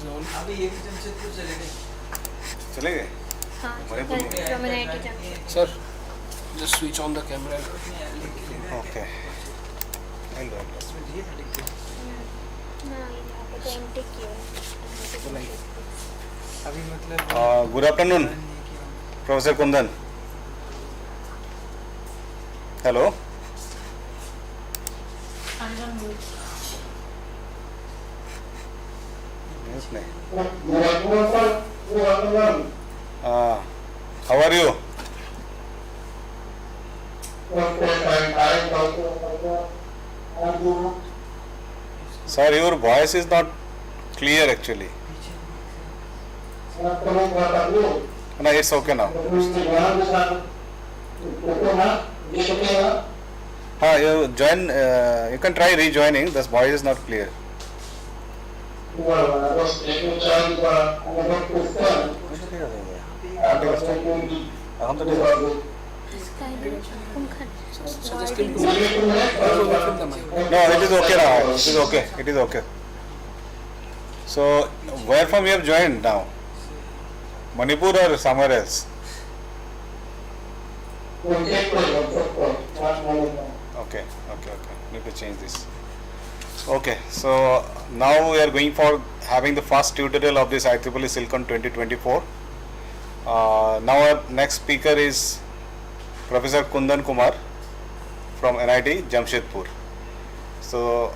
अभी ये भी जमशेदपुर चले गए हाँ Manipur from NIT Jamshedpur. Sir just switch on the camera. Okay ना यहाँ पे तो MTech किया है. अभी मतलब good afternoon professor Kundan hello how are you sir your voice is not clear actually No, it's okay now. You join. You can try rejoining. This voice is not clear. suggest him to move away from the mic. No, it is okay now. It is okay. It is okay. So, where from you have joined now? Manipur or somewhere else? Okay. Need to change this. Okay, so now we are going for having the first tutorial of this IEEE SILCON 2024. Now our next speaker is Professor Kundan Kumar from NIT Jamshedpur. So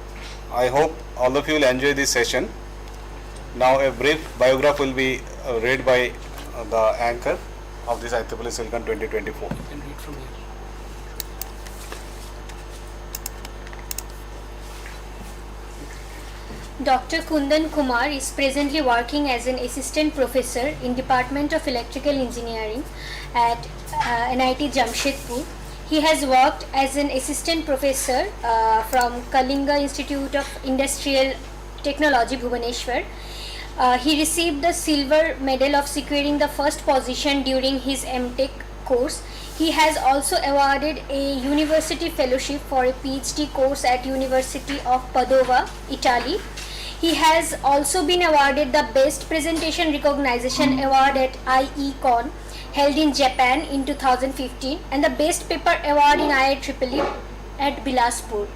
I hope all of you will enjoy this session. Now a brief biography will be read by the anchor of this IEEE SILCON 2024. You can read from here. Dr. Kundan Kumar is presently working as an assistant professor in Department of Electrical Engineering at NIT Jamshedpur. He has worked as an assistant professor from Kalinga Institute of Industrial Technology, Bhubaneswar. He received the silver medal of securing the first position during his MTech course. He has also awarded a university fellowship for a PhD course at University of Padova, Italy. He has also been awarded the Best Presentation Recognition Award at IEEE held in Japan in 2015 and the Best Paper Award in IEEE at Bilaspur.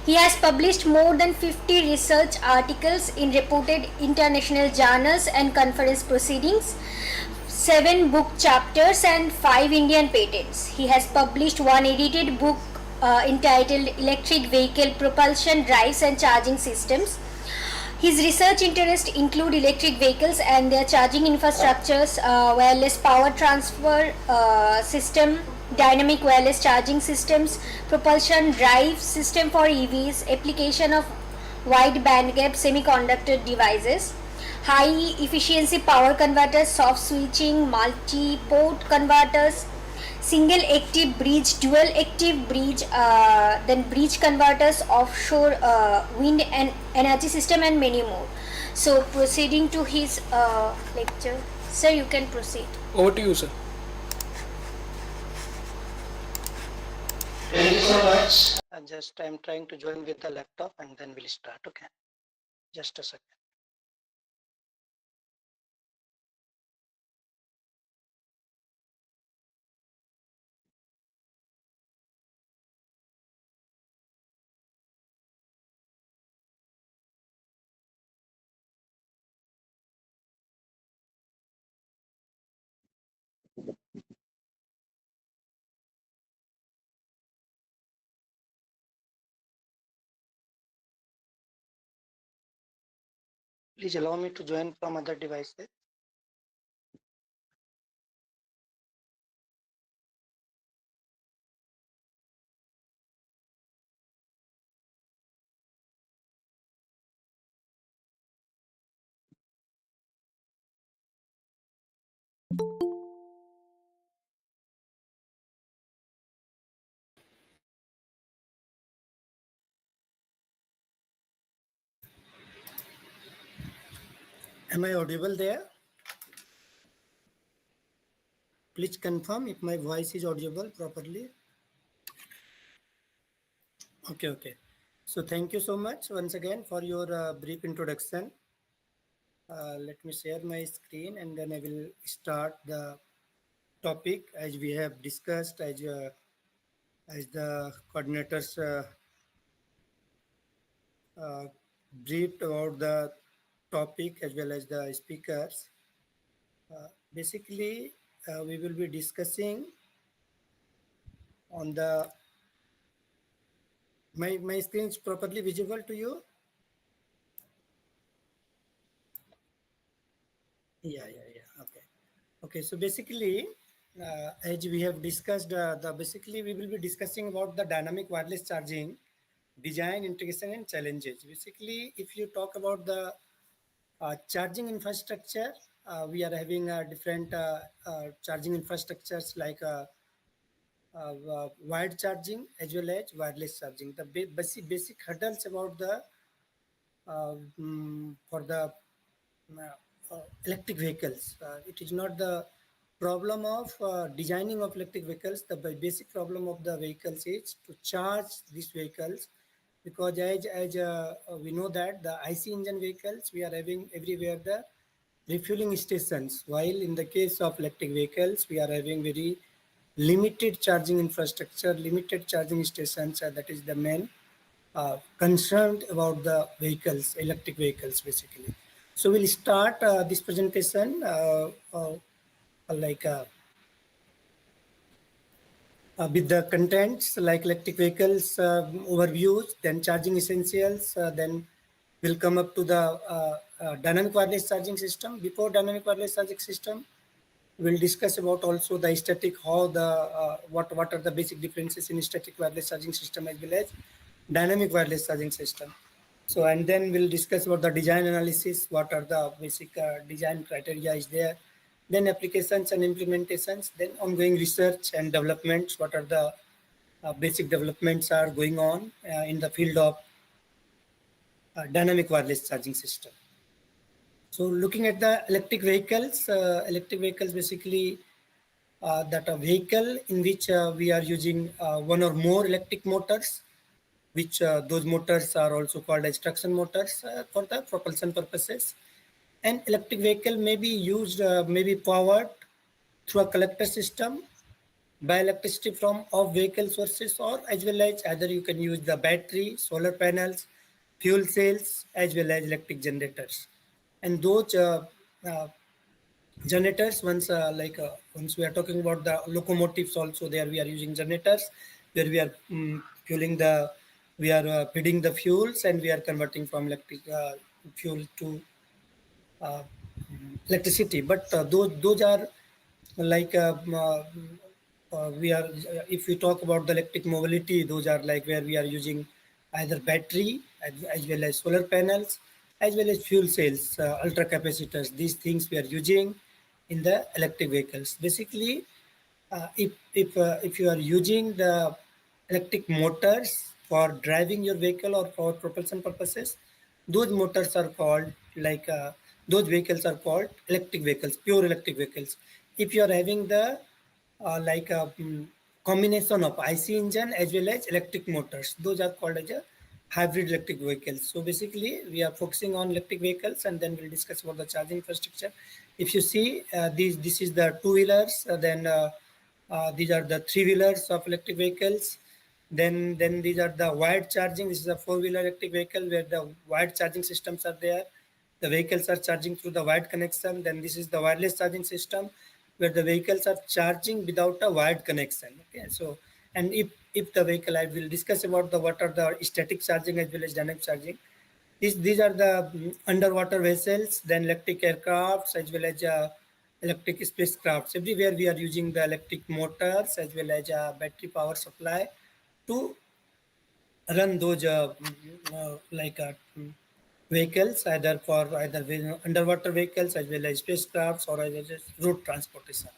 He has published more than 50 research articles in reputed international journals and conference proceedings, 7 book chapters and 5 Indian patents. He has published one edited book entitled Electric Vehicle Propulsion Drives and Charging Systems. His research interests include electric vehicles and their charging infrastructures, wireless power transfer system, dynamic wireless charging systems, propulsion drive system for EVs, application of wide bandgap semiconductor devices, high efficiency power converters, soft switching, multi-port converters, single active bridge, dual active bridge, then bridge converters, offshore wind and energy system, and many more. So proceeding to his lecture, sir, you can proceed. Over to you, sir. Thank you so much. I'm trying to join with the laptop and then we'll start. Okay. Just a second. Please allow me to join from other devices. Am I audible there? Please confirm if my voice is audible properly. Okay. So thank you so much once again for your brief introduction. Let me share my screen and then I will start the topic as we have discussed, as the coordinators briefed about the topic as well as the speakers. Basically, we will be discussing on the my screen is properly visible to you. Yeah. Okay. Okay. So basically, as we have discussed, the basically we will be discussing about the dynamic wireless charging design, integration, and challenges. Basically, if you talk about the charging infrastructure, we are having different charging infrastructures like wired charging as well as wireless charging. The basic hurdles about the for the electric vehicles. It is not the problem of designing of electric vehicles. The basic problem of the vehicles is to charge these vehicles, because as we know that the IC engine vehicles, we are having everywhere the refueling stations, while in the case of electric vehicles we are having very limited charging infrastructure, limited charging stations. That is the main concerned about the vehicles, electric vehicles basically. So we'll start this presentation like with the contents like electric vehicles overviews, then charging essentials, then we'll come up to the dynamic wireless charging system. Before dynamic wireless charging system, we'll discuss about also the static, how the what are the basic differences in static wireless charging system as well as dynamic wireless charging system. So and then we'll discuss about the design analysis, what are the basic design criteria is there, then applications and implementations, then ongoing research and developments, what are the basic developments are going on in the field of dynamic wireless charging system. So looking at the electric vehicles basically that a vehicle in which we are using one or more electric motors, which those motors are also called as traction motors for the propulsion purposes. An electric vehicle may be used, may be powered through a collector system by electricity from off vehicle sources, or as well as either you can use the battery, solar panels, fuel cells, as well as electric generators. And those generators, once we are talking about the locomotives also, there we are using generators where we are fueling the, we are feeding the fuels and we are converting from electric fuel to electricity. But those are like we are if we talk about the electric mobility, those are like where we are using either battery as well as solar panels as well as fuel cells, ultra capacitors. These things we are using in the electric vehicles. Basically, if you are using the electric motors for driving your vehicle or for propulsion purposes, those motors are called like those vehicles are called electric vehicles, pure electric vehicles. If you are having the like a combination of IC engine as well as electric motors, those are called as a hybrid electric vehicles. So basically, we are focusing on electric vehicles, and then we'll discuss about the charging infrastructure. If you see, this is the two-wheelers, then these are the three-wheelers of electric vehicles. Then these are the wired charging. This is a four-wheeler electric vehicle where the wired charging systems are there. The vehicles are charging through the wired connection. Then this is the wireless charging system where the vehicles are charging without a wired connection. Okay, so and if the vehicle, I will discuss about the what are the static charging as well as dynamic charging. These are the underwater vessels, then electric aircrafts as well as electric spacecrafts. Everywhere we are using the electric motors as well as battery power supply to run those vehicles, either for either underwater vehicles as well as spacecrafts or as road transportation.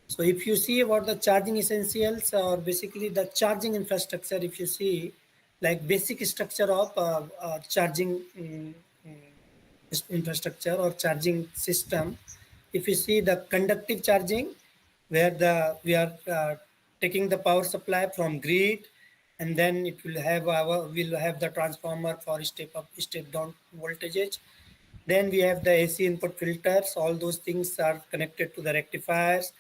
So if you see about the charging essentials or basically the charging infrastructure, if you see like basic structure of charging infrastructure or charging system, if you see the conductive charging, where we are taking the power supply from grid, and then it will have the transformer for step up, step down voltages. Then we have the AC input filters. All those things are connected to the rectifiers,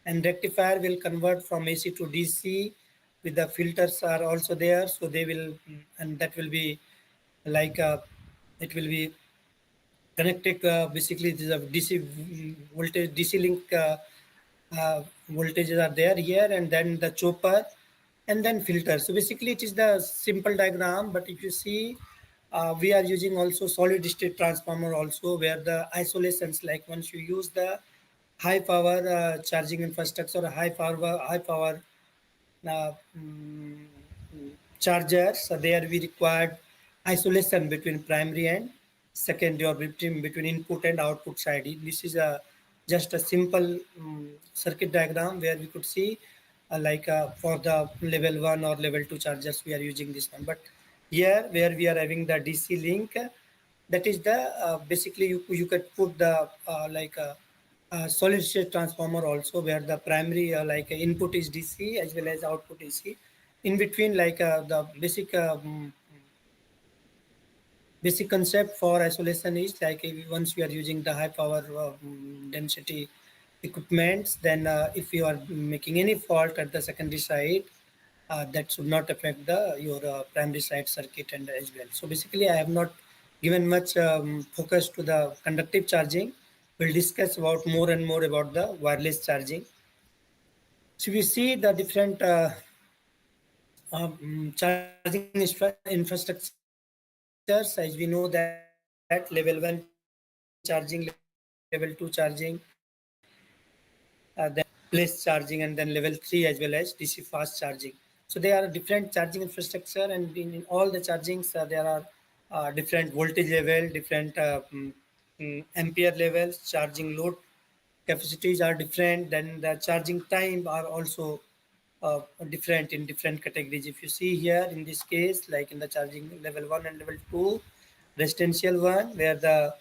and rectifier will convert from AC to DC. With the filters are also there, so they will, and that will be like it will be connected. Basically, this is a DC voltage, DC link voltages are there here, and then the chopper, and then filter. So basically, it is the simple diagram. But if you see, we are using also solid state transformer also, where the isolations, like once you use the high power charging infrastructure, high power uh, mm, chargers. So there we required isolation between primary and secondary, or between input and output side. This is a just a simple circuit diagram where we could see for the level 1 or level 2 chargers we are using this one. But here where we are having the DC link, that is the basically you could put the solid state transformer also, where the primary input is DC as well as output AC. In between, the basic concept for isolation is like, once we are using the high power density equipments, then if you are making any fault at the secondary side, that should not affect the your primary side circuit and as well. So basically, I have not given much focus to the conductive charging. We'll discuss about more and more about the wireless charging. So we see the different charging infrastructures. As we know that level 1 charging, level 2 charging, then place charging, and then level 3 as well as DC fast charging. So there are different charging infrastructure, and in all the chargings there are different voltage level, different ampere levels, charging load capacities are different. Then the charging time are also different in different categories. If you see here in this case, like in the charging level 1 and level 2, residential one, where the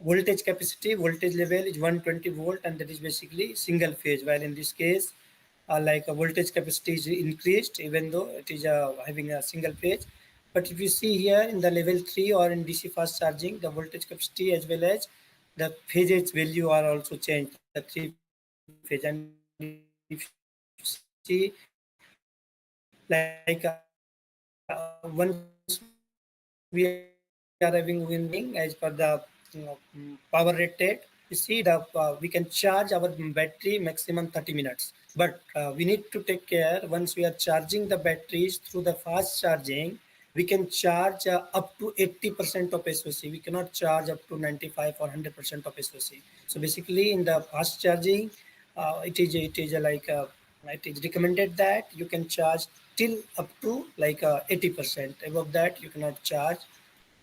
voltage level is 120 volt, and that is basically single phase, while in this case like a voltage capacity is increased even though it is having a single phase. But if you see here in the level 3 or in DC fast charging, the voltage capacity as well as the phases value are also changed, the 3 phase. And if you see once we are having winding as per the power rated, you see the we can charge our battery maximum 30 minutes. But we need to take care, once we are charging the batteries through the fast charging, we can charge up to 80% of SOC. We cannot charge up to 95 or 100% of SOC. So basically in the fast charging, it is recommended that you can charge till up to 80%. Above that, you cannot charge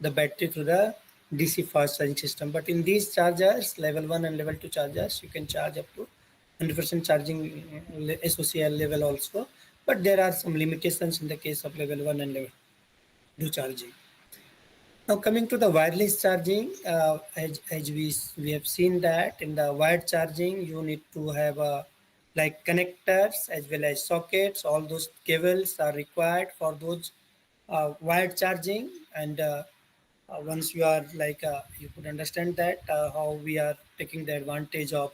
the battery through the DC fast charging system. But in these chargers, level 1 and level 2 chargers, you can charge up to 100% charging SOCL level also. But there are some limitations in the case of level 1 and level 2 charging. Now coming to the wireless charging, as we have seen that in the wired charging, you need to have like connectors as well as sockets. All those cables are required for those wired charging. And once you are you could understand that how we are taking the advantage of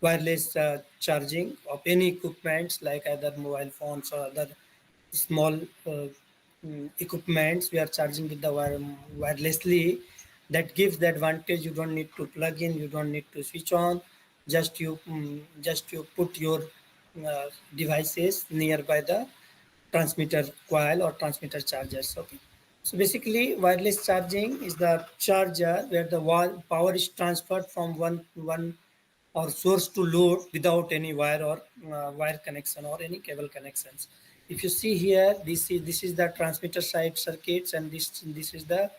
wireless charging of any equipments, like either mobile phones or other small equipments. We are charging with the wirelessly. That gives the advantage. You don't need to plug in, you don't need to switch on. Just you put your devices nearby the transmitter coil or transmitter chargers. Okay. So basically, wireless charging is the charger where the power is transferred from one or source to load without any wire or wire connection or any cable connections. If you see here, this is the transmitter side circuits, and this is the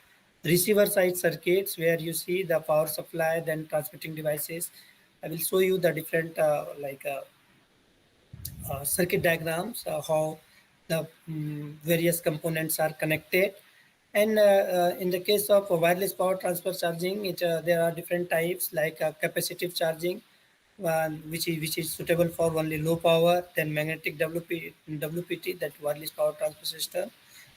receiver side circuits, where you see the power supply, then transmitting devices. I will show you the different circuit diagrams, how the various components are connected. And in the case of wireless power transfer charging, there are different types, like capacitive charging, which is suitable for only low power, then magnetic WPT, that wireless power transfer system,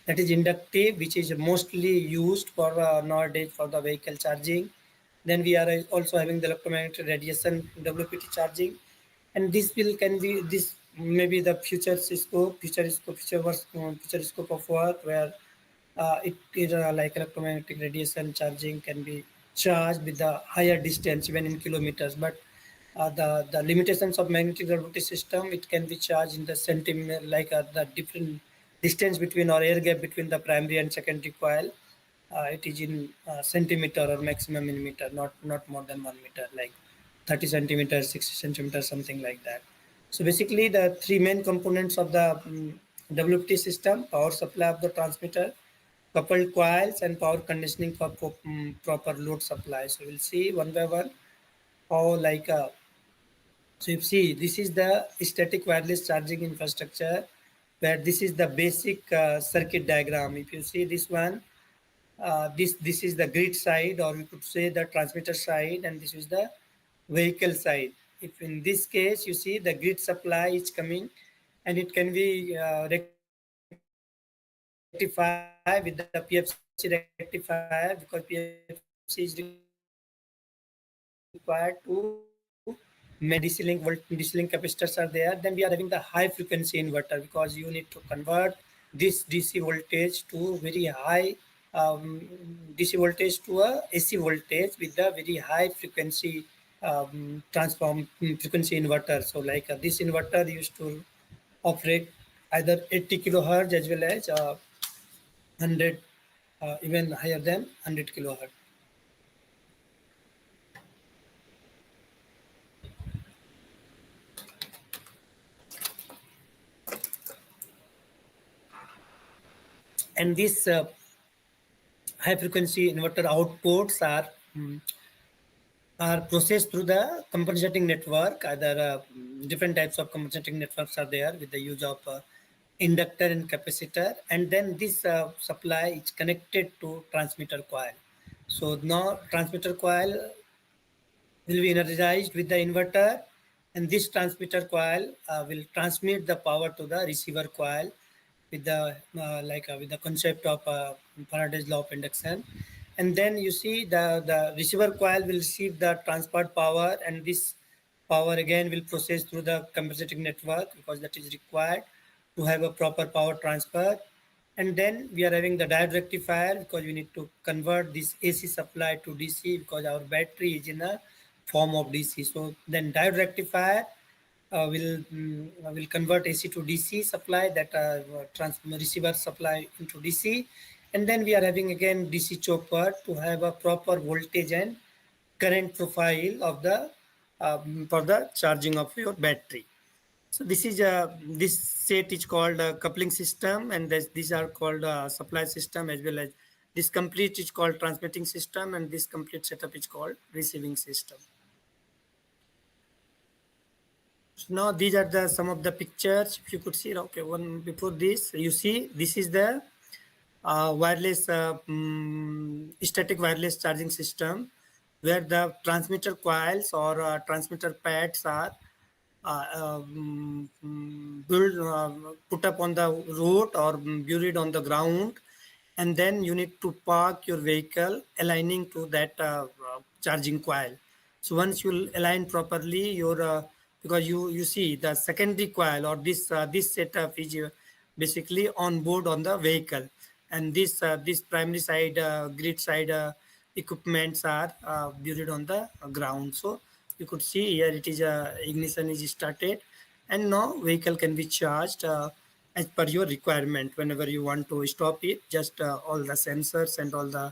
that is inductive, which is mostly used for nowadays for the vehicle charging. Then we are also having the electromagnetic radiation WPT charging, and this will can be this maybe the future scope of work where it is like electromagnetic radiation charging can be charged with the higher distance even in kilometers, but the limitations of magnetic resonance system, it can be charged in the centimeter, like the different distance between or air gap between the primary and secondary coil. It is in centimeter or maximum millimeter, not more than 1 meter, like 30 centimeters, 60 centimeters, something like that. So basically, the three main components of the WFT system: power supply of the transmitter, coupled coils, and power conditioning for proper load supply. So we'll see one by one how like so you see, this is the static wireless charging infrastructure, where this is the basic circuit diagram. If you see this one, this is the grid side, or you could say the transmitter side, and this is the vehicle side. If in this case you see the grid supply is coming, and it can be rectified with the PFC rectifier, because PFC is required to DC link DC link capacitors are there. Then we are having the high frequency inverter, because you need to convert this DC voltage to very high DC voltage to a AC voltage with the very high frequency transform frequency inverter. So like this inverter used to operate either 80 kilohertz as well as 100, even higher than 100 kilohertz. And these high frequency inverter outputs are processed through the compensating network. Either different types of compensating networks are there with the use of inductor and capacitor, and then this supply is connected to transmitter coil. So now transmitter coil will be energized with the inverter, and this transmitter coil will transmit the power to the receiver coil with the with the concept of Faraday's law of induction. And then you see the receiver coil will receive the transferred power, and this power again will process through the compensating network, because that is required to have a proper power transfer. And then we are having the diode rectifier, because we need to convert this AC supply to DC, because our battery is in a form of DC. So then diode rectifier will convert AC to DC supply, that receiver supply into DC. And then we are having again DC chopper to have a proper voltage and current profile of the for the charging of your battery. So this is this set is called a coupling system, and these are called supply system, as well as this complete is called transmitting system, and this complete setup is called receiving system. So now these are the some of the pictures. If you could see, okay, one before this, you see this is the wireless static wireless charging system, where the transmitter coils or transmitter pads are put up on the road or buried on the ground, and then you need to park your vehicle aligning to that charging coil. So once you align properly, your because you see the secondary coil or this setup is basically on board on the vehicle, and this primary side grid side equipments are buried on the ground. So you could see here it is ignition is started, and now vehicle can be charged as per your requirement. Whenever you want to stop it, just all the sensors and all the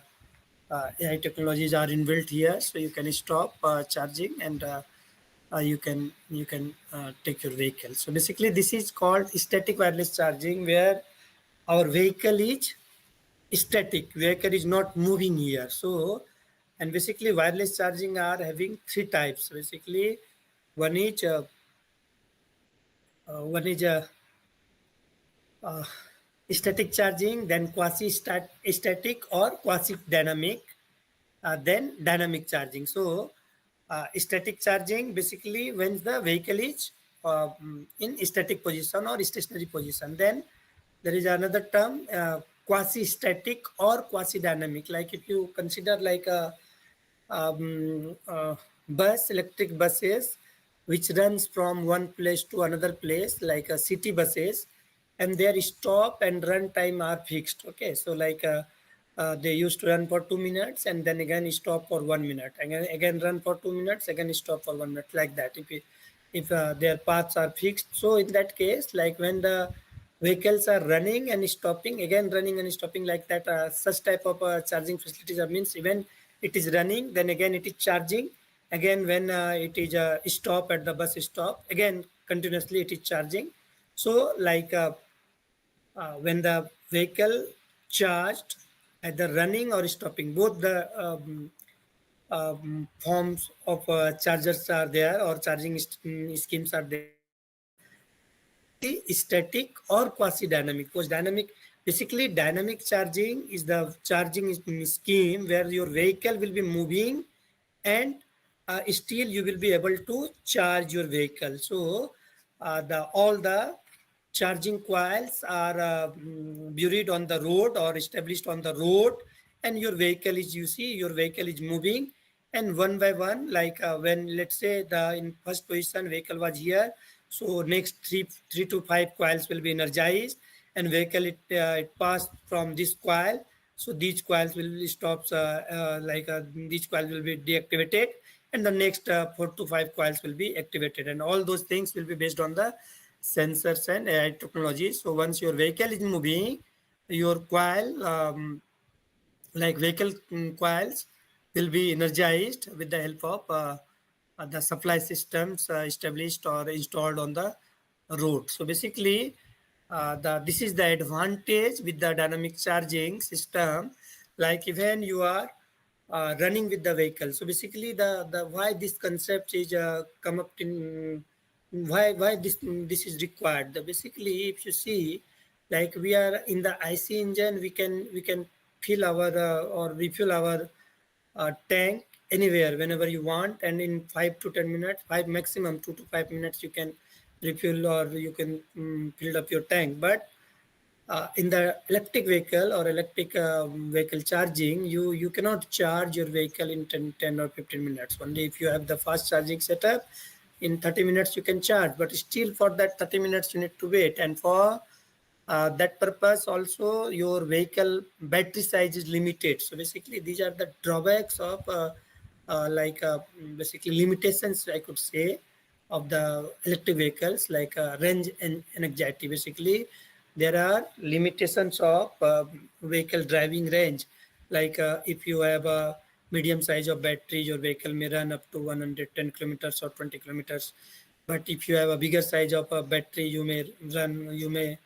AI technologies are inbuilt here, so you can stop charging, and you can take your vehicle. So basically this is called static wireless charging, where our vehicle is static, vehicle is not moving here. So, and basically wireless charging are having three types. Basically one is static charging, then quasi static or quasi dynamic, then dynamic charging. So static charging basically when the vehicle is in static position or stationary position. Then there is another term quasi-static or quasi-dynamic. Like if you consider like a electric buses, which runs from one place to another place, like city buses, and their stop and run time are fixed. Okay, so like they used to run for 2 minutes and then again stop for 1 minute, again run for 2 minutes, again stop for 1 minute, like that. If their paths are fixed, so in that case, like when the vehicles are running and stopping, again running and stopping, like that, such type of charging facilities are means even it is running, then again it is charging, again when it is stop at the bus stop, again continuously it is charging. So like when the vehicle charged, either running or stopping, both the forms of chargers are there, or charging schemes are there. Static or quasi-dynamic. Because basically dynamic charging is the charging scheme where your vehicle will be moving and still you will be able to charge your vehicle. So the all the charging coils are buried on the road or established on the road, and your vehicle is, you see, your vehicle is moving, and one by one, like when let's say the in first position vehicle was here, so next three to five coils will be energized, and vehicle it passed from this coil, so these coils will stop, these coils will be deactivated, and the next 4 to 5 coils will be activated, and all those things will be based on the sensors and AI technology. So once your vehicle is moving, your coil, like vehicle coils, will be energized with the help of the supply systems established or installed on the road. So basically, this is the advantage with the dynamic charging system. Like even you are running with the vehicle. So basically, the why this concept is come up in, why this is required. Basically, if you see, like we are in the IC engine, we can fill our or refuel our tank anywhere whenever you want, and in 5 to 10 minutes, five maximum 2 to 5 minutes, you can refuel or you can fill up your tank. But in the electric vehicle or electric vehicle charging, you cannot charge your vehicle in 10 or 15 minutes. Only if you have the fast charging setup, in 30 minutes you can charge, but still for that 30 minutes you need to wait, and for that purpose also your vehicle battery size is limited. So basically these are the drawbacks of basically limitations, I could say, of the electric vehicles, like range and anxiety. Basically there are limitations of vehicle driving range. Like if you have a medium size of battery, your vehicle may run up to 110 kilometers or 20 kilometers. But if you have a bigger size of a battery, you may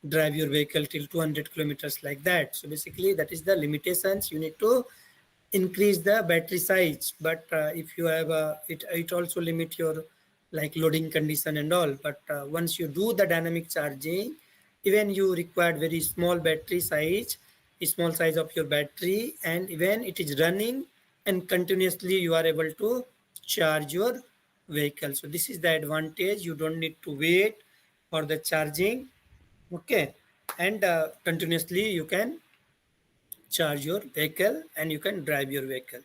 drive your vehicle till 200 kilometers, like that. So basically that is the limitations. You need to increase the battery size, but if you have it also limit your like loading condition and all. But once you do the dynamic charging, even you require very small battery size, a small size of your battery, and even it is running and continuously you are able to charge your vehicle. So this is the advantage. You don't need to wait for the charging. Okay, and continuously you can charge your vehicle and you can drive your vehicle.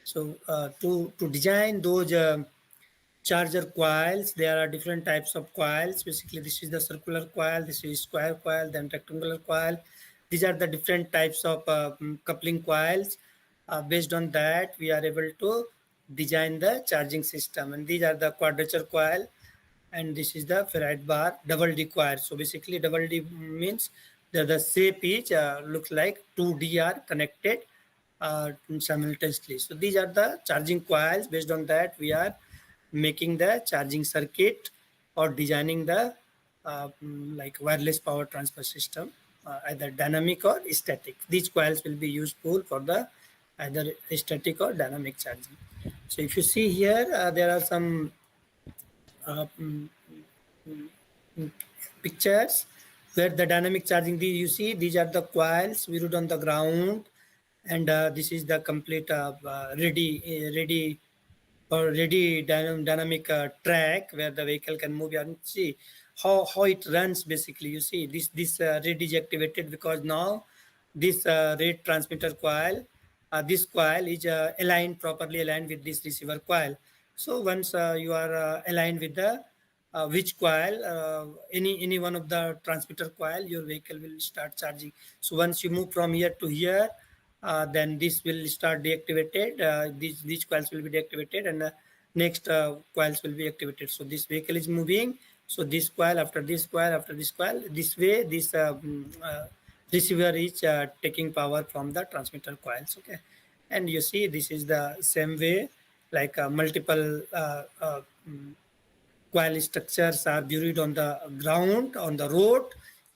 So to design those charger coils, there are different types of coils. Basically this is the circular coil, this is square coil, then rectangular coil. These are the different types of coupling coils. Based on that we are able to design the charging system, and these are the quadrature coil, and this is the ferrite bar double D coil. So basically double D means the shape is looks like 2D are connected simultaneously. So these are the charging coils. Based on that we are making the charging circuit or designing the like wireless power transfer system, either dynamic or static. These coils will be useful for the either static or dynamic charging. So if you see here, there are some pictures where the dynamic charging, you see these are the coils we on the ground, and this is the complete ready dynamic track where the vehicle can move. And see how it runs. Basically you see this ready is activated because now this rate transmitter coil, this coil is aligned, properly aligned with this receiver coil. So once you are aligned with the which coil, any one of the transmitter coil, your vehicle will start charging. So once you move from here to here, then this will start deactivated. These coils will be deactivated, and next coils will be activated. So this vehicle is moving. So this coil after this coil after this coil. This way, this receiver is taking power from the transmitter coils. Okay, and you see this is the same way, like multiple coil structures are buried on the ground, on the road,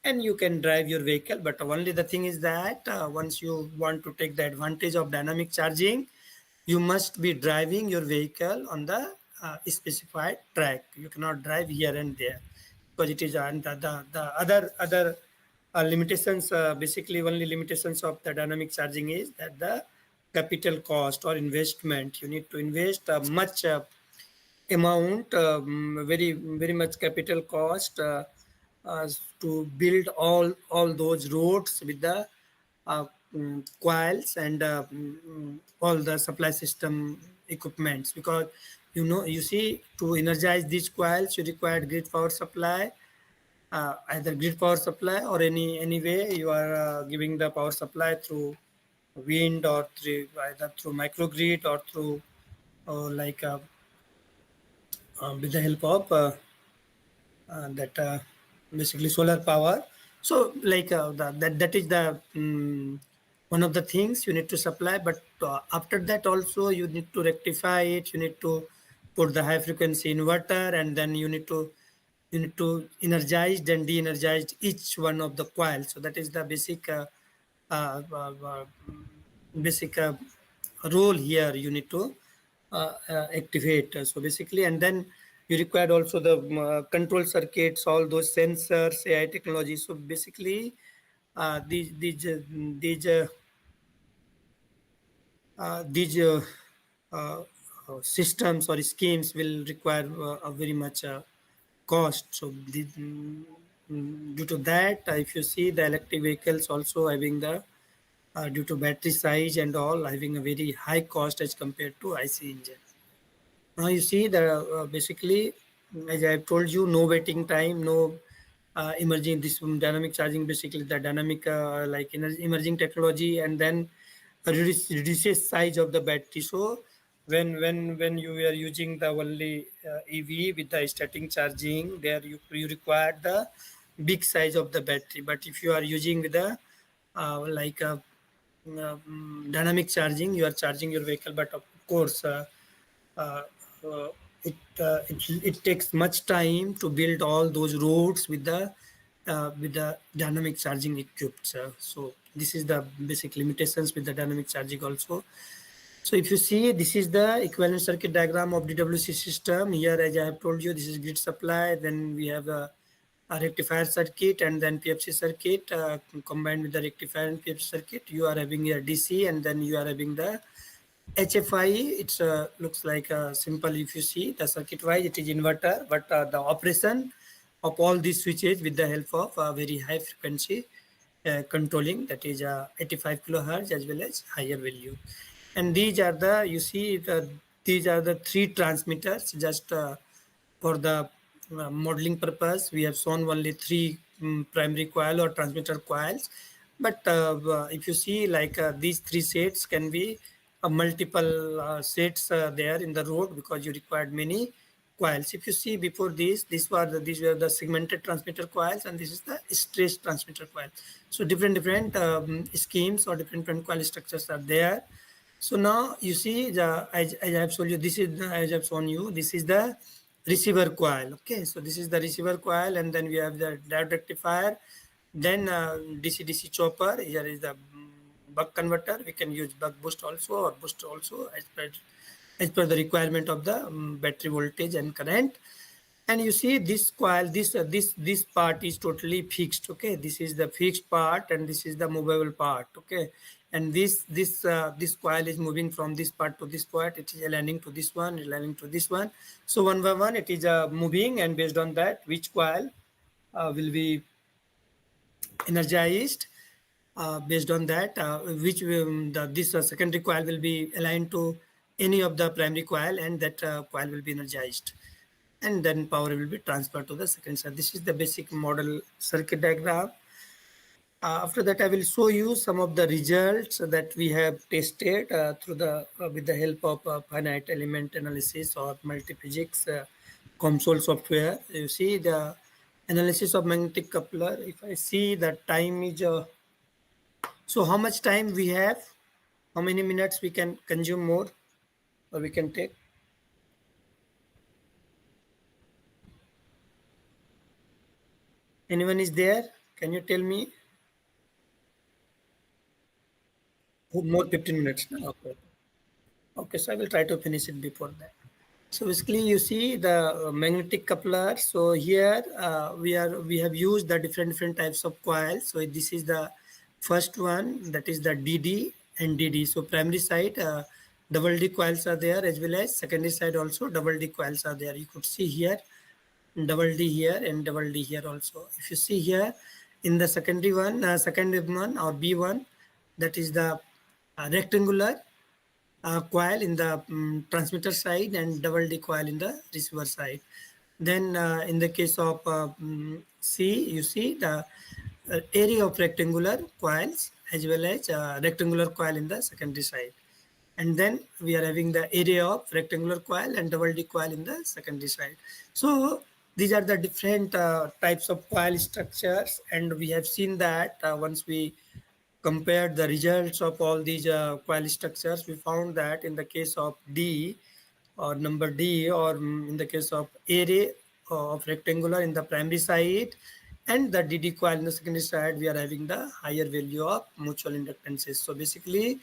and you can drive your vehicle. But only the thing is that once you want to take the advantage of dynamic charging, you must be driving your vehicle on the specified track. You cannot drive here and there, because it is and the other limitations, basically only limitations of the dynamic charging is that the capital cost or investment, you need to invest much amount, very much capital cost to build all those roads with the coils and all the supply system equipments. Because you see, to energize these coils you require grid power supply, either grid power supply or any way you are giving the power supply through wind, or through either through microgrid or through like with the help of that basically solar power. So like that is the one of the things you need to supply. But after that also you need to rectify it. You need to put the high frequency inverter, and then you need to energize and de-energize each one of the coils. So that is the basic basic role here you need to activate. So basically, and then you required also the control circuits, all those sensors, AI technology. So basically, these systems or schemes will require a very much cost. So due to that, if you see the electric vehicles also having the due to battery size and all, having a very high cost as compared to IC engine. Now you see that basically, as I have told you, no waiting time, no emerging this dynamic charging, basically the dynamic like emerging technology, and then reduces size of the battery. So when you are using the only EV with the static charging, there you require the big size of the battery. But if you are using the like dynamic charging, you are charging your vehicle, but of course uh, uh, it takes much time to build all those roads with the dynamic charging equipped. So this is the basic limitations with the dynamic charging also. So if you see, this is the equivalent circuit diagram of DWC system. Here, as I have told you, this is grid supply. Then we have a rectifier circuit, and then PFC circuit combined with the rectifier and PFC circuit. You are having a DC, and then you are having the HFI. It's looks like simple. If you see the circuit wise, it is inverter, but the operation of all these switches with the help of very high frequency controlling, that is 85 kilohertz as well as higher value. And these are the, you see, these are the three transmitters. Just for the modeling purpose, we have shown only three primary coil or transmitter coils. But if you see, like these three sets can be multiple sets there in the road, because you required many coils. If you see, before these were the segmented transmitter coils, and this is the stressed transmitter coil. So different schemes or different coil structures are there. So now you see, as I have shown you, this is as I have shown you, this is the receiver coil. Okay, so this is the receiver coil, and then we have the diode rectifier, then DC chopper. Here is the buck converter. We can use buck boost also, or boost also, as per the requirement of the battery voltage and current. And you see, this coil, this part is totally fixed. Okay, this is the fixed part, and this is the movable part. Okay, and this coil is moving from this part to this part. It is aligning to this one, aligning to this one. So one by one it is moving, and based on that, which coil will be energized. based on that, which this secondary coil will be aligned to any of the primary coil, and that coil will be energized, and then power will be transferred to the second side. This is the basic model circuit diagram. After that, I will show you some of the results that we have tested through the with the help of finite element analysis or multiphysics console software. You see the analysis of magnetic coupler. If I see the time is so how much time we have, how many minutes we can consume more, or we can take. Anyone is there? Can you tell me? More 15 minutes. Okay. Okay, so I will try to finish it before that. So basically, you see the magnetic coupler. So here we have used the different types of coils. So this is the first one, that is the DD and DD. So primary side double D coils are there, as well as secondary side also double D coils are there. You could see here double D here and double D here also. If you see here in the secondary one, second one or B1, that is the rectangular coil in the transmitter side and double D coil in the receiver side. Then in the case of C, you see the area of rectangular coils as well as rectangular coil in the secondary side. And then we are having the area of rectangular coil and double D coil in the secondary side. So these are the different types of coil structures, and we have seen that once we compared the results of all these coil structures, we found that in the case of D or number D, or in the case of area of rectangular in the primary side and the DD coil in the secondary side, we are having the higher value of mutual inductances. So basically,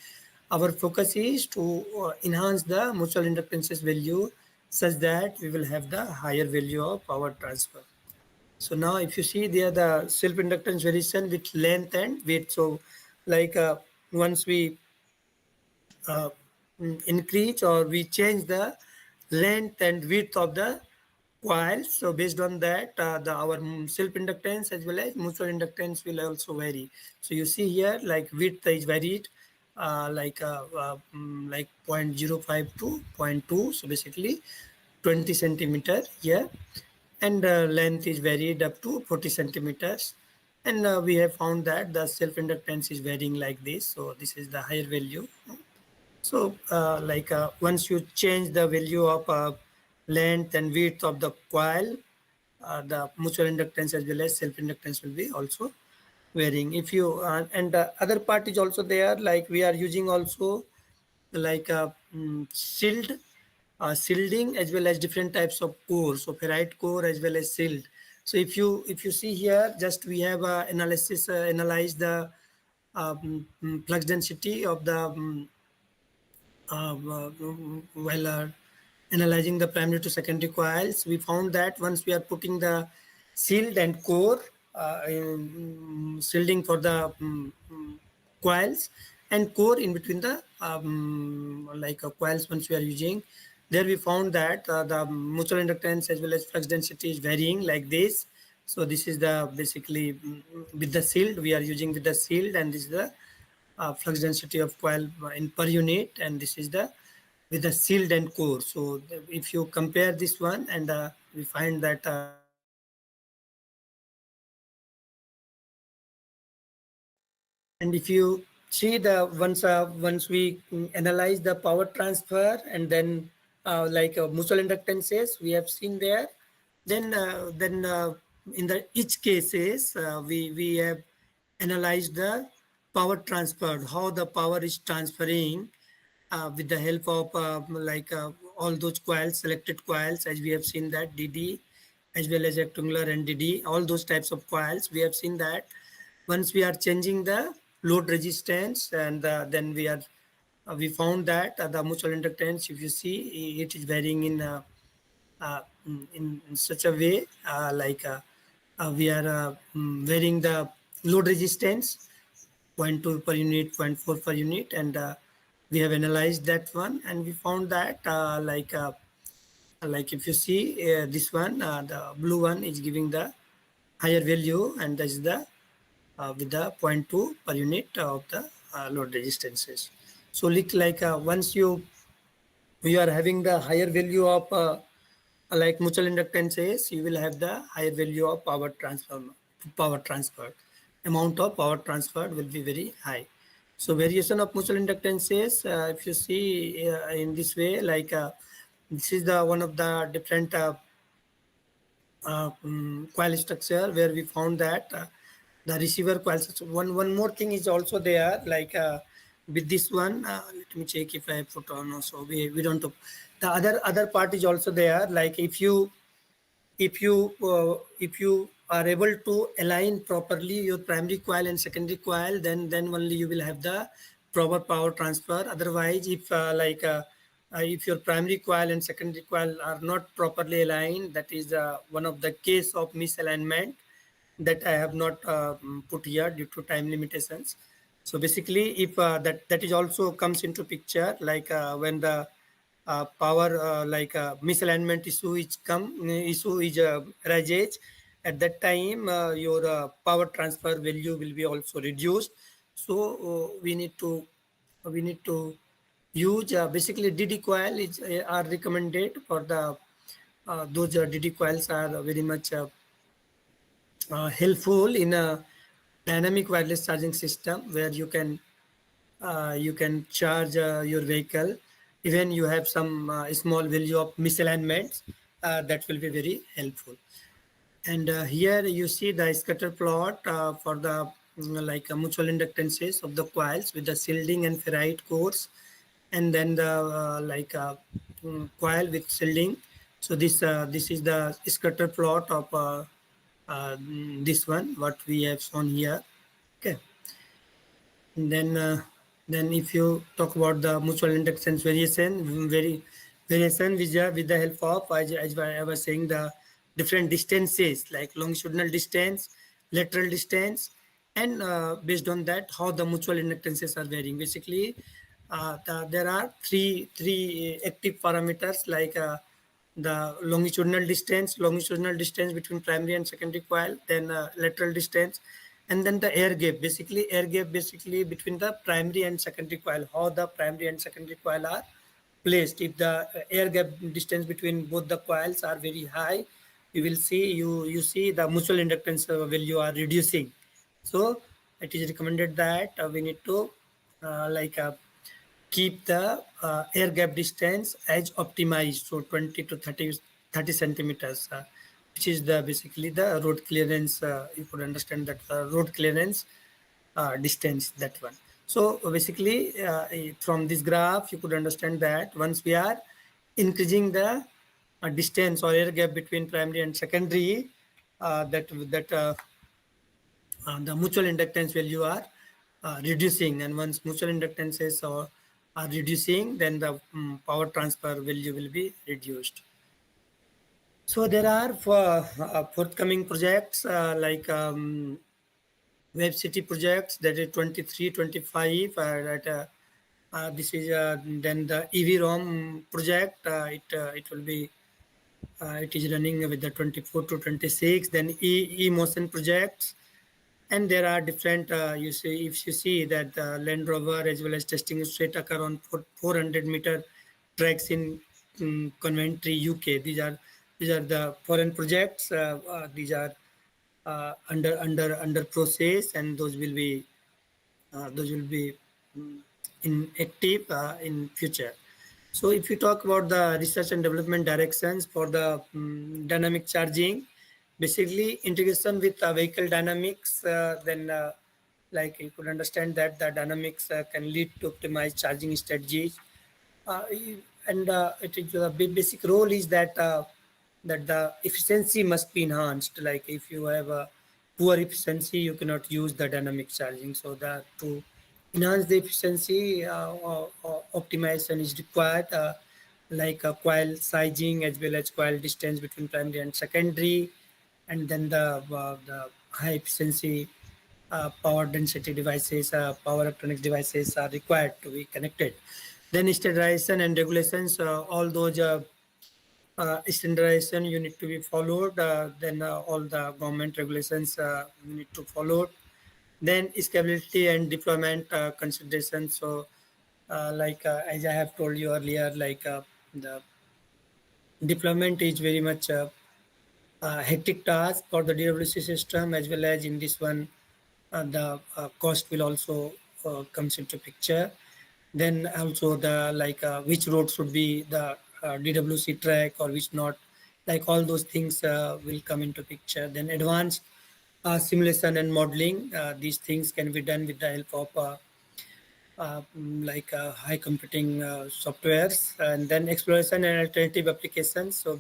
our focus is to enhance the mutual inductances value such that we will have the higher value of power transfer. So now if you see there, the self-inductance variation with length and width. So like once we increase or we change the length and width of the coil, so based on that our self-inductance as well as mutual inductance will also vary. So you see here, like width is varied like 0.05 to 0.2, so basically 20 centimeter here, and length is varied up to 40 centimeters, and we have found that the self-inductance is varying like this. So this is the higher value. So once you change the value of length and width of the coil, the mutual inductance as well as self-inductance will be also varying. If you and the other part is also there, like we are using also like shield, shielding as well as different types of core, so ferrite core as well as shield. So if you see here, just we have analyze the flux density of the while analyzing the primary to secondary coils. We found that once we are putting the shield and core, shielding for the coils and core in between the coils, once we are using, there we found that the mutual inductance as well as flux density is varying like this. So this is the basically with the shield, we are using with the shield, and this is the flux density of coil in per unit, and this is the with the shield and core. So if you compare this one, and we find that and if you see the once we analyze the power transfer, and then mutual inductances we have seen there, then in the each cases we have analyzed the power transfer, how the power is transferring with the help of all those coils, selected coils, as we have seen that DD as well as rectangular and DD, all those types of coils. We have seen that once we are changing the load resistance, and then we found that the mutual inductance, if you see, it is varying in such a way we are varying the load resistance 0.2 per unit, 0.4 per unit, and we have analyzed that one, and we found that if you see this one, the blue one is giving the higher value, and that is the with the 0.2 per unit of the load resistances. So like once you are having the higher value of like mutual inductances, you will have the higher value of power transfer. Amount of power transferred will be very high. So variation of mutual inductances, if you see in this way, like this is the one of the different coil structure where we found that the receiver coil structure. One more thing is also there, like with this one. Let me check if I have put on also. We don't. The other part is also there. Like if you are able to align properly your primary coil and secondary coil, then only you will have the proper power transfer. Otherwise, if your primary coil and secondary coil are not properly aligned, that is one of the case of misalignment that I have not put here due to time limitations. So basically, if that is also comes into picture, like when the power misalignment issue is arises, at that time your power transfer value will be also reduced. So we need to use basically DD coil is are recommended for the those DD coils are very much helpful in a dynamic wireless charging system where you can charge your vehicle even you have some small value of misalignments. That will be very helpful. And here you see the scatter plot for the mutual inductances of the coils with the shielding and ferrite cores, and then the coil with shielding. So this is the scatter plot of this one what we have shown here. Okay. And then if you talk about the mutual inductance variation with the help of, as I was saying, the different distances like longitudinal distance, lateral distance, and based on that how the mutual inductances are varying. Basically, there are three active parameters like the longitudinal distance between primary and secondary coil, then lateral distance, and then the air gap. Basically, air gap basically between the primary and secondary coil, how the primary and secondary coil are placed. If the air gap distance between both the coils are very high, you will see you see the mutual inductance value are reducing. So it is recommended that we need to keep the air gap distance as optimized, so 20 to 30 centimeters, which is the basically the road clearance. You could understand that road clearance distance, that one. So basically from this graph you could understand that once we are increasing the distance or air gap between primary and secondary, the mutual inductance value are reducing, and once mutual inductances are reducing, then the power transfer value will be reduced. So there are forthcoming projects Web City projects, that is 23, 25. This is then the EV-ROM project. It will be it is running with the 24 to 26. Then e-motion projects. And there are different, you see, if you see that Land Rover as well as testing straight occur on 400-meter tracks in Coventry, UK. These are the foreign projects. These are under process, and those will be in active in future. So if you talk about the research and development directions for the dynamic charging, basically integration with vehicle dynamics, then like you could understand that the dynamics can lead to optimized charging strategies. And it is the basic role is that that the efficiency must be enhanced. Like if you have a poor efficiency, you cannot use the dynamic charging. So that to enhance the efficiency, optimization is required, like coil sizing as well as coil distance between primary and secondary, and then the high efficiency power density devices, power electronics devices are required to be connected. Then standardization and regulations, all those standardization you need to be followed. Then all the government regulations you need to follow. Then scalability and deployment considerations. So, as I have told you earlier, the deployment is very much hectic task for the DWC system, as well as in this one, the cost will also comes into picture. Then also the which road should be the DWC track or which not, like all those things will come into picture. Then advanced simulation and modeling, these things can be done with the help of high computing softwares. And then exploration and alternative applications. So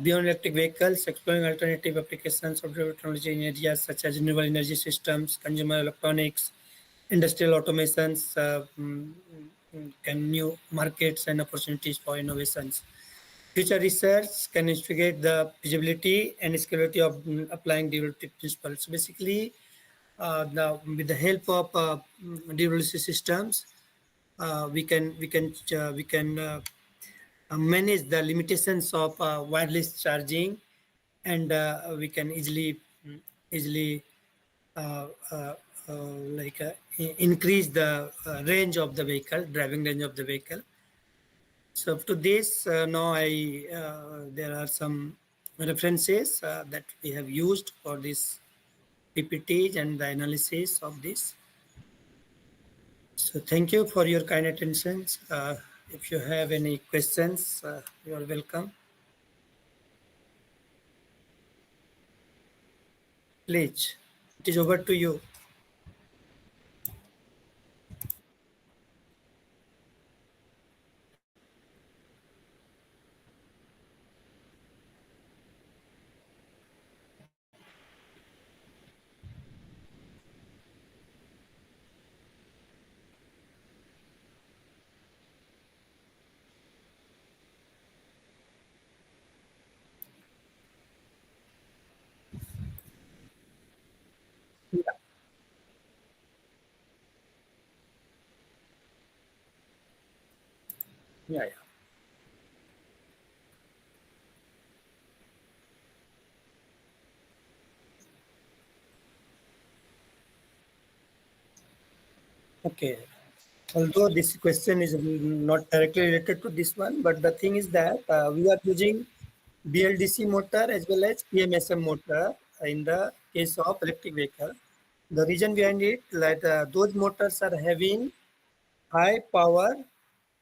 beyond electric vehicles, exploring alternative applications of technology in areas such as renewable energy systems, consumer electronics, industrial automations, can new markets and opportunities for innovations. Future research can investigate the feasibility and scalability of applying development principles. So basically, with the help of DWC systems, we can manage the limitations of wireless charging, and we can easily uh, uh, increase the range of the vehicle, driving range of the vehicle. So to this, now there are some references that we have used for this PPTs and the analysis of this. So thank you for your kind attention. If you have any questions, you are welcome. Please, it is over to you. Yeah, yeah, yeah. Okay. Although this question is not directly related to this one, but the thing is that we are using BLDC motor as well as PMSM motor in the case of electric vehicle. The reason behind it, that those motors are having high power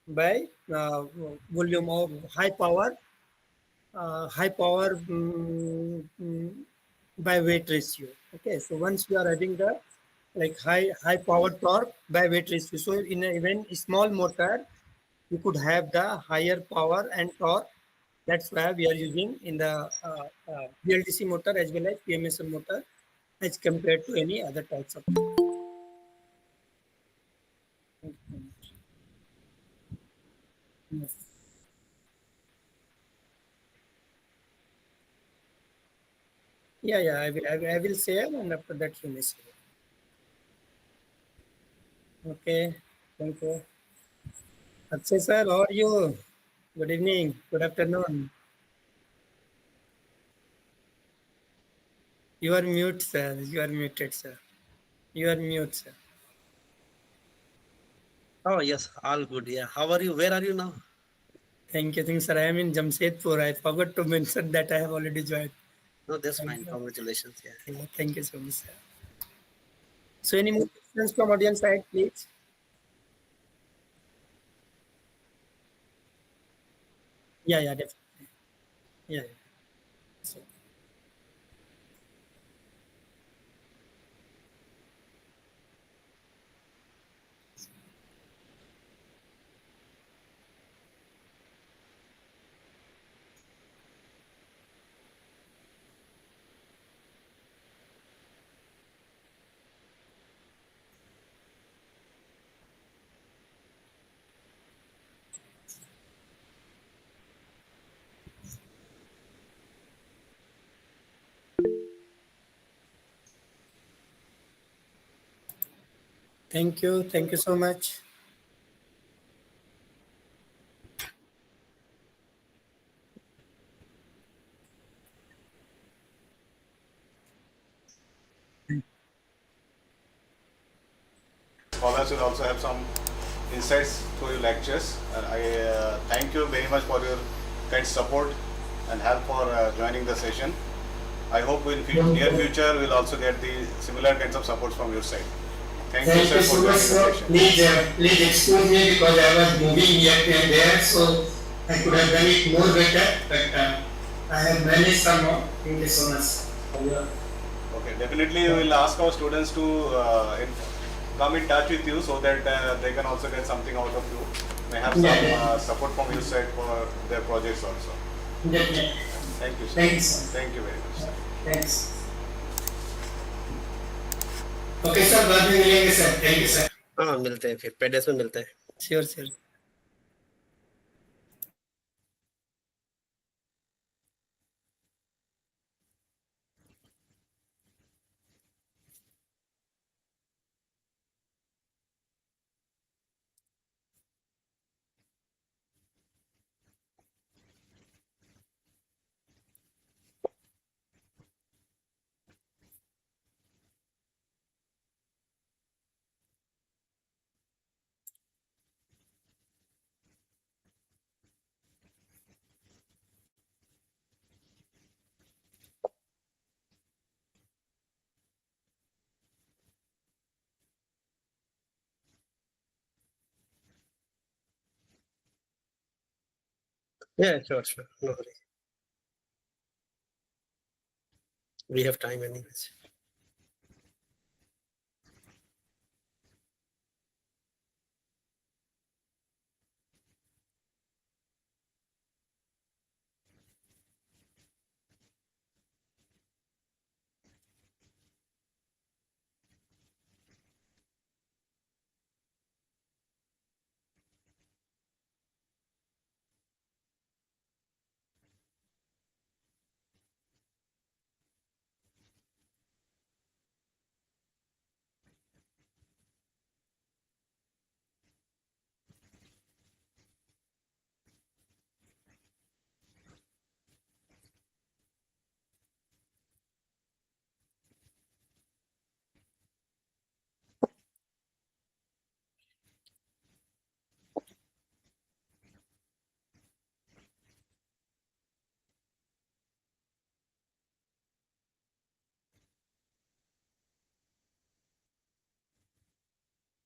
by volume of high power by weight ratio. Okay, so once you are having the high power torque by weight ratio, so in a, even a small motor, you could have the higher power and torque. That's why we are using in the BLDC motor as well as PMSM motor as compared to any other types of. Yeah, yeah, I will share, and after that you may share. Okay, thank you. Akshay sir, how are you? Good evening, good afternoon. You are mute, sir. You are muted, sir. You are mute, sir. Oh, yes, all good. Yeah. How are you? Where are you now? Thank you, sir. I am in Jamshedpur. I forgot to mention that I have already joined. No, that's fine. Congratulations. Yeah. Yeah, thank you so much, sir. So, any more questions from audience side, please? Yeah, yeah, definitely. Yeah, yeah. So, thank you. Thank you so much. scholars will also have some insights through your lectures. And I thank you very much for your kind support and help for joining the session. I hope in near future we'll also get the similar kinds of support from your side. Thank you, sir, for so joining much, the sir. session. Please excuse me because I was moving here and there, so I could have done it more better, but I have managed somehow. Thank you so much. Okay, definitely we will ask our students to come in touch with you so that they can also get something out of you. May have some support from your side for their projects also. Definitely. Thank you, sir. Thank you, sir. Thank you very much, sir. Thanks. Okay sir, बाद में मिलेंगे sir. Thank you sir. हाँ मिलते हैं फिर पेडेस में मिलते हैं. Sure sir. Yeah, sure. No worry. We have time anyways.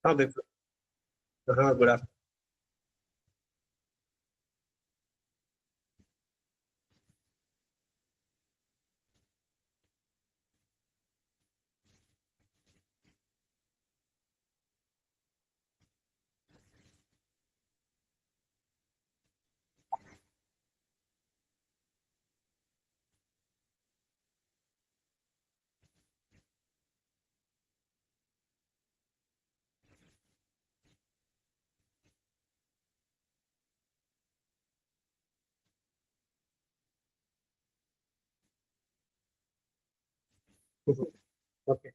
हाँ बिल्कुल. हाँ good afternoon. Okay.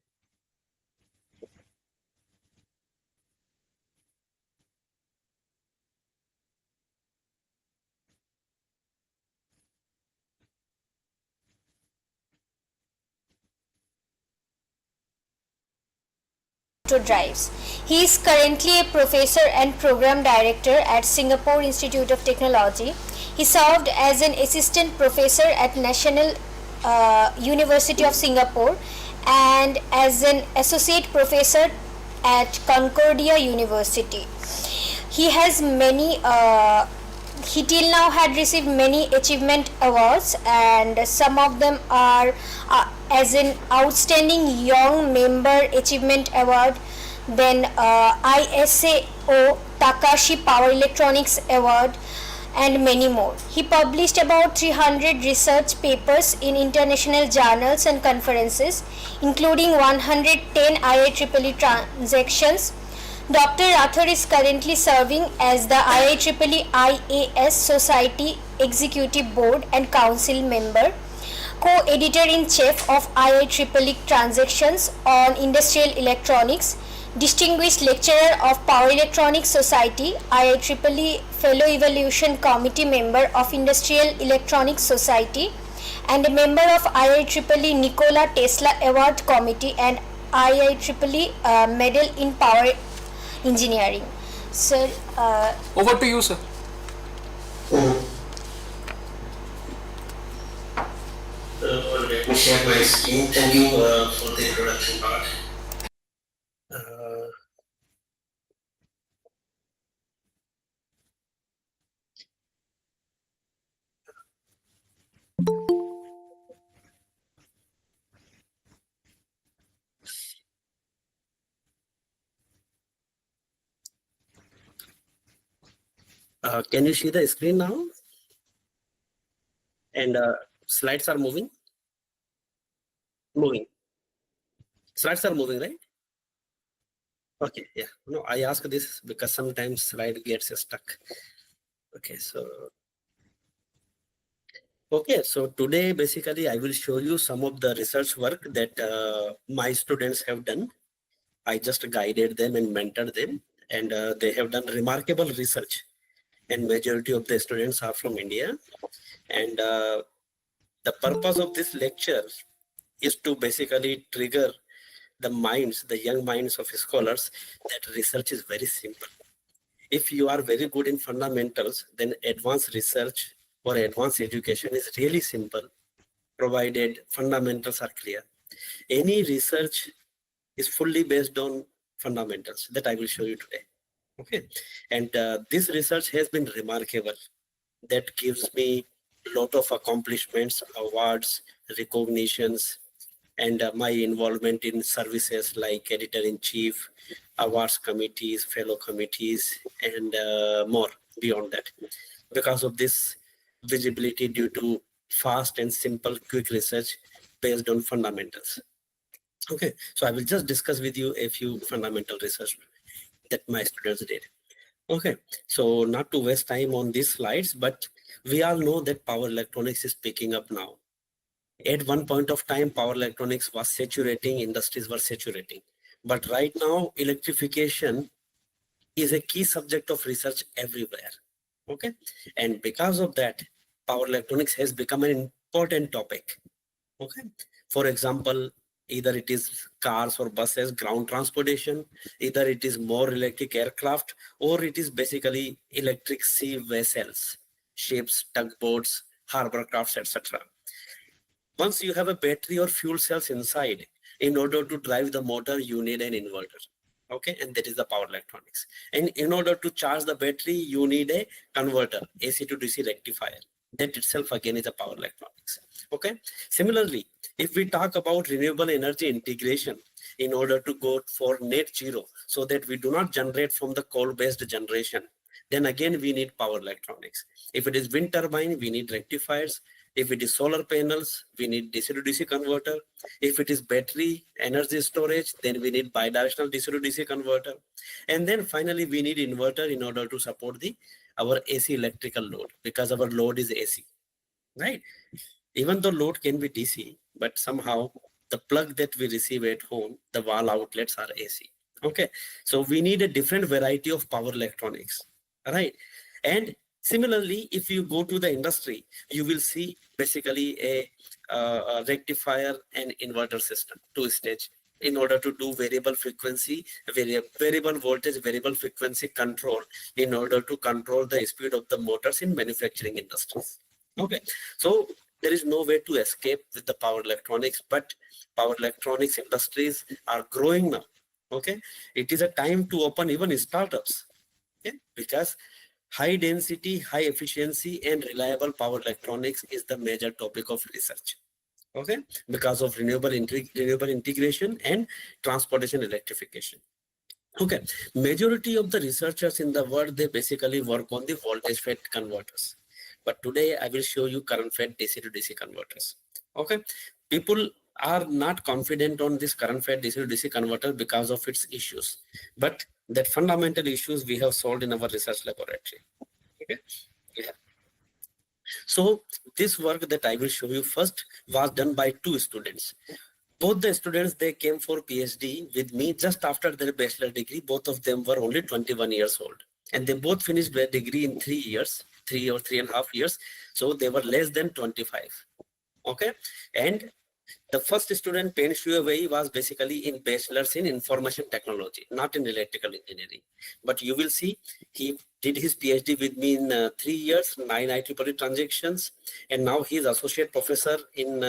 Drives. He is currently a professor and program director at Singapore Institute of Technology. He served as an assistant professor at National University of Singapore and as an associate professor at Concordia University. He has he till now had received many achievement awards, and some of them are as an outstanding young member achievement award, then ISAO Takashi Power Electronics Award, and many more. He published about 300 research papers in international journals and conferences, including 110 IEEE transactions. Dr. Rathore is currently serving as the IEEE IAS Society Executive Board and Council member, co-editor-in-chief of IEEE Transactions on Industrial Electronics, distinguished lecturer of Power Electronics Society, IEEE Fellow Evaluation Committee member of Industrial Electronics Society, and a member of IEEE Nikola Tesla Award Committee and IEEE Medal in Power engineering. Sir, Over to you, sir. Let me share my screen. Thank you for the introduction part. Can you see the screen now? And slides are moving? Moving. Slides are moving, right? Okay, yeah. No, I ask this because sometimes slide gets stuck. Okay, so today basically I will show you some of the research work that my students have done. I just guided them and mentored them, and they have done remarkable research. And majority of the students are from India. And the purpose of this lecture is to basically trigger the minds, the young minds of scholars, that research is very simple. If you are very good in fundamentals, then advanced research or advanced education is really simple, provided fundamentals are clear. Any research is fully based on fundamentals that I will show you today. Okay, and this research has been remarkable. That gives me a lot of accomplishments, awards, recognitions, and my involvement in services like editor-in-chief, awards committees, fellow committees, and more beyond that. Because of this visibility due to fast and simple, quick research based on fundamentals. Okay, so I will just discuss with you a few fundamental research that my students did. Okay, so not to waste time on these slides, but we all know that power electronics is picking up now. At one point of time, power electronics was saturating, industries were saturating. But right now, electrification is a key subject of research everywhere. Okay, and because of that, power electronics has become an important topic. Okay, for example, either it is cars or buses, ground transportation, either it is more electric aircraft, or it is basically electric sea vessels, ships, tugboats, harbor crafts, etc. Once you have a battery or fuel cells inside, in order to drive the motor, you need an inverter. Okay, and that is the power electronics. And in order to charge the battery, you need a converter, AC to DC rectifier. That itself again is a power electronics. Okay, similarly, if we talk about renewable energy integration, in order to go for net zero, so that we do not generate from the coal-based generation, then again we need power electronics. If it is wind turbine, we need rectifiers. If it is solar panels, we need DC to DC converter. If it is battery energy storage, then we need bidirectional DC to DC converter. And then finally, we need inverter in order to support our AC electrical load, because our load is AC, right? Even though load can be DC, but somehow the plug that we receive at home, the wall outlets are AC. Okay, so we need a different variety of power electronics, right? And similarly, if you go to the industry, you will see basically a rectifier and inverter system, two-stage, in order to do variable frequency, variable voltage, variable frequency control, in order to control the speed of the motors in manufacturing industries. Okay, so there is no way to escape with the power electronics, but power electronics industries are growing now. Okay, it is a time to open even startups. Okay, because high density, high efficiency, and reliable power electronics is the major topic of research. Okay, because of renewable integration and transportation electrification. Okay, majority of the researchers in the world, they basically work on the voltage fed converters. But today I will show you current fed DC to DC converters. Okay, people are not confident on this current fed DC to DC converter because of its issues. But that fundamental issues we have solved in our research laboratory. Okay, yeah. So this work that I will show you first was done by two students. Both the students, they came for PhD with me just after their bachelor degree. Both of them were only 21 years old. And they both finished their degree in 3 years, 3 or 3.5 years. So they were less than 25. Okay. And The first student, Pen Shuwei, was basically in bachelor's in information technology, not in electrical engineering. But you will see he did his PhD with me in 3 years, 9 IEEE transactions, and now he is associate professor in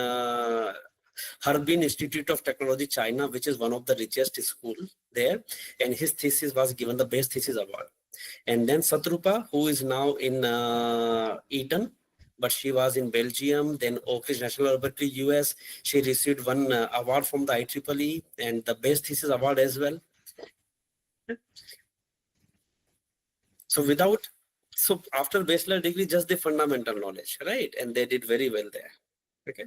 Harbin Institute of Technology, China, which is one of the richest schools there. And his thesis was given the best thesis award. And then Satrupa, who is now in Eton, but she was in Belgium, then Oak Ridge National Laboratory, US. She received one award from the IEEE and the best thesis award as well. So after bachelor degree, just the fundamental knowledge, right? And they did very well there. Okay.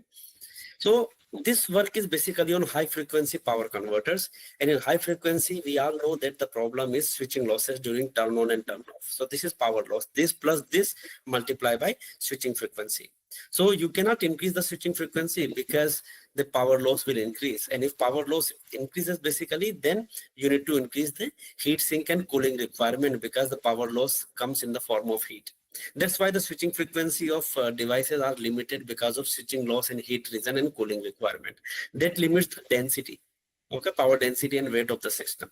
So this work is basically on high frequency power converters, and in high frequency, we all know that the problem is switching losses during turn on and turn off. So this is power loss, this plus this multiplied by switching frequency. So you cannot increase the switching frequency because the power loss will increase. And if power loss increases basically, then you need to increase the heat sink and cooling requirement because the power loss comes in the form of heat. That's why the switching frequency of devices are limited because of switching loss and heat reason and cooling requirement. That limits the density, okay, power density and weight of the system.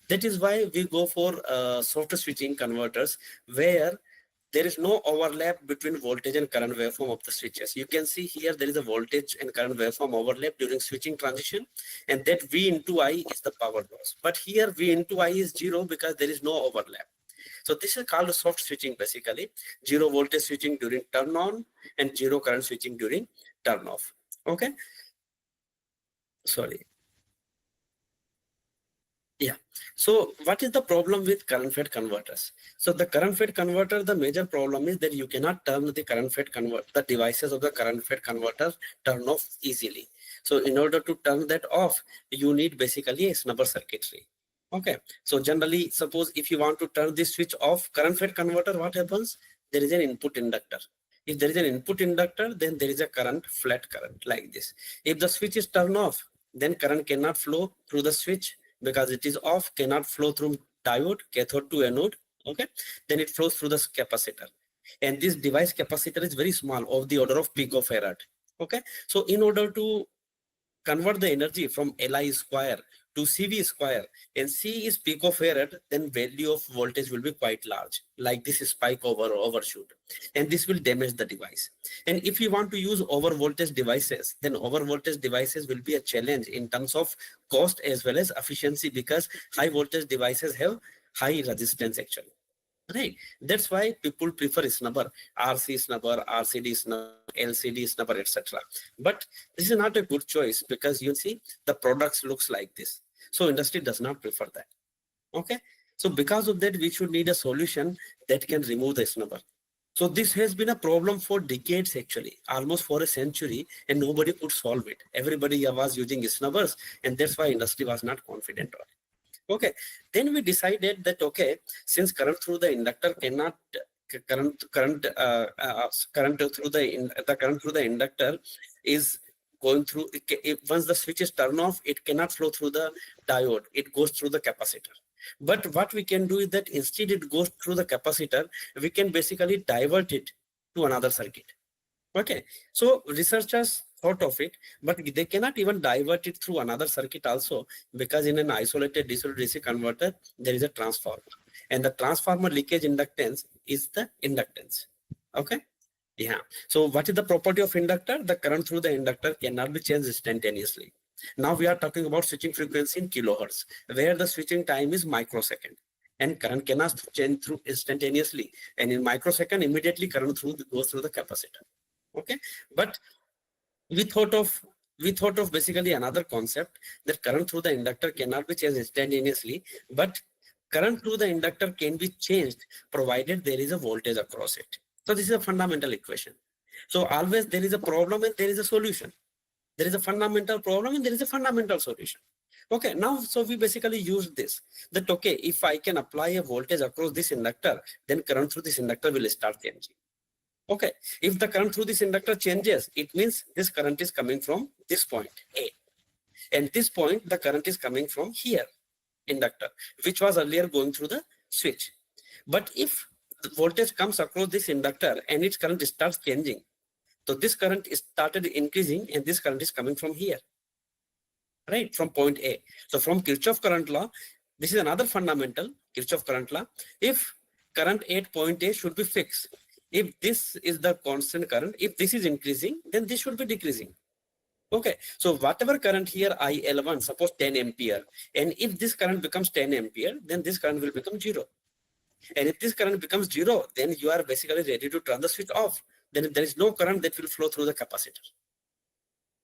That is why we go for soft switching converters where there is no overlap between voltage and current waveform of the switches. You can see here there is a voltage and current waveform overlap during switching transition, and that V into I is the power loss. But here V into I is 0 because there is no overlap. So this is called soft switching basically, 0 voltage switching during turn on and 0 current switching during turn off. Okay. Sorry. Yeah. So what is the problem with current fed converters? So the current fed converter, the major problem is that you cannot turn the current fed converter, the devices of the current fed converter turn off easily. So in order to turn that off, you need basically a snubber circuitry. Okay, so generally, suppose if you want to turn this switch off, current fed converter, what happens? There is an input inductor. If there is an input inductor, then there is a current, flat current like this. If the switch is turned off, then current cannot flow through the switch because it is off, cannot flow through diode, cathode to anode. Okay, then it flows through the capacitor. And this device capacitor is very small, of the order of picofarad. Okay, so in order to convert the energy from Li square to CV square, and C is picofarad, then value of voltage will be quite large, like this spike over overshoot, and this will damage the device. And if you want to use over voltage devices, then over voltage devices will be a challenge in terms of cost as well as efficiency, because high voltage devices have high resistance actually. Right. That's why people prefer snubber, RC snubber, RCD snubber, LCD snubber, etc. But this is not a good choice because you see the products looks like this. So industry does not prefer that. Okay. So because of that, we should need a solution that can remove the snubber. So this has been a problem for decades actually, almost for a century, and nobody could solve it. Everybody was using snubbers, and that's why industry was not confident on it. Okay, then we decided that okay, since current through the inductor cannot current through the inductor is going through, once the switch is turned off, it cannot flow through the diode, it goes through the capacitor. But what we can do is that instead it goes through the capacitor, we can basically divert it to another circuit. Okay, so researchers thought of it, but they cannot even divert it through another circuit also, because in an isolated DC to DC converter, there is a transformer, and the transformer leakage inductance is the inductance. Okay, yeah. So what is the property of inductor? The current through the inductor cannot be changed instantaneously. Now we are talking about switching frequency in kilohertz, where the switching time is microsecond, and current cannot change through instantaneously, and in microsecond immediately current goes through the capacitor. Okay, but we thought of basically another concept, that current through the inductor cannot be changed instantaneously, but current through the inductor can be changed provided there is a voltage across it. So this is a fundamental equation. So always there is a problem and there is a solution. There is a fundamental problem and there is a fundamental solution. Okay, now so we basically use this, that okay, if I can apply a voltage across this inductor, then current through this inductor will start changing. Okay, if the current through this inductor changes, it means this current is coming from this point A, and this point the current is coming from here, inductor, which was earlier going through the switch. But if the voltage comes across this inductor and its current starts changing, So this current is started increasing and this current is coming from here, right? From point A. So from Kirchhoff current law, this is another fundamental, Kirchhoff current law. If current at point A should be fixed, if this is the constant current, if this is increasing, then this should be decreasing. Okay, so whatever current here IL1, suppose 10 ampere, and if this current becomes 10 ampere, then this current will become 0. And if this current becomes 0, then you are basically ready to turn the switch off. Then there is no current that will flow through the capacitor.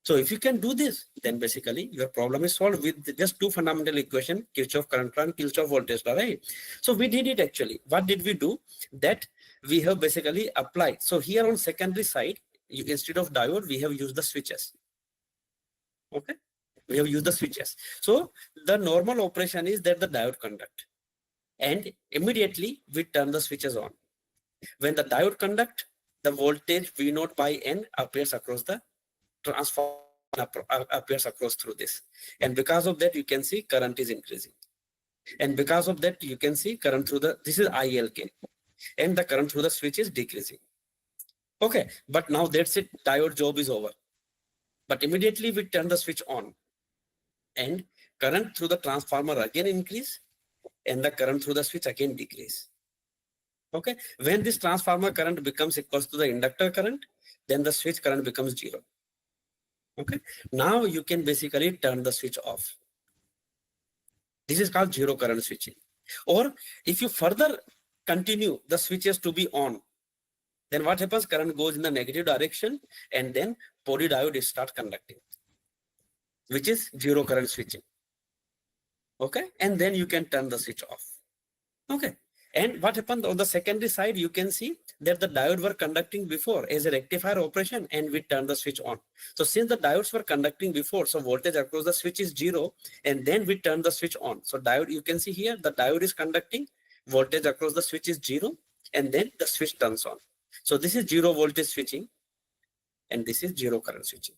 So if you can do this, then basically your problem is solved with just two fundamental equations, Kirchhoff current law and Kirchhoff voltage law, right? So we did it actually. What did we do? That we have basically applied. So here on secondary side, instead of diode, we have used the switches. Okay, we have used the switches. So the normal operation is that the diode conduct, and immediately we turn the switches on. When the diode conduct, the voltage V0 by N appears across the transformer, appears across through this, and because of that you can see current is increasing, and because of that you can see current through the, this is ILK, and the current through the switch is decreasing. Okay, but now that's it, diode job is over. But immediately we turn the switch on, and current through the transformer again increase, and the current through the switch again decrease. Okay, when this transformer current becomes equals to the inductor current, then the switch current becomes 0. Okay, now you can basically turn the switch off. This is called zero current switching. Or if you further continue the switches to be on, then what happens? Current goes in the negative direction, and then diode start conducting, which is zero current switching. Okay, and then you can turn the switch off. Okay, and what happened on the secondary side, you can see that the diode were conducting before as a rectifier operation, and we turn the switch on. So since the diodes were conducting before, so voltage across the switch is 0, and then we turn the switch on. So diode, you can see here, the diode is conducting, voltage across the switch is 0, and then the switch turns on. So this is 0 voltage switching, and this is 0 current switching.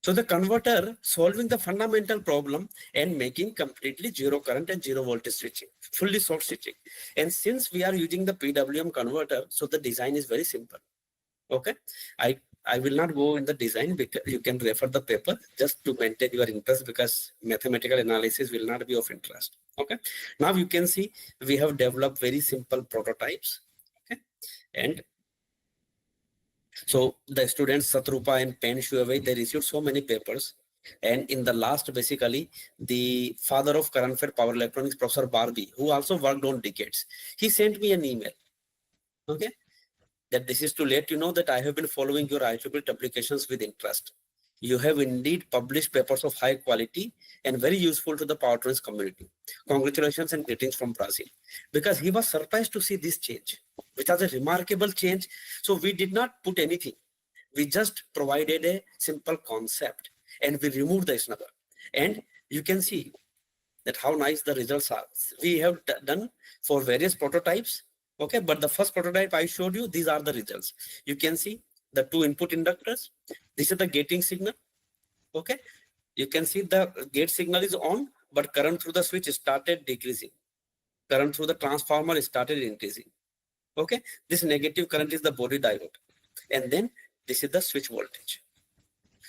So the converter solving the fundamental problem and making completely 0 current and 0 voltage switching, fully short switching. And since we are using the PWM converter, so the design is very simple. Okay, I will not go in the design, because you can refer the paper just to maintain your interest, because mathematical analysis will not be of interest. Okay, now you can see we have developed very simple prototypes. Okay, and so the students Satrupa and Pen Shuawei, they received so many papers, and in the last, basically the father of current fed power electronics, Professor Barbie, who also worked on decades, he sent me an email. Okay, that this is to let you know that I have been following your IEEE publications with interest. You have indeed published papers of high quality and very useful to the powertrains community. Congratulations and greetings from Brazil. Because he was surprised to see this change, which was a remarkable change. So we did not put anything. We just provided a simple concept, and we removed the snubber. And you can see that how nice the results are. We have done for various prototypes. Okay, but the first prototype I showed you, these are the results. You can see the 2 input inductors. This is the gating signal. Okay, you can see the gate signal is on, but current through the switch started decreasing. Current through the transformer started increasing. Okay, this negative current is the body diode, and then this is the switch voltage.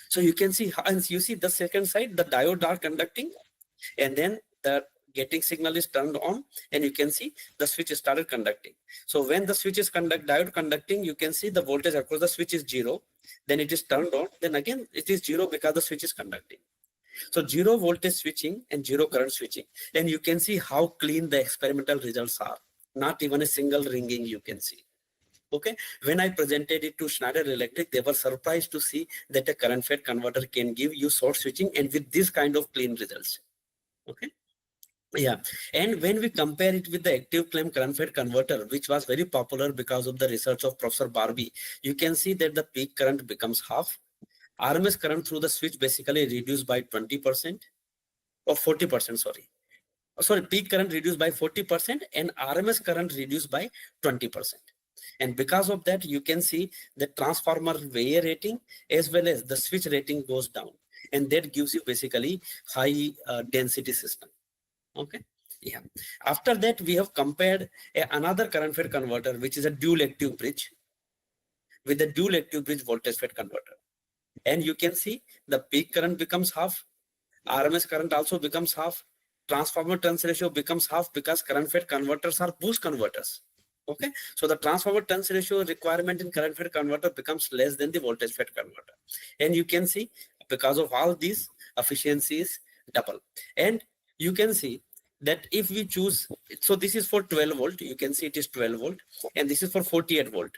So you can see, and you see the second side, the diodes are conducting, and then the gating signal is turned on, and you can see the switch started conducting. So when the switch is diode conducting, you can see the voltage across the switch is 0, then it is turned on, then again it is 0 because the switch is conducting. So 0 voltage switching and 0 current switching, and you can see how clean the experimental results are. Not even a single ringing you can see. Okay, when I presented it to Schneider Electric, they were surprised to see that a current fed converter can give you short switching and with this kind of clean results. Okay. Yeah, and when we compare it with the active claim current fed converter, which was very popular because of the research of Professor Barbie, you can see that the peak current becomes half. RMS current through the switch basically reduced by 20% or 40%, sorry, peak current reduced by 40% and RMS current reduced by 20%. And because of that, you can see the transformer VA rating as well as the switch rating goes down, and that gives you basically high density system. Okay, yeah. After that, we have compared another current fed converter, which is a dual active bridge. with a dual active bridge voltage FET converter. And you can see the peak current becomes half, RMS current also becomes half, transformer turns ratio becomes half because current FET converters are boost converters. Okay, so the transformer turns ratio requirement in current FET converter becomes less than the voltage FET converter. And you can see because of all these efficiencies double. And you can see that if we choose, so this is for 12 volt, you can see it is 12 volt, and this is for 48 volt.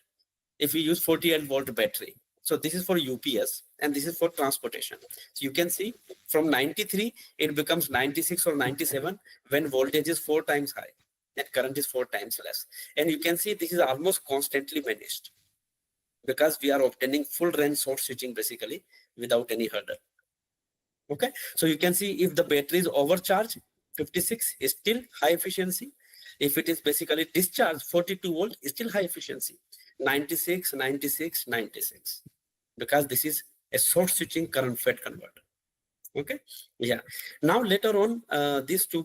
If we use 48 volt battery, so this is for UPS and this is for transportation. So you can see from 93, it becomes 96 or 97 when voltage is 4 times high and current is 4 times less. And you can see this is almost constantly managed because we are obtaining full range short switching basically without any hurdle. Okay, so you can see if the battery is overcharged, 56 is still high efficiency. If it is basically discharged, 42 volt is still high efficiency. 96, 96, 96, because this is a short switching current FET converter. Okay, yeah. Now later on, these two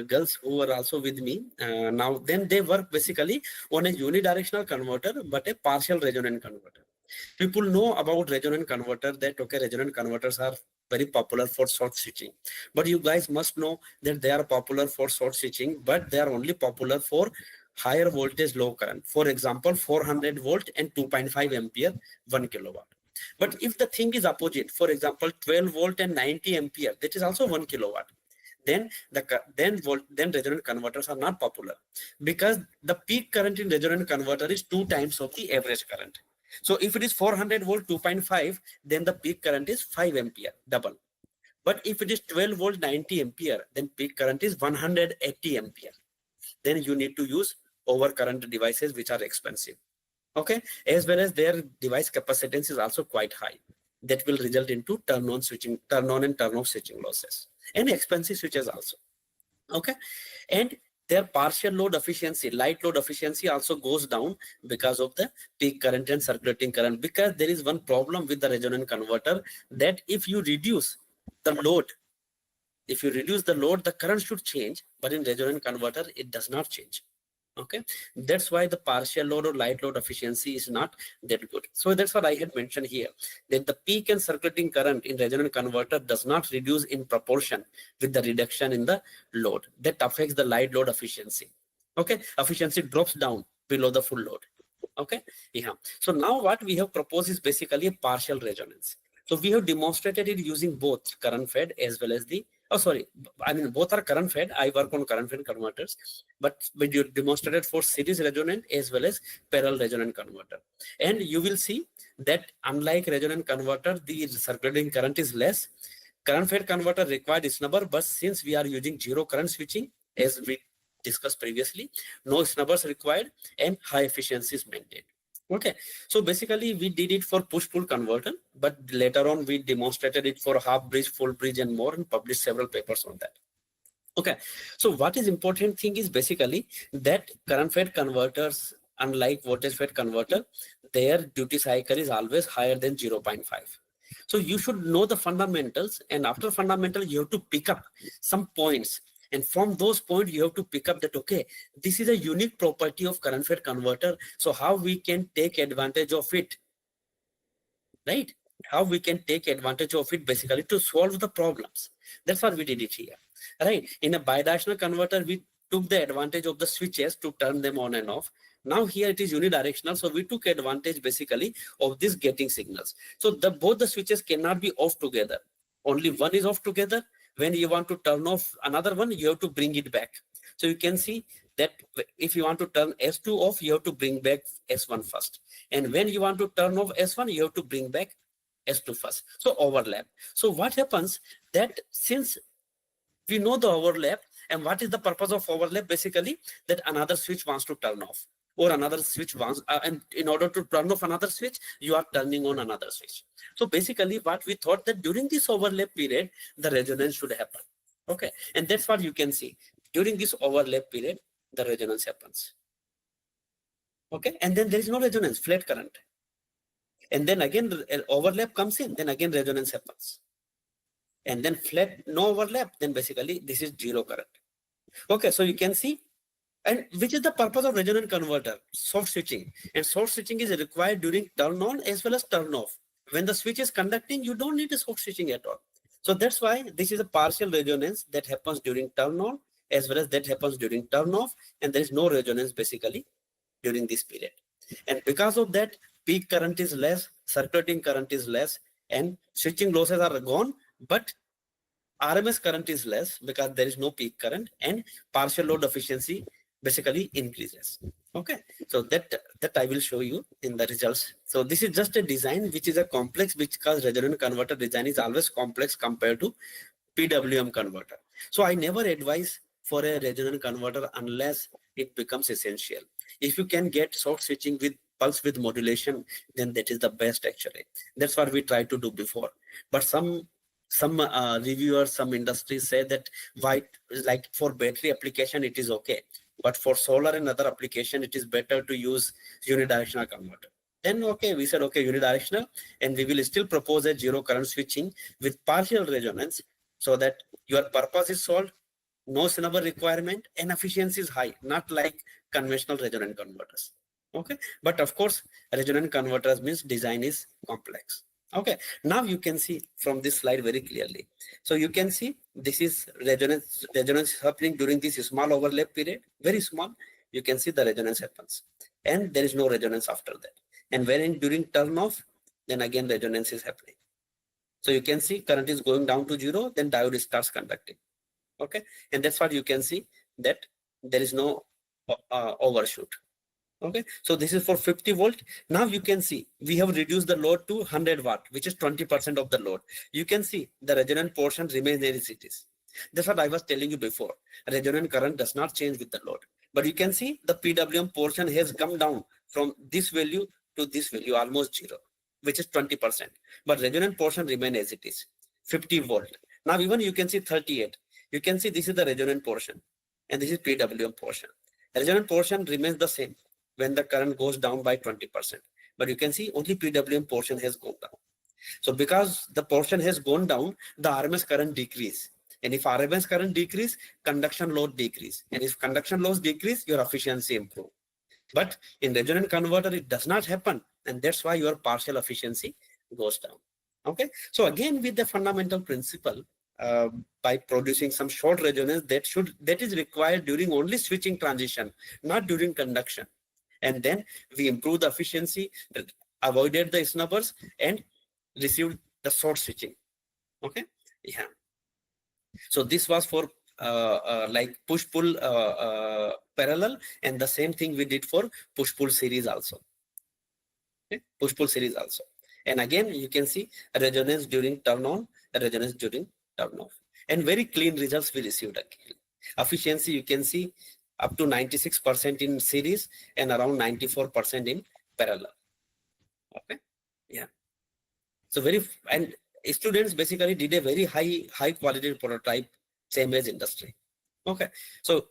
girls who were also with me, now then they work basically on a unidirectional converter, but a partial resonant converter. People know about resonant converter, that okay, resonant converters are very popular for short switching, but you guys must know that they are popular for short switching, but they are only popular for higher voltage low current. For example, 400 volt and 2.5 ampere 1 kilowatt. But if the thing is opposite, for example 12 volt and 90 ampere, that is also 1 kilowatt, then resonant converters are not popular because the peak current in resonant converter is 2 times of the average current. So if it is 400 volt 2.5, then the peak current is 5 ampere, double. But if it is 12 volt 90 ampere, then peak current is 180 ampere. Then you need to use overcurrent devices which are expensive. Okay, as well as their device capacitance is also quite high. That will result into turn on and turn off switching losses and expensive switches also. Okay, and their partial load efficiency, light load efficiency also goes down because of the peak current and circulating current, because there is one problem with the resonant converter, that if you reduce the load, the current should change, but in resonant converter it does not change. Okay, that's why the partial load or light load efficiency is not that good. So that's what I had mentioned here, that the peak and circulating current in resonant converter does not reduce in proportion with the reduction in the load. That affects the light load efficiency. Okay, efficiency drops down below the full load. Okay, yeah. So now what we have proposed is basically a partial resonance. So we have demonstrated it using both current fed as well as the, both are current fed. I work on current fed converters, but we demonstrated for series resonant as well as parallel resonant converter. And you will see that unlike resonant converter, the circulating current is less. Current fed converter required snubber, but since we are using zero current switching, as we discussed previously, no snubbers required and high efficiency is maintained. Okay, so basically we did it for push-pull converter, but later on we demonstrated it for half bridge, full bridge and more, and published several papers on that. Okay, so what is important thing is basically that current fed converters, unlike voltage fed converter, their duty cycle is always higher than 0.5. So you should know the fundamentals, and after fundamental you have to pick up some points. And from those points, you have to pick up that, okay, this is a unique property of current fed converter. So how we can take advantage of it, right? How we can take advantage of it basically to solve the problems. That's what we did it here, right? In a bidirectional converter, we took the advantage of the switches to turn them on and off. Now here it is unidirectional. So we took advantage basically of these getting signals. So both the switches cannot be off together. Only one is off together. When you want to turn off another one, you have to bring it back. So you can see that if you want to turn S2 off, you have to bring back S1 first. And when you want to turn off S1, you have to bring back S2 first. So overlap. So what happens that since we know the overlap, and what is the purpose of overlap? Basically, that another switch wants to turn off, or another switch wants, and in order to turn off another switch, you are turning on another switch. So basically what we thought that during this overlap period, the resonance should happen. Okay, and that's what you can see. During this overlap period, the resonance happens. Okay, and then there is no resonance, flat current. And then again, overlap comes in, then again resonance happens. And then flat, no overlap, then basically this is zero current. Okay, so you can see And which is the purpose of resonant converter? Soft switching. And soft switching is required during turn on as well as turn off. When the switch is conducting, you don't need a soft switching at all. So that's why this is a partial resonance that happens during turn on as well as that happens during turn off. And there is no resonance basically during this period. And because of that, peak current is less, circulating current is less, and switching losses are gone, but RMS current is less because there is no peak current, and partial load efficiency basically increases. Okay, so that I will show you in the results. So this is just a design which is a complex, because resonant converter design is always complex compared to PWM converter. So I never advise for a resonant converter unless it becomes essential. If you can get soft switching with pulse width modulation, then that is the best actually. That's what we tried to do before. But some reviewers, some industries say that why, like for battery application it is okay, but for solar and other application it is better to use unidirectional converter. Then okay, we said okay, unidirectional, and we will still propose a zero current switching with partial resonance so that your purpose is solved, no snubber requirement, and efficiency is high, not like conventional resonant converters. Okay, but of course resonant converters means design is complex. Okay, now you can see from this slide very clearly. So you can see this is resonance happening during this small overlap period, very small. You can see the resonance happens, and there is no resonance after that. And when during turn off, then again resonance is happening. So you can see current is going down to 0, then diode starts conducting. Okay, and that's what you can see, that there is no overshoot. Okay, so this is for 50 volt. Now you can see we have reduced the load to 100 watt, which is 20% of the load. You can see the resonant portion remains as it is. That's what I was telling you before. Resonant current does not change with the load, but you can see the PWM portion has come down from this value to this value, almost 0, which is 20%. But resonant portion remains as it is, 50 volt. Now even you can see 38. You can see this is the resonant portion, and this is PWM portion. Resonant portion remains the same when the current goes down by 20%. But you can see only PWM portion has gone down. So because the portion has gone down, the RMS current decrease. And if RMS current decrease, conduction load decrease. And if conduction loads decrease, your efficiency improve. But in resonant converter, it does not happen. And that's why your partial efficiency goes down. Okay. So again, with the fundamental principle, by producing some short resonance that is required during only switching transition, not during conduction. And then we improved the efficiency, avoided the snubbers, and received the short switching. Okay, yeah. So this was for like push-pull parallel, and the same thing we did for push-pull series also. Okay? Push-pull series also. And again, you can see a resonance during turn on, a resonance during turn off, and very clean results we received again. Efficiency, you can see up to 96% in series and around 94% in parallel. Okay, yeah. So and students basically did a very high quality prototype, same as industry. Okay, so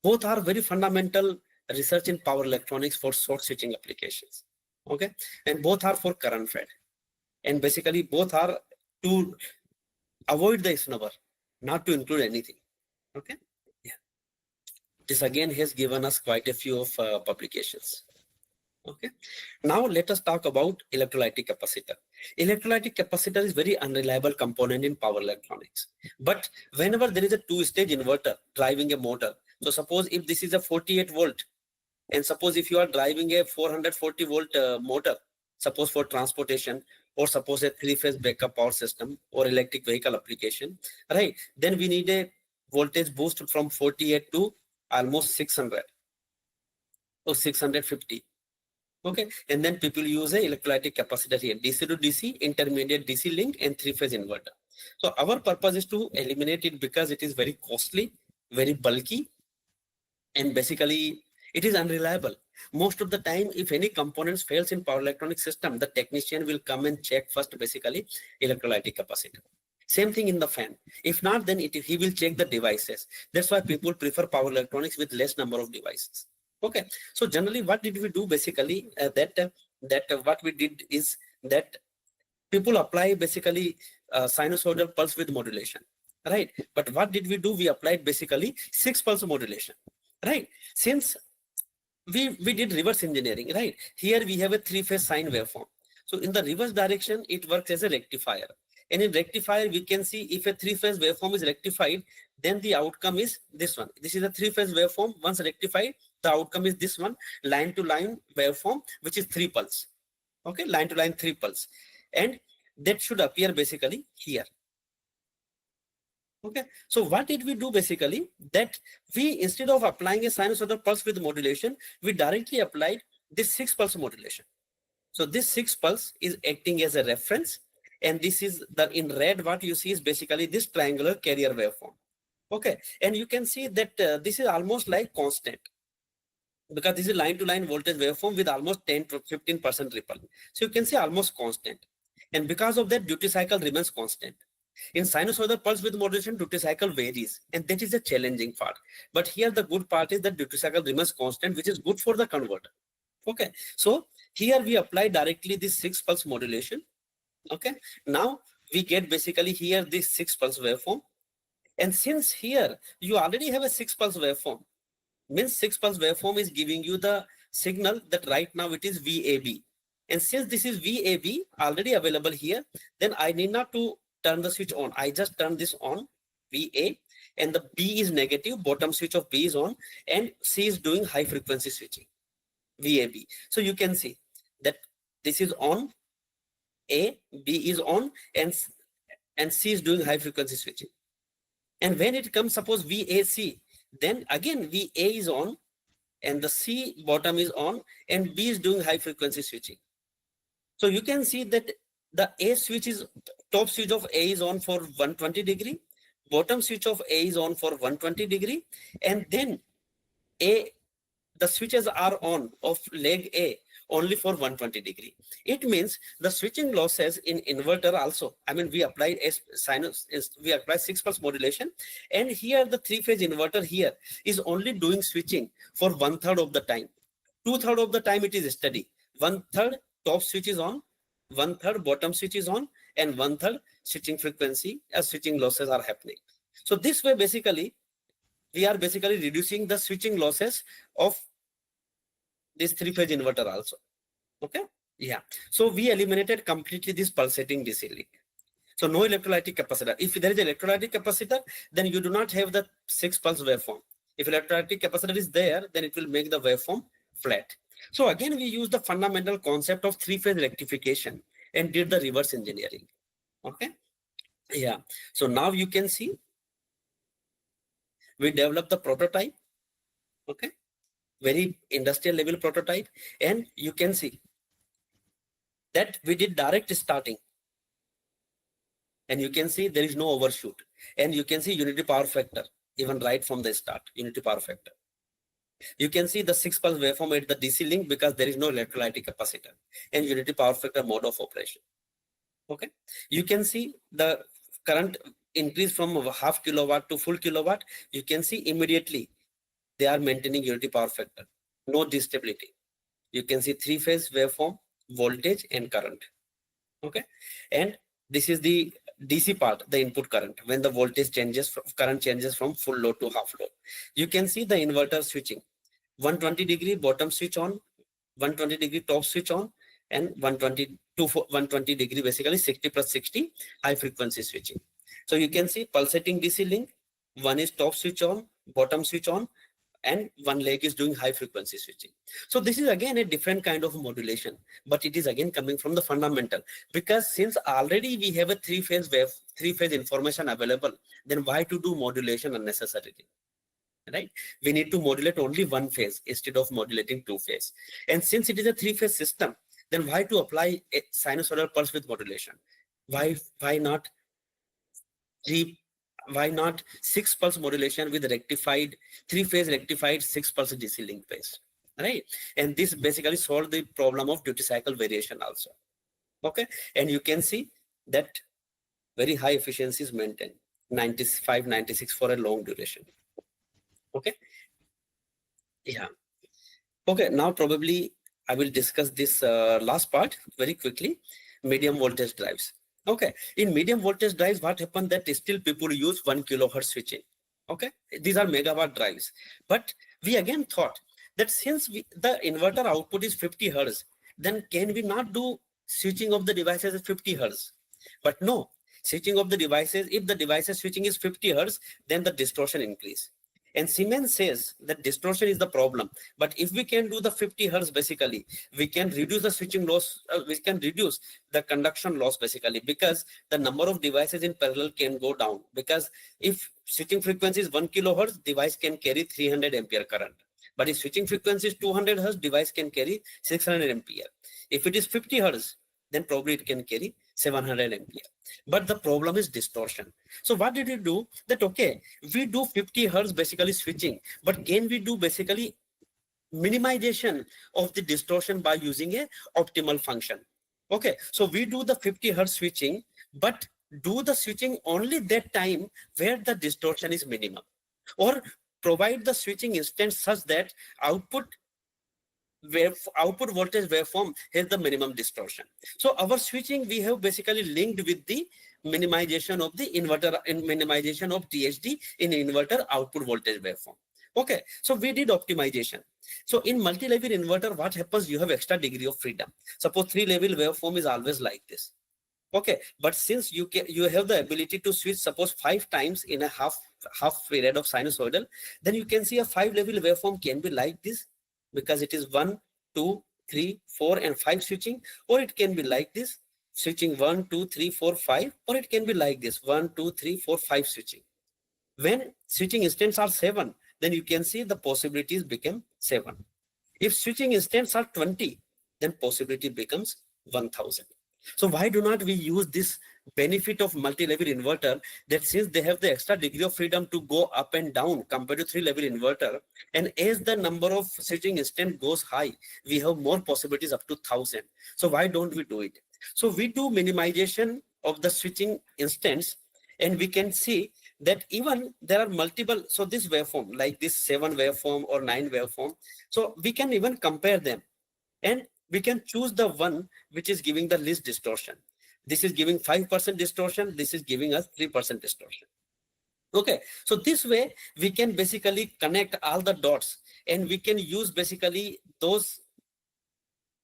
both are very fundamental research in power electronics for short switching applications. Okay, and both are for current fed, and basically both are to avoid the snubber, not to include anything. Okay, yeah. This again has given us quite a few of publications. Okay, now let us talk about electrolytic capacitor. Electrolytic capacitor is very unreliable component in power electronics. But whenever there is a two-stage inverter driving a motor, so suppose if this is a 48 volt, and suppose if you are driving a 440 volt motor, suppose for transportation, or suppose a three-phase backup power system or electric vehicle application, right? Then we need a voltage boost from 48 to almost 600 or 650. Okay, and then people use a electrolytic capacitor here, DC to DC, intermediate DC link, and three-phase inverter. So our purpose is to eliminate it because it is very costly, very bulky, and basically it is unreliable. Most of the time, if any components fails in power electronic system, the technician will come and check first basically electrolytic capacitor. Same thing in the fan. If not, then he will check the devices. That's why people prefer power electronics with less number of devices. Okay, so generally what did we do basically what we did is that people apply basically sinusoidal pulse width modulation, right? But what did we do? We applied basically 6 pulse modulation. right? Since we did reverse engineering, right? Here we have a three-phase sine waveform. So in the reverse direction, it works as a rectifier. And in rectifier, we can see if a three-phase waveform is rectified, then the outcome is this one. This is a three-phase waveform. Once rectified, the outcome is this one, line-to-line waveform, which is 3 pulse. Okay, line-to-line 3 pulse. And that should appear basically here. Okay, so what did we do basically? That we, instead of applying a sinusoidal pulse with modulation, we directly applied this 6 pulse modulation. So this 6 pulse is acting as a reference, and this is the, in red, what you see is basically this triangular carrier waveform. Okay, and you can see that this is almost like constant, because this is line-to-line voltage waveform with almost 10 to 15% ripple. So you can see almost constant, and because of that, duty cycle remains constant. In sinusoidal pulse with modulation, duty cycle varies, and that is a challenging part. But here the good part is that duty cycle remains constant, which is good for the converter. Okay, so here we apply directly this 6 pulse modulation. Okay, now we get basically here this 6 pulse waveform, and since here you already have a 6 pulse waveform, means 6 pulse waveform is giving you the signal that right now it is VAB, and since this is VAB already available here, then I need not to turn the switch on. I just turn this on, VA, and the B is negative, bottom switch of B is on, and C is doing high frequency switching, VAB. So you can see that this is on, A, B is on, and C is doing high frequency switching. And when it comes, suppose VAC, then again VA is on, and the C bottom is on, and B is doing high frequency switching. So you can see that the A switch is, top switch of A is on for 120 degree, bottom switch of A is on for 120 degree, and then the switches are on of leg A only for 120 degree. It means the switching losses in inverter also, I mean, we applied we applied 6 pulse modulation, and here the 3-phase inverter here is only doing switching for 1/3 of the time. 2/3 of the time it is steady. 1/3 top switch is on, 1/3 bottom switch is on, and 1/3 switching frequency as switching losses are happening. So this way basically we are basically reducing the switching losses of this 3-phase inverter also. Okay, yeah, so we eliminated completely this pulsating DC link. So no electrolytic capacitor. If there is electrolytic capacitor, then you do not have the 6 pulse waveform. If electrolytic capacitor is there, then it will make the waveform flat. So again, we use the fundamental concept of 3-phase rectification and did the reverse engineering. Okay, yeah, so now you can see we developed the prototype. Okay, very industrial level prototype, and you can see that we did direct starting, and you can see there is no overshoot, and you can see unity power factor even right from the start, unity power factor. You can see the 6 pulse waveform at the DC link because there is no electrolytic capacitor, and unity power factor mode of operation. Okay, you can see the current increase from 0.5 kilowatt to full kilowatt. You can see immediately they are maintaining unity power factor, no destability. You can see 3-phase waveform, voltage and current. Okay, and this is the DC part, the input current, when the voltage changes, current changes from full load to half load. You can see the inverter switching, 120 degree bottom switch on, 120 degree top switch on, and 120 degree basically 60 plus 60 high frequency switching. So you can see pulsating DC link, one is top switch on, bottom switch on, and one leg is doing high frequency switching. So this is again a different kind of modulation, but it is again coming from the fundamental, because since already we have a 3-phase information available, then why to do modulation unnecessarily, right? We need to modulate only 1 phase instead of modulating 2 phase. And since it is a 3-phase system, then why to apply a sinusoidal pulse with modulation? Why not 6 pulse modulation with rectified 3-phase rectified 6 pulse DC link phase, right? And this basically solved the problem of duty cycle variation also. Okay, and you can see that very high efficiency is maintained, 95, 96 for a long duration. Okay, yeah. Okay, now probably I will discuss this last part very quickly, medium voltage drives. Okay, in medium voltage drives, what happened that still people use 1 kilohertz switching. Okay, these are megawatt drives, but we again thought that since the inverter output is 50 hertz, then can we not do switching of the devices at 50 hertz? But no, switching of the devices, if the devices switching is 50 hertz, then the distortion increase. And Siemens says that distortion is the problem. But if we can do the 50 hertz, basically, we can reduce the switching loss, we can reduce the conduction loss, basically, because the number of devices in parallel can go down. Because if switching frequency is 1 kilohertz, device can carry 300 ampere current. But if switching frequency is 200 hertz, device can carry 600 ampere. If it is 50 hertz, then probably it can carry 700 ampere. But the problem is distortion. So what did we do? That okay, we do 50 hertz basically switching, but can we do basically minimization of the distortion by using a optimal function? Okay, so we do the 50 hertz switching, but do the switching only that time where the distortion is minimum, or provide the switching instance such that output voltage waveform has the minimum distortion. So our switching, we have basically linked with the minimization of the inverter and minimization of THD in inverter output voltage waveform. Okay, so we did optimization. So in multi-level inverter, what happens? You have extra degree of freedom. Suppose 3-level waveform is always like this. Okay, but since you have the ability to switch, suppose 5 times in a half period of sinusoidal, then you can see a 5-level waveform can be like this, because it is 1, 2, 3, 4, and 5 switching, or it can be like this, switching 1, 2, 3, 4, 5, or it can be like this, 1, 2, 3, 4, 5 switching. When switching instants are 7, then you can see the possibilities become 7. If switching instants are 20, then possibility becomes 1000. So why do not we use this benefit of multi-level inverter, that since they have the extra degree of freedom to go up and down compared to 3-level inverter, and as the number of switching instant goes high, we have more possibilities up to 1000. So why don't we do it? So we do minimization of the switching instants, and we can see that even there are multiple, so this waveform, like this 7 waveform or 9 waveform, so we can even compare them, and we can choose the one which is giving the least distortion. This is giving 5% distortion. This is giving us 3% distortion. Okay, so this way we can basically connect all the dots, and we can use basically those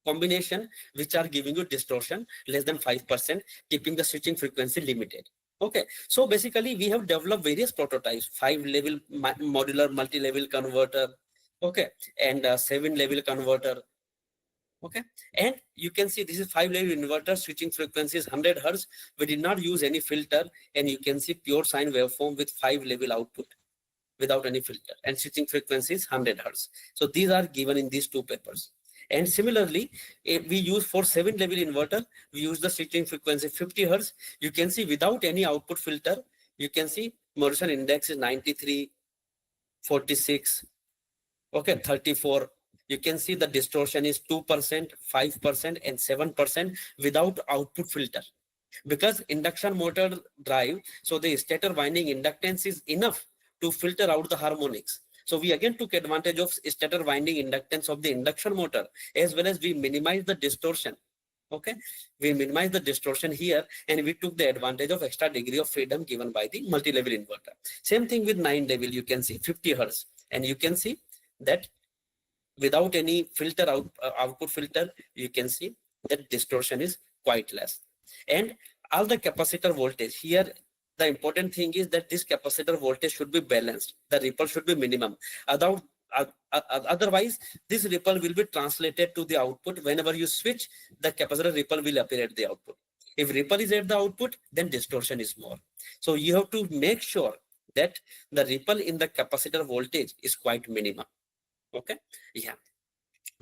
combination which are giving you distortion less than 5%, keeping the switching frequency limited. Okay, so basically we have developed various prototypes: 5-level modular multi-level converter, okay, and 7-level converter. Okay, and you can see this is 5-level inverter, switching frequency is 100 hertz. We did not use any filter, and you can see pure sine waveform with 5-level output without any filter, and switching frequency is 100 hertz. So these are given in these 2 papers. And similarly, if we use for 7-level inverter, we use the switching frequency 50 hertz. You can see without any output filter, you can see modulation index is 93, 46, okay, 34. You can see the distortion is 2%, 5%, and 7% without output filter. Because induction motor drive, so the stator winding inductance is enough to filter out the harmonics. So we again took advantage of stator winding inductance of the induction motor, as well as we minimize the distortion. Okay, we minimize the distortion here, and we took the advantage of extra degree of freedom given by the multi-level inverter. Same thing with 9-level, you can see 50 hertz, and you can see that without any filter output filter, you can see that distortion is quite less. And all the capacitor voltage here, the important thing is that this capacitor voltage should be balanced. The ripple should be minimum. Otherwise, this ripple will be translated to the output. Whenever you switch, the capacitor ripple will appear at the output. If ripple is at the output, then distortion is more. So you have to make sure that the ripple in the capacitor voltage is quite minimum. Okay, yeah.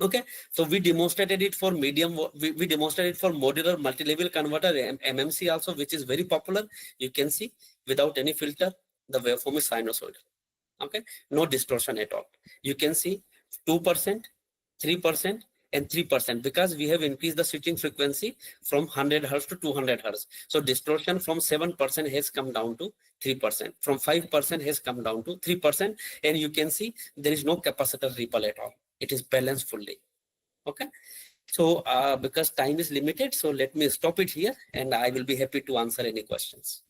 Okay, so we demonstrated it for medium, we demonstrated for modular multi-level converter, MMC also, which is very popular. You can see without any filter, the waveform is sinusoidal. Okay, no distortion at all. You can see 2%, 3%, and 3%, because we have increased the switching frequency from 100 hertz to 200 hertz. So distortion from 7% has come down to 3%, from 5% has come down to 3%, and you can see there is no capacitor ripple at all. It is balanced fully. Okay, so because time is limited, so let me stop it here, and I will be happy to answer any questions.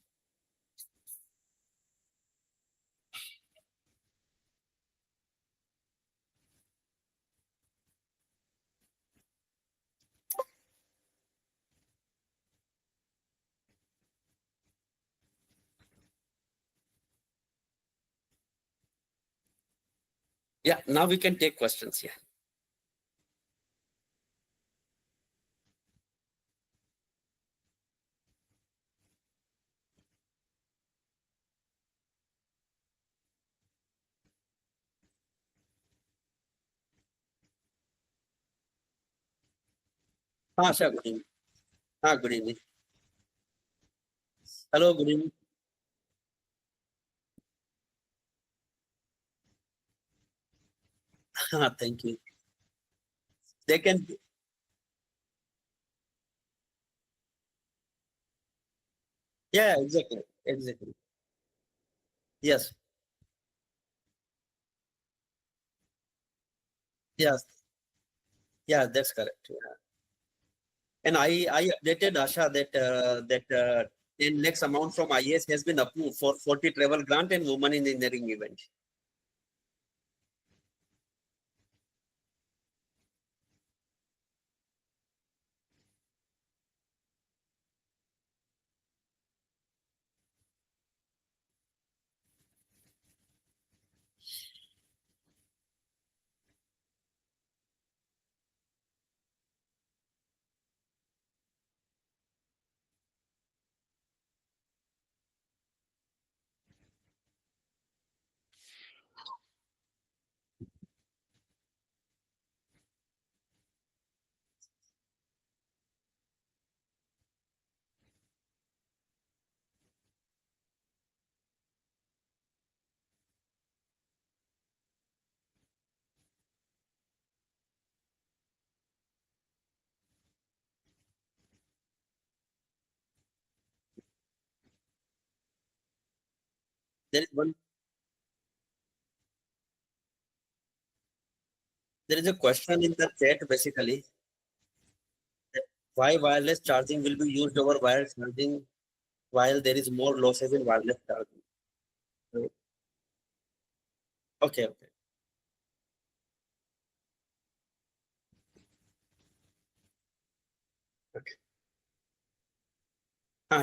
Yeah, now we can take questions. Yeah. Sure. Good evening. Good evening. Hello, good evening. Thank you. They can, yeah, exactly. Exactly. Yes. Yes. Yeah, that's correct. Yeah. And I updated Asha that in next amount from IAS has been approved for 40 travel grant and women in engineering event. There is one. There is a question in the chat basically that why wireless charging will be used over wire charging while there is more losses in wireless charging. So, okay, okay, okay.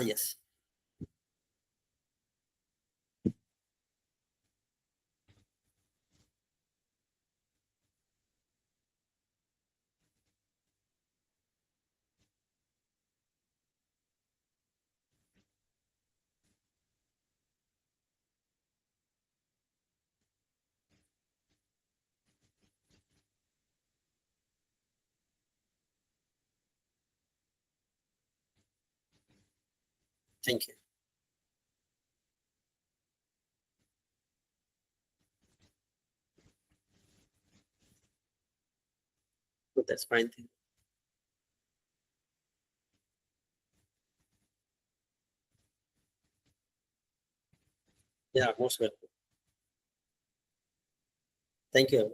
Yes. Thank you. Good, that's fine. Thank you. Yeah, most welcome. Thank you.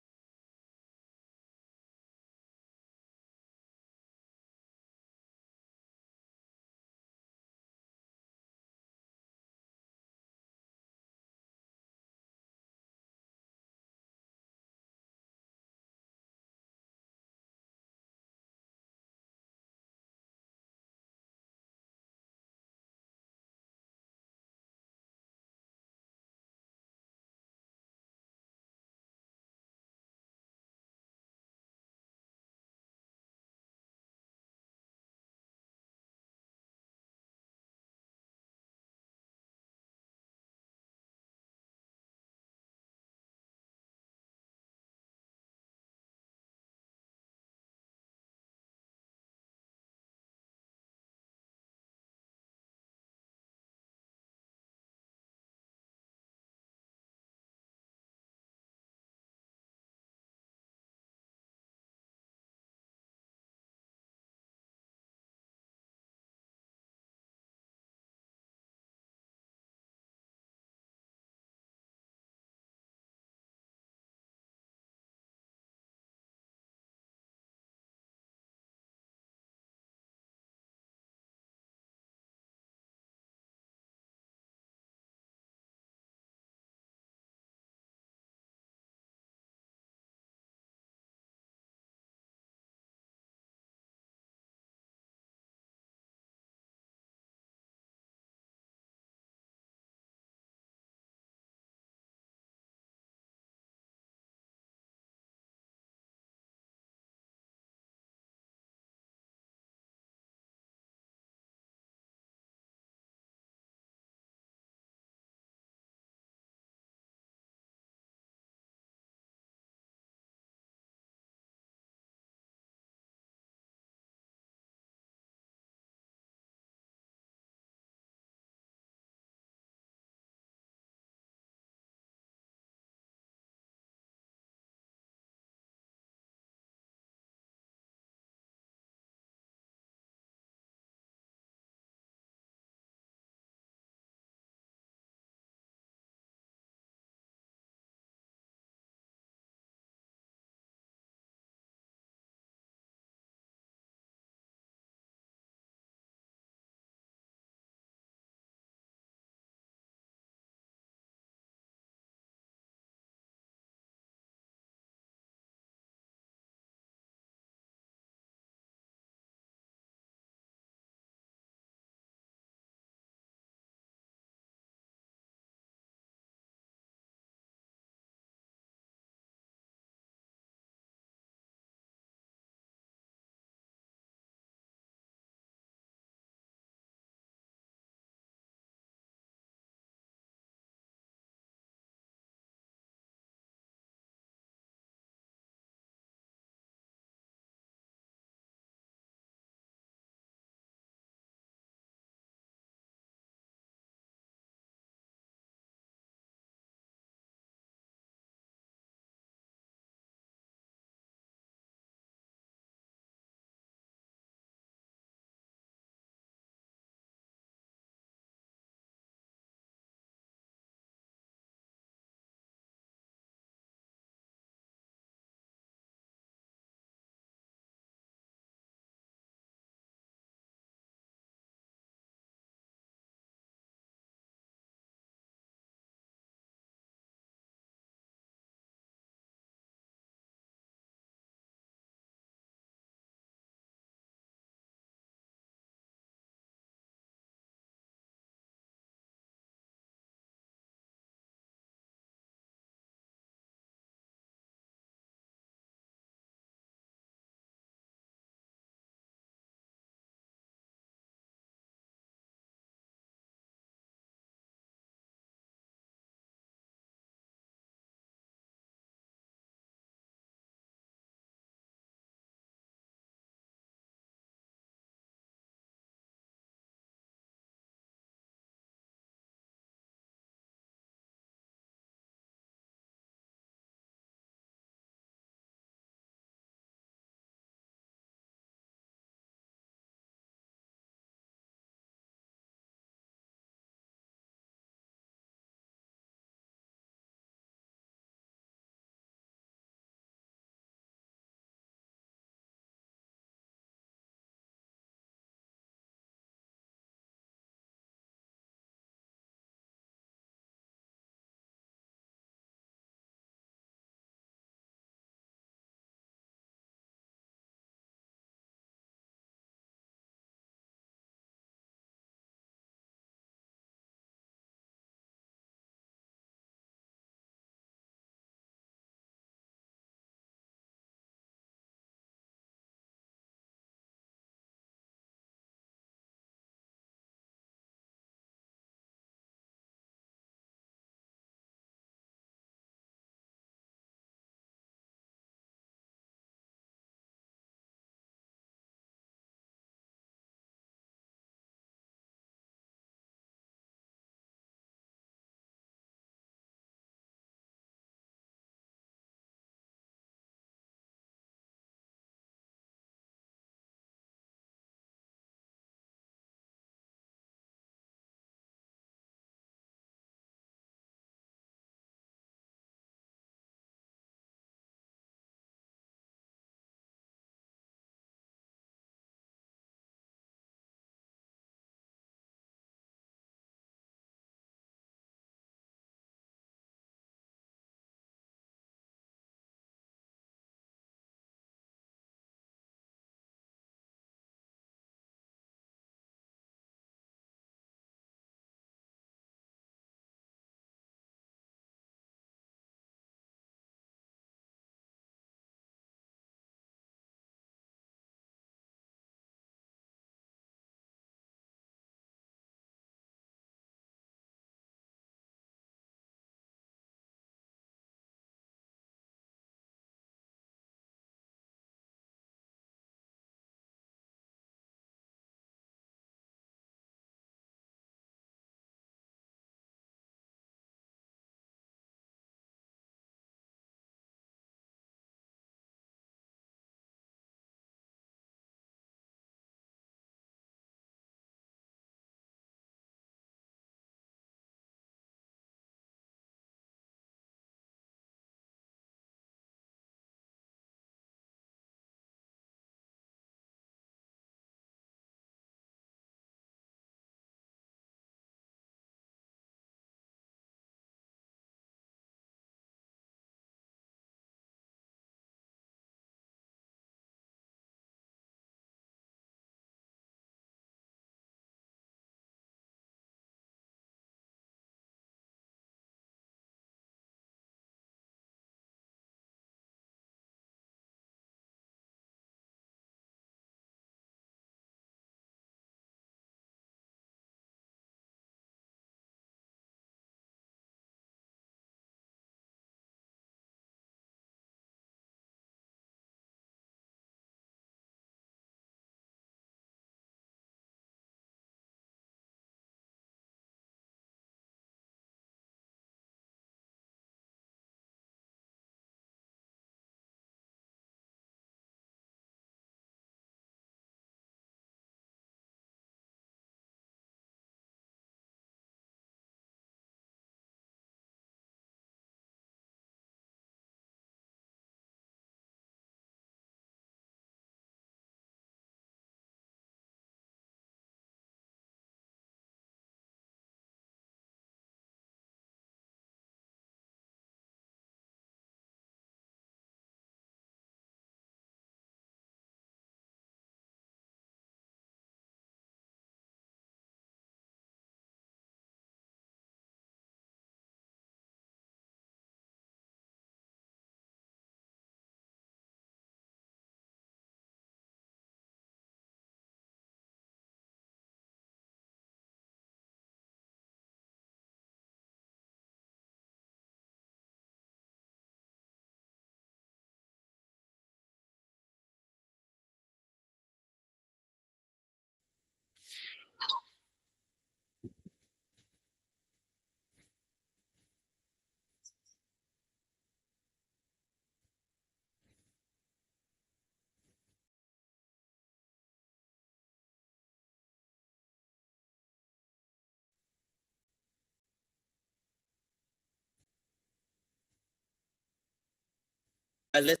let's.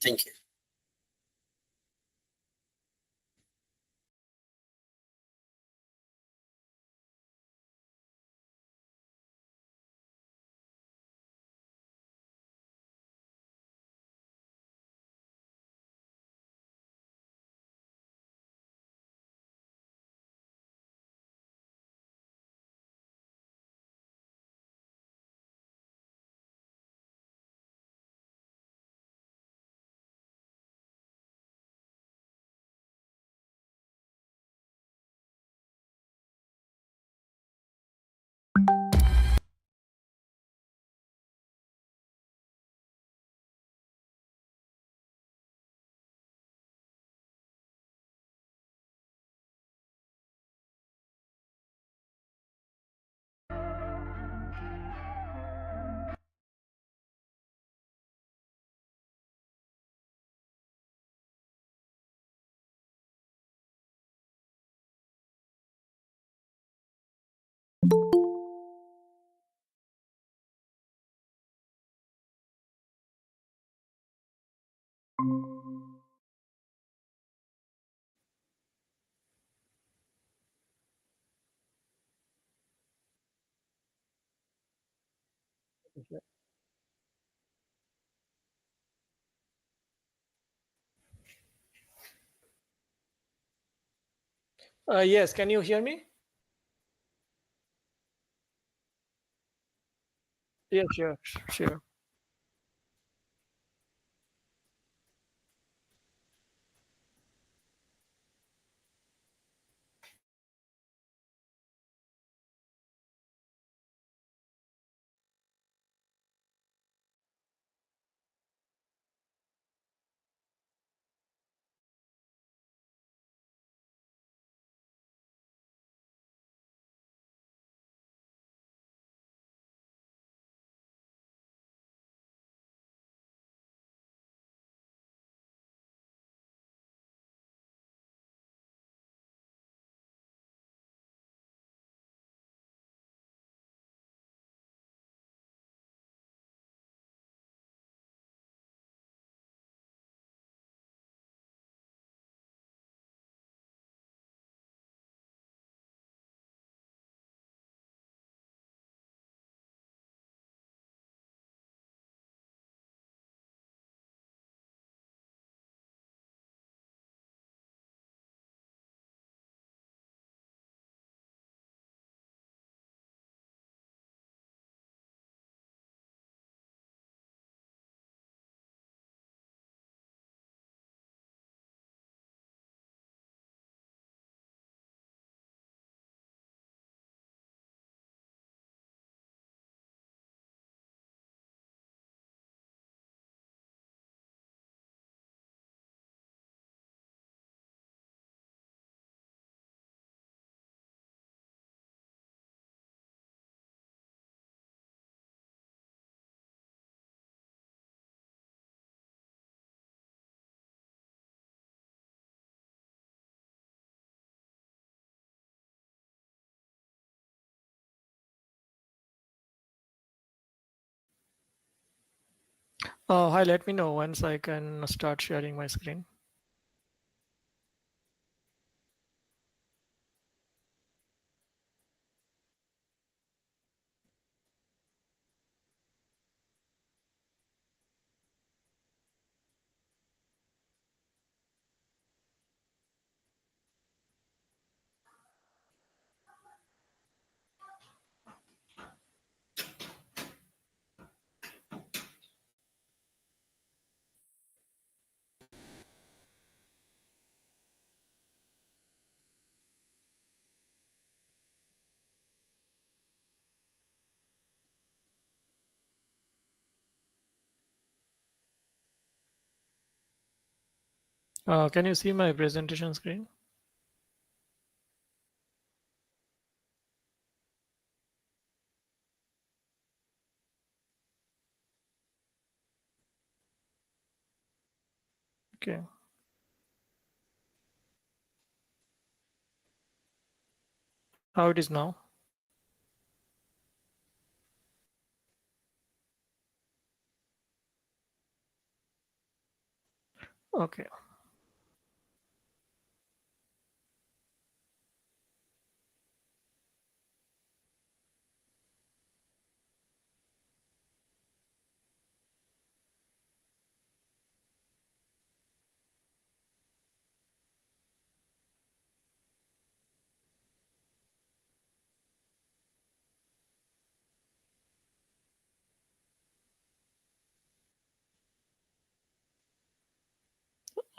Thank you. Yes, can you hear me? Yeah, sure, sure. Hi, let me know once I can start sharing my screen. Can you see my presentation screen? Okay. How it is now? Okay.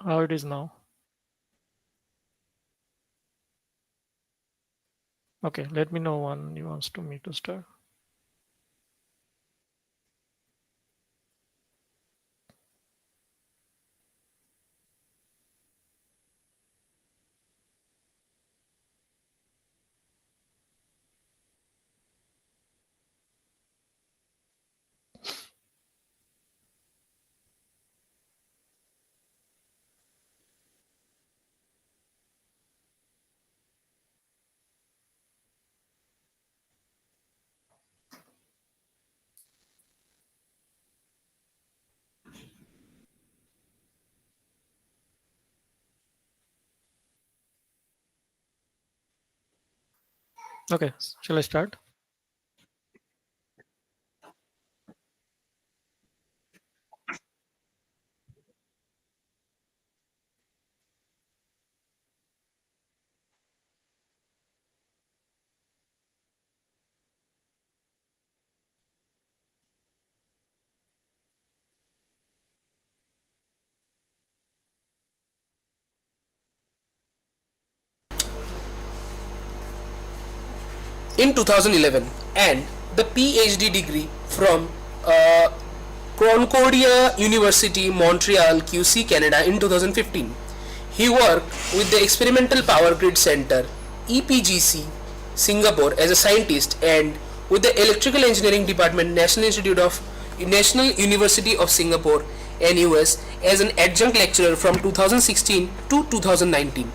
How it is now? Okay, let me know when you wants to me to start. Okay, shall I start? in 2011 and the PhD degree from uh, Concordia University, Montreal, QC, Canada in 2015. He worked with the Experimental Power Grid Center, EPGC, Singapore as a scientist and with the Electrical Engineering Department, National University of Singapore, NUS, as an adjunct lecturer from 2016 to 2019.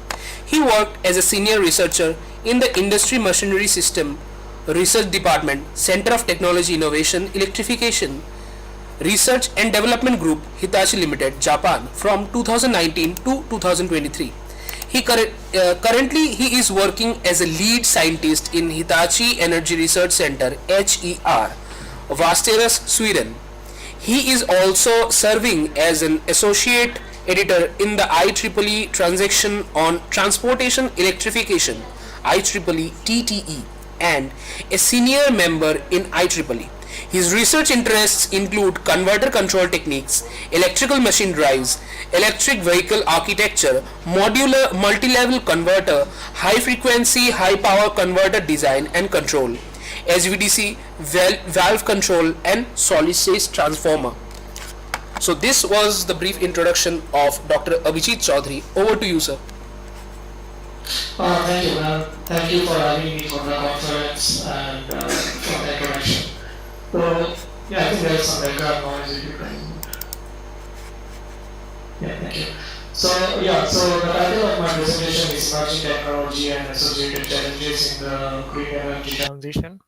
He worked as a senior researcher in the Industry Machinery System Research Department, Center of Technology Innovation, Electrification, Research and Development Group, Hitachi Limited, Japan, from 2019 to 2023. Currently he is working as a lead scientist in Hitachi Energy Research Center, HER, Västerås, Sweden. He is also serving as an associate editor in the IEEE Transaction on Transportation Electrification, IEEE TTE, and a senior member in IEEE. His research interests include converter control techniques, electrical machine drives, electric vehicle architecture, modular multi-level converter, high frequency, high power converter design and control, HVDC, valve control and solid state transformer. So this was the brief introduction of Dr. Abhijit Chaudhary. Over to you, sir. Thank you, ma'am. Thank you for having me for the conference and for the introduction. So, yeah, I think there's some background noise if you can. Yeah, thank you. So, yeah, so the title of my presentation is Emerging Technology and Associated Challenges in the Green Energy Transition.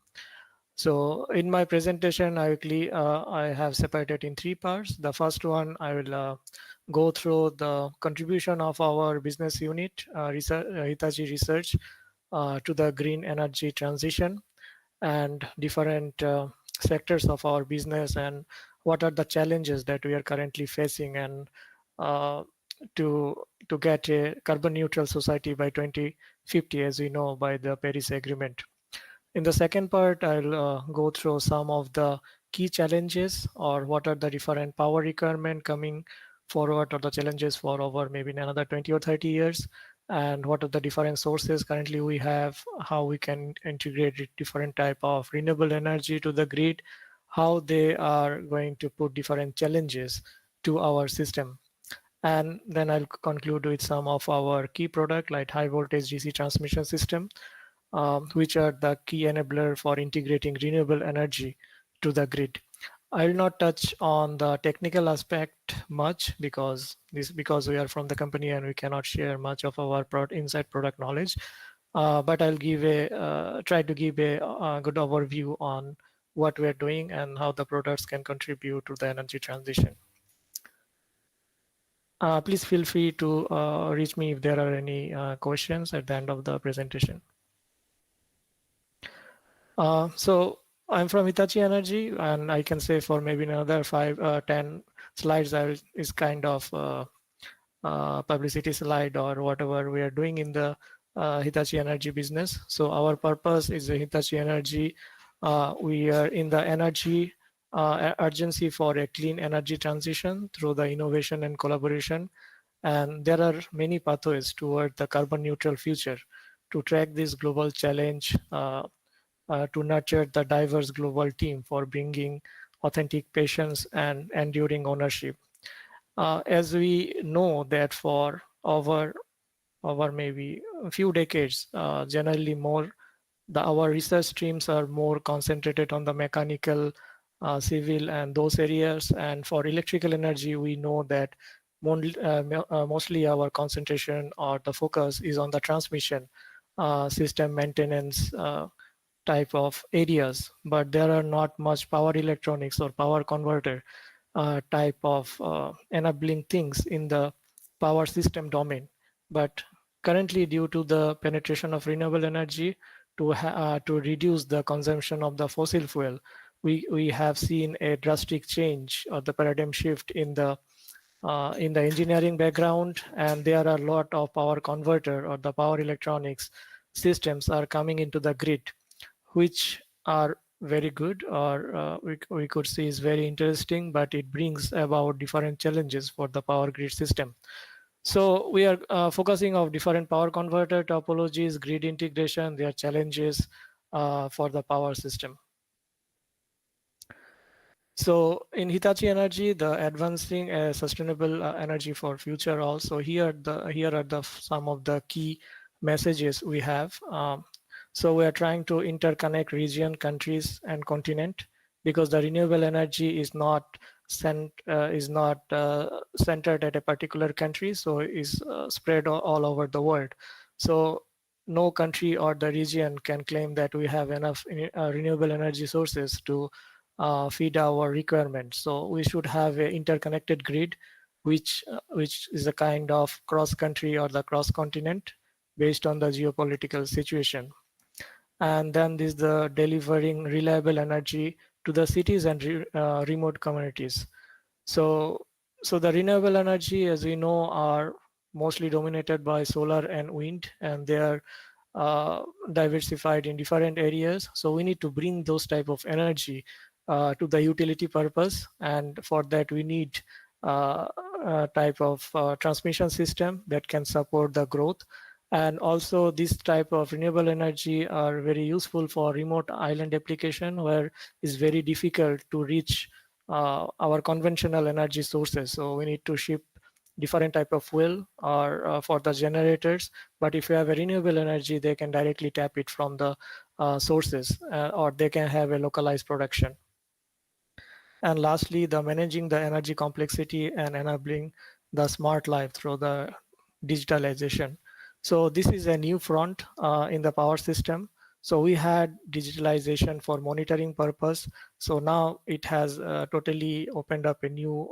So, in my presentation, I have separated in three parts. The first one, I will go through the contribution of our business unit, Hitachi Research, to the green energy transition and different sectors of our business and what are the challenges that we are currently facing and uh, to get a carbon neutral society by 2050, as we know by the Paris Agreement. In the second part, I'll go through some of the key challenges or what are the different power requirement coming forward or the challenges for over maybe another 20 or 30 years and what are the different sources currently we have, how we can integrate different type of renewable energy to the grid, how they are going to put different challenges to our system. And then I'll conclude with some of our key product like high voltage DC transmission system, which are the key enabler for integrating renewable energy to the grid. I will not touch on the technical aspect much because we are from the company and we cannot share much of our inside product knowledge. but I'll try to give a good overview on what we're doing and how the products can contribute to the energy transition. Please feel free to reach me if there are any questions at the end of the presentation. So I'm from Hitachi Energy, and I can say for maybe another 10 slides is kind of publicity slide or whatever we are doing in the Hitachi Energy business. So our purpose is Hitachi Energy. We are in the energy urgency for a clean energy transition through the innovation and collaboration. And there are many pathways toward the carbon neutral future. To track this global challenge, to nurture the diverse global team for bringing authentic patience and enduring ownership. As we know that for over maybe a few decades, generally our research streams are more concentrated on the mechanical, civil, and those areas. And for electrical energy, we know that mostly our concentration or the focus is on the transmission system maintenance type of areas, but there are not much power electronics or power converter type of enabling things in the power system domain. But currently, due to the penetration of renewable energy to reduce the consumption of the fossil fuel, we have seen a drastic change or the paradigm shift in the engineering background, and there are a lot of power converter or the power electronics systems are coming into the grid, which are very good, or we could see is very interesting, but it brings about different challenges for the power grid system. So we are focusing on different power converter topologies, grid integration, their challenges for the power system. So in Hitachi Energy, the advancing sustainable energy for future also, here are the some of the key messages we have. So we are trying to interconnect region, countries, and continent, because the renewable energy is not centered at a particular country, so is spread all over the world. So no country or the region can claim that we have enough renewable energy sources to feed our requirements. So we should have an interconnected grid, which is a kind of cross-country or the cross-continent based on the geopolitical situation. And then there's the delivering reliable energy to the cities and remote communities. So the renewable energy, as we know, are mostly dominated by solar and wind, and they are diversified in different areas. So we need to bring those type of energy to the utility purpose, and for that we need a type of transmission system that can support the growth. And also this type of renewable energy are very useful for remote island application, where it's very difficult to reach our conventional energy sources. So we need to ship different type of fuel or for the generators. But if you have a renewable energy, they can directly tap it from the sources, or they can have a localized production. And lastly, the managing the energy complexity and enabling the smart life through the digitalization. So this is a new front in the power system. So we had digitalization for monitoring purpose. So now it has totally opened up a new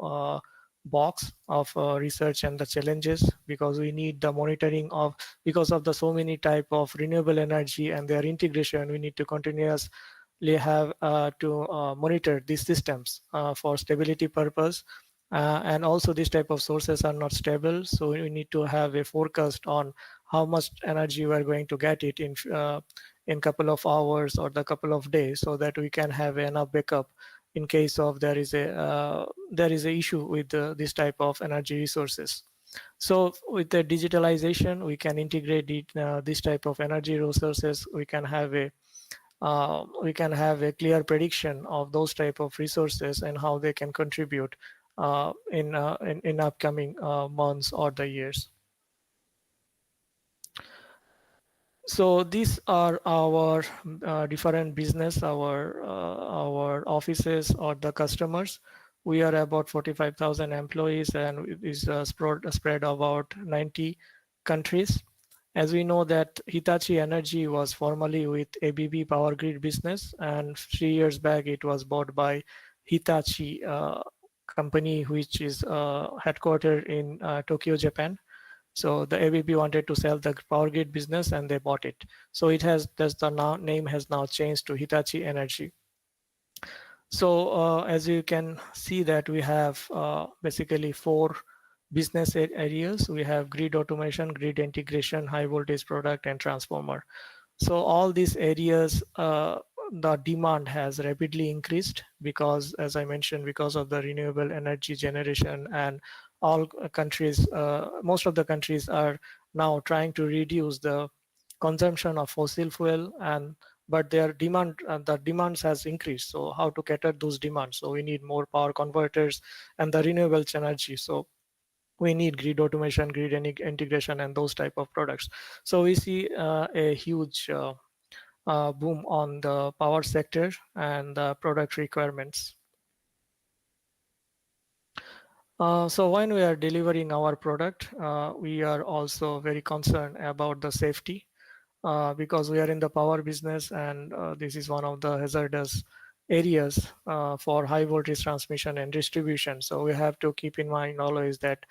box of research and the challenges, because we need the monitoring of, because of the so many type of renewable energy and their integration, we need to continuously have to monitor these systems for stability purpose. And also these type of sources are not stable, so we need to have a forecast on how much energy we are going to get it in couple of hours or the couple of days, so that we can have enough backup in case of there is a issue with this type of energy resources. So with the digitalization, we can integrate this type of energy resources. We can have a clear prediction of those type of resources and how they can contribute in upcoming months or the years. So these are our different business, our offices or the customers. We are about 45,000 employees, and it is spread about 90 countries. As we know that Hitachi Energy was formerly with ABB Power Grid business, and 3 years back it was bought by Hitachi company, which is headquartered in Tokyo, Japan. So the ABB wanted to sell the power grid business and they bought it. So it has, the name has now changed to Hitachi Energy. So as you can see that we have basically 4 business areas. We have grid automation, grid integration, high voltage product, and transformer. So all these areas, the demand has rapidly increased because, as I mentioned, because of the renewable energy generation, and all countries, most of the countries are now trying to reduce the consumption of fossil fuel, and but their demand, the demands has increased. So how to cater those demands? So we need more power converters and the renewable energy. So we need grid automation, grid integration, and those type of products. So we see a huge boom on the power sector and the product requirements. So when we are delivering our product, we are also very concerned about the safety because we are in the power business, and this is one of the hazardous areas for high voltage transmission and distribution. So we have to keep in mind always that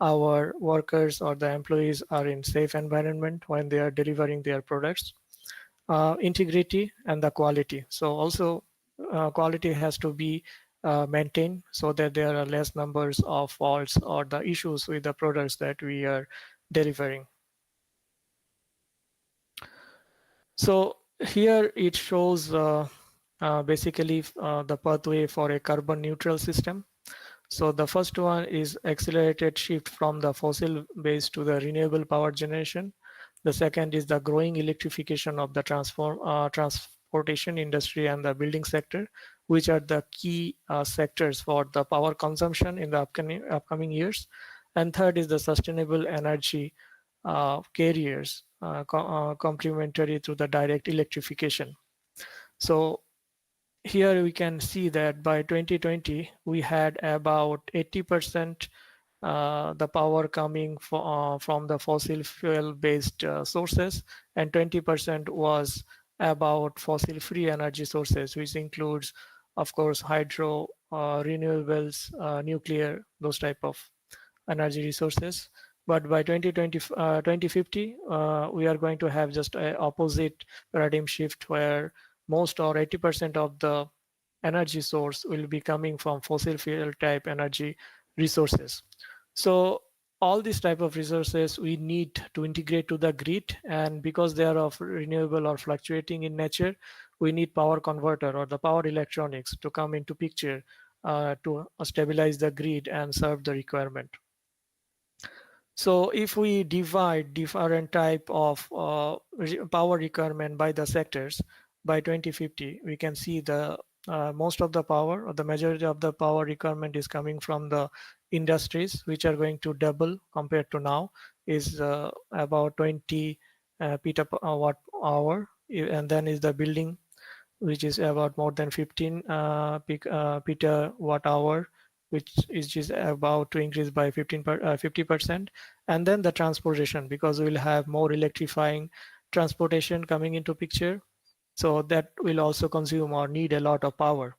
our workers or the employees are in safe environment when they are delivering their products. Integrity and the quality. So also quality has to be maintained so that there are less numbers of faults or the issues with the products that we are delivering. So here it shows basically the pathway for a carbon neutral system. So the first one is accelerated shift from the fossil based to the renewable power generation. The second is the growing electrification of the transportation industry and the building sector, which are the key sectors for the power consumption in the upcoming years. And third is the sustainable energy carriers complementary to the direct electrification. So here we can see that by 2020 we had about 80% the power coming from the fossil fuel based sources, and 20% was about fossil free energy sources, which includes of course hydro, renewables, nuclear, those type of energy resources. But by 2050 we are going to have just an opposite paradigm shift, where most or 80% of the energy source will be coming from fossil fuel type energy resources. So all these type of resources we need to integrate to the grid, and because they are of renewable or fluctuating in nature, we need power converter or the power electronics to come into picture to stabilize the grid and serve the requirement. So if we divide different type of power requirement by the sectors, by 2050, we can see the most of the power, or the majority of the power requirement, is coming from the industries, which are going to double compared to now, is about 20 petawatt hour, and then is the building, which is about more than 15 petawatt hour, which is just about to increase by 50%. And then the transportation, because we'll have more electrifying transportation coming into picture, so that will also consume or need a lot of power.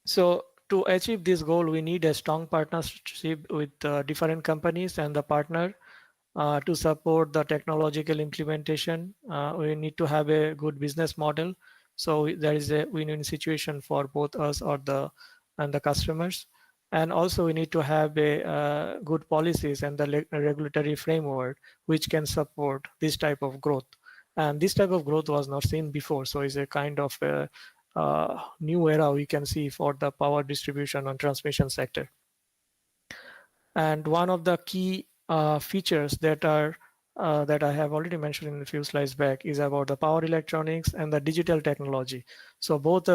So to achieve this goal, we need a strong partnership with different companies and the partner to support the technological implementation. We need to have a good business model, so there is a win-win situation for both us or the customers. And also we need to have a good policies and the regulatory framework which can support this type of growth. And this type of growth was not seen before, so it's a kind of a new era we can see for the power distribution and transmission sector. And one of the key features that are that I have already mentioned in a few slides back is about the power electronics and the digital technology. So both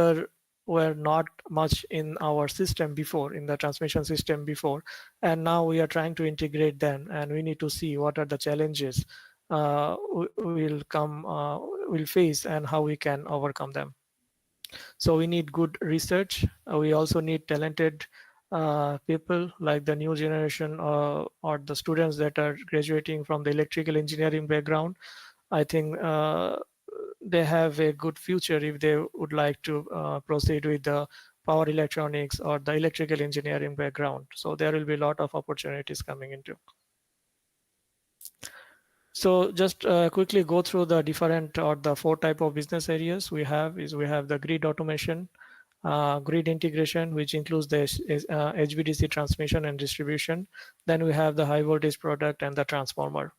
were not much in our system before, in the transmission system before, and now we are trying to integrate them, and we need to see what are the challenges we'll face and how we can overcome them. So we need good research. We also need talented people like the new generation or the students that are graduating from the electrical engineering background, I think they have a good future if they would like to proceed with the power electronics or the electrical engineering background. So there will be a lot of opportunities coming into. So just quickly go through the different or the four type of business areas we have. We have the grid automation, grid integration, which includes the HVDC transmission and distribution. Then we have the high voltage product and the transformer.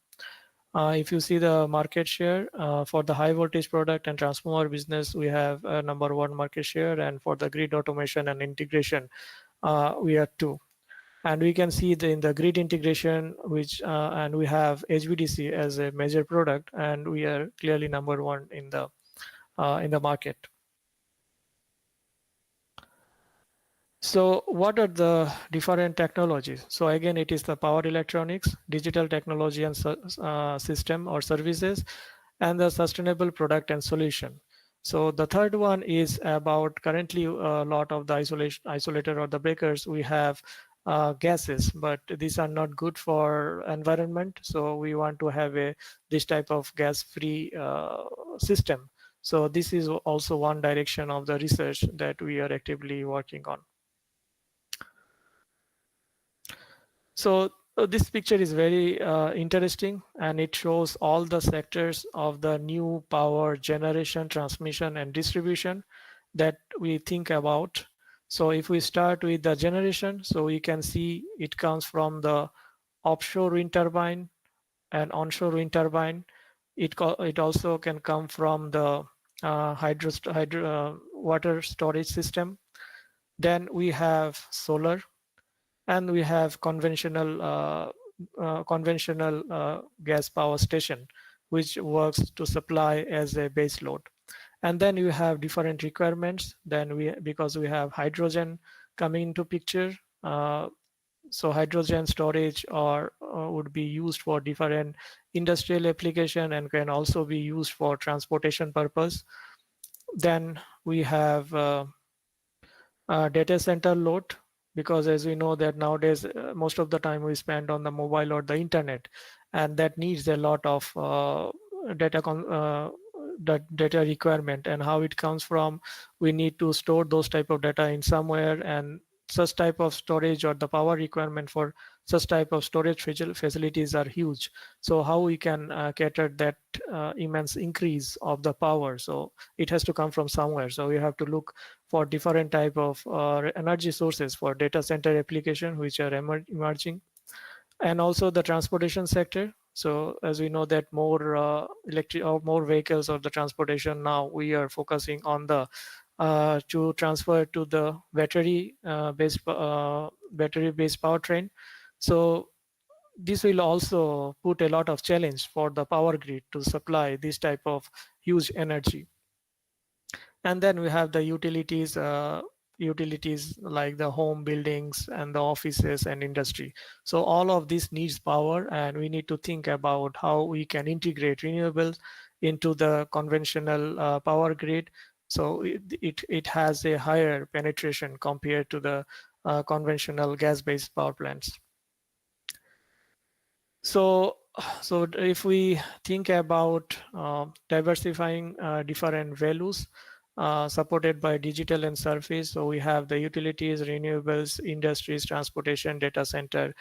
If you see the market share for the high voltage product and transformer business, we have number one market share, and for the grid automation and integration, we are two. And we can see in the grid integration, which and we have HVDC as a major product, and we are clearly number one in the market. So what are the different technologies? So again, it is the power electronics, digital technology and system or services, and the sustainable product and solution. So the third one is about currently a lot of the isolator or the breakers we have gases, but these are not good for environment. So we want to have this type of gas-free system. So this is also one direction of the research that we are actively working on. So this picture is very interesting, and it shows all the sectors of the new power generation, transmission, and distribution that we think about. So if we start with the generation, so we can see it comes from the offshore wind turbine and onshore wind turbine. It also can come from the water storage system. Then we have solar, and we have conventional gas power station, which works to supply as a base load. And then you have different requirements. Then because we have hydrogen coming into picture, so hydrogen storage would be used for different industrial application and can also be used for transportation purpose. Then we have data center load, because as we know that nowadays most of the time we spend on the mobile or the internet, and that needs a lot of data requirement. And how it comes from, we need to store those type of data in somewhere, and such type of storage or the power requirement for such type of storage facilities are huge. So how we can cater that immense increase of the power? So it has to come from somewhere. So we have to look for different type of energy sources for data center application, which are emerging. And also the transportation sector. So as we know that more electric or more vehicles of the transportation, now we are focusing on the to transfer to the battery based powertrain. So this will also put a lot of challenge for the power grid to supply this type of huge energy. And then we have the utilities like the home buildings and the offices and industry. So all of this needs power, and we need to think about how we can integrate renewables into the conventional power grid. So it has a higher penetration compared to the conventional gas-based power plants. So if we think about diversifying different values supported by digital and surface, so we have the utilities, renewables, industries, transportation, data center,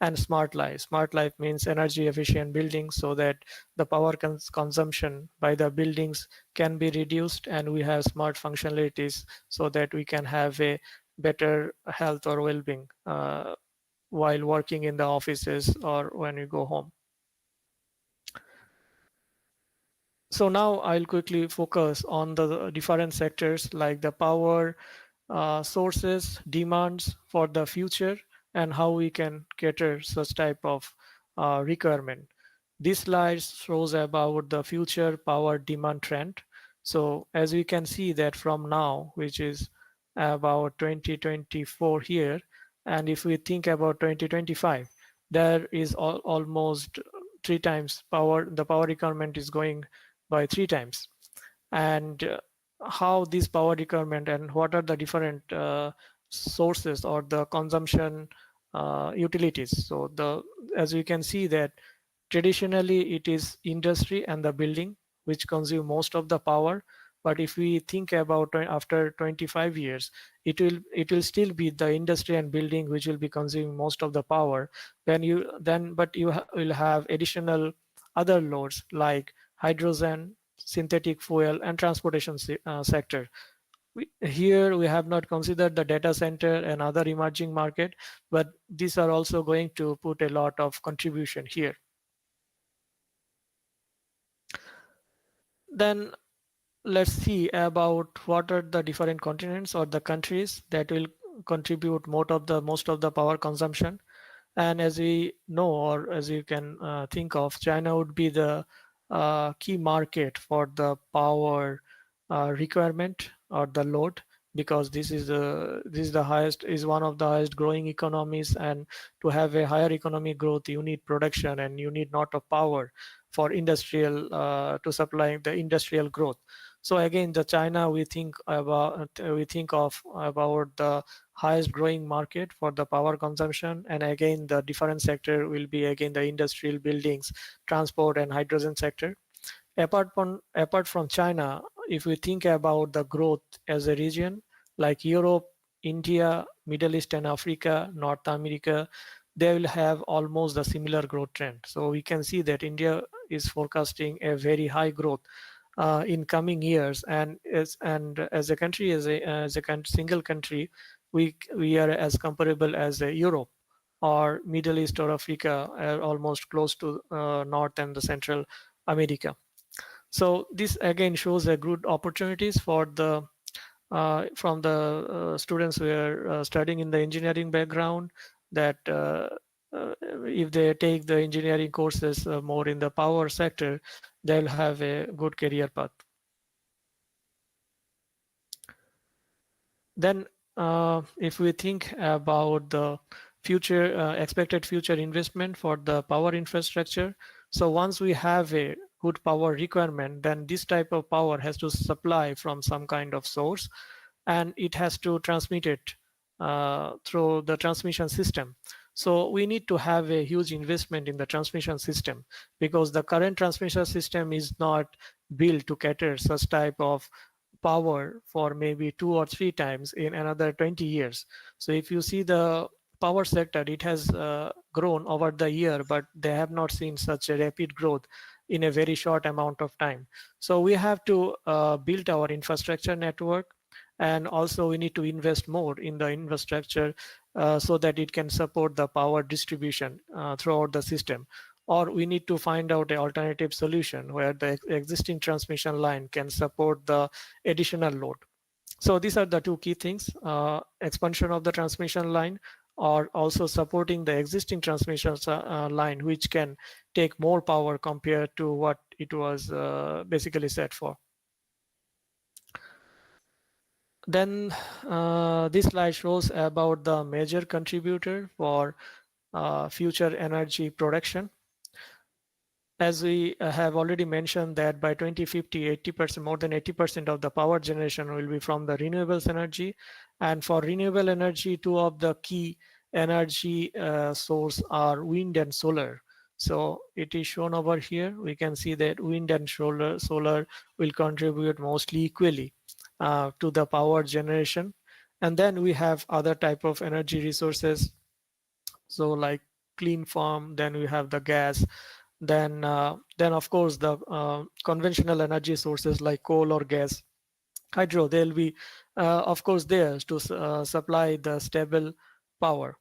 and smart life. Smart life means energy efficient buildings, so that the power consumption by the buildings can be reduced, and we have smart functionalities so that we can have a better health or well-being while working in the offices or when we go home. So now I'll quickly focus on the different sectors like the power sources, demands for the future, and how we can cater such type of requirement. This slide shows about the future power demand trend. So as we can see that from now, which is about 2024 here, and if we think about 2025, there is almost 3 times the power requirement is going by 3 times. And how this power requirement and what are the different sources or the consumption utilities. So as you can see that traditionally it is industry and the building which consume most of the power. But if we think about after 25 years, it will still be the industry and building which will be consuming most of the power. But you will have additional other loads like hydrogen, synthetic fuel, and transportation sector. Here we have not considered the data center and other emerging market, but these are also going to put a lot of contribution here. Then let's see about what are the different continents or the countries that will contribute most of the power consumption. And as we know, or as you can think of, China would be the key market for the power requirement or the load, because this is one of the highest growing economies, and to have a higher economic growth, you need production and you need lot of power for industrial to supply the industrial growth. So again, the China we think of about the highest growing market for the power consumption. And again, the different sector will be again the industrial buildings, transport, and hydrogen sector. Apart from China, if we think about the growth as a region, like Europe, India, Middle East and Africa, North America, they will have almost a similar growth trend. So we can see that India is forecasting a very high growth in coming years. And as a country, single country, we are as comparable as Europe or Middle East or Africa, almost close to North and the Central America. So this again shows a good opportunities for the from the students who are studying in the engineering background, that if they take the engineering courses more in the power sector, they'll have a good career path. Then if we think about the future expected future investment for the power infrastructure, so once we have a good power requirement, then this type of power has to supply from some kind of source, and it has to transmit it through the transmission system. So we need to have a huge investment in the transmission system, because the current transmission system is not built to cater such type of power for maybe 2 or 3 times in another 20 years. So if you see the power sector, it has grown over the year, but they have not seen such a rapid growth in a very short amount of time. So we have to build our infrastructure network, and also we need to invest more in the infrastructure so that it can support the power distribution throughout the system. Or we need to find out an alternative solution where the existing transmission line can support the additional load. So these are the two key things: expansion of the transmission line, or also supporting the existing transmission line, which can take more power compared to what it was basically set for. Then this slide shows about the major contributor for future energy production. As we have already mentioned that by 2050, 80%, more than 80% of the power generation will be from the renewables energy. And for renewable energy, two of the key energy source are wind and solar. So it is shown over here. We can see that wind and solar will contribute mostly equally to the power generation. And then we have other type of energy resources, so like clean farm, then we have the gas, then of course the conventional energy sources like coal or gas, hydro, they'll be of course there to supply the stable power.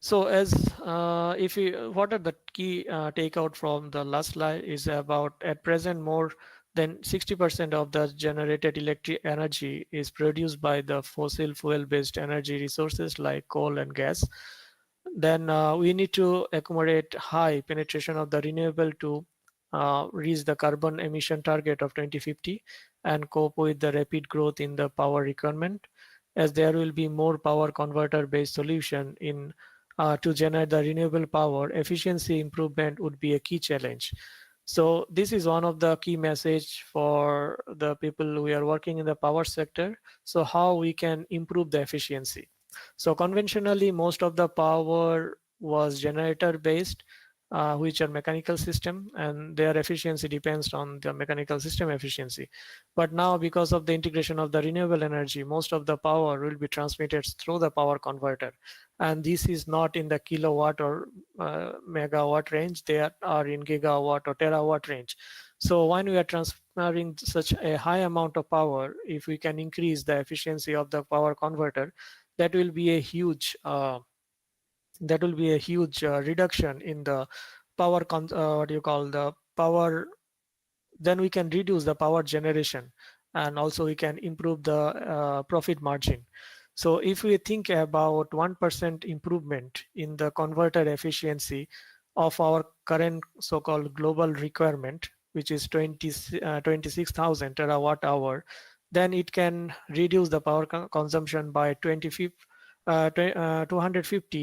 So as what are the key takeout from the last slide is about, at present more than 60% of the generated electric energy is produced by the fossil fuel based energy resources like coal and gas. Then we need to accommodate high penetration of the renewable to reach the carbon emission target of 2050 and cope with the rapid growth in the power requirement, as there will be more power converter based solution to generate the renewable power. Efficiency improvement would be a key challenge. So this is one of the key message for the people who are working in the power sector. So how we can improve the efficiency. So conventionally, most of the power was generator based, which are mechanical system, and their efficiency depends on the mechanical system efficiency. But now, because of the integration of the renewable energy, most of the power will be transmitted through the power converter. And this is not in the kilowatt or megawatt range, they are in gigawatt or terawatt range. So when we are transferring such a high amount of power, if we can increase the efficiency of the power converter, that will be a huge reduction in the what do you call the power. Then we can reduce the power generation, and also we can improve the profit margin. So if we think about 1% improvement in the converter efficiency of our current so-called global requirement, which is 26,000 terawatt hour, then it can reduce the power consumption by 250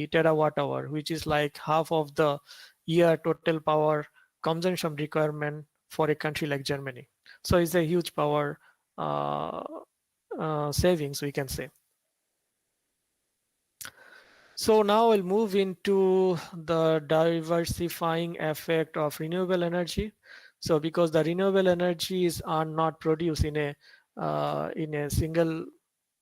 terawatt hour, which is like half of the year total power consumption requirement for a country like Germany. So it's a huge power uh, savings, we can say. So now we'll move into the diversifying effect of renewable energy. So because the renewable energies are not produced in a single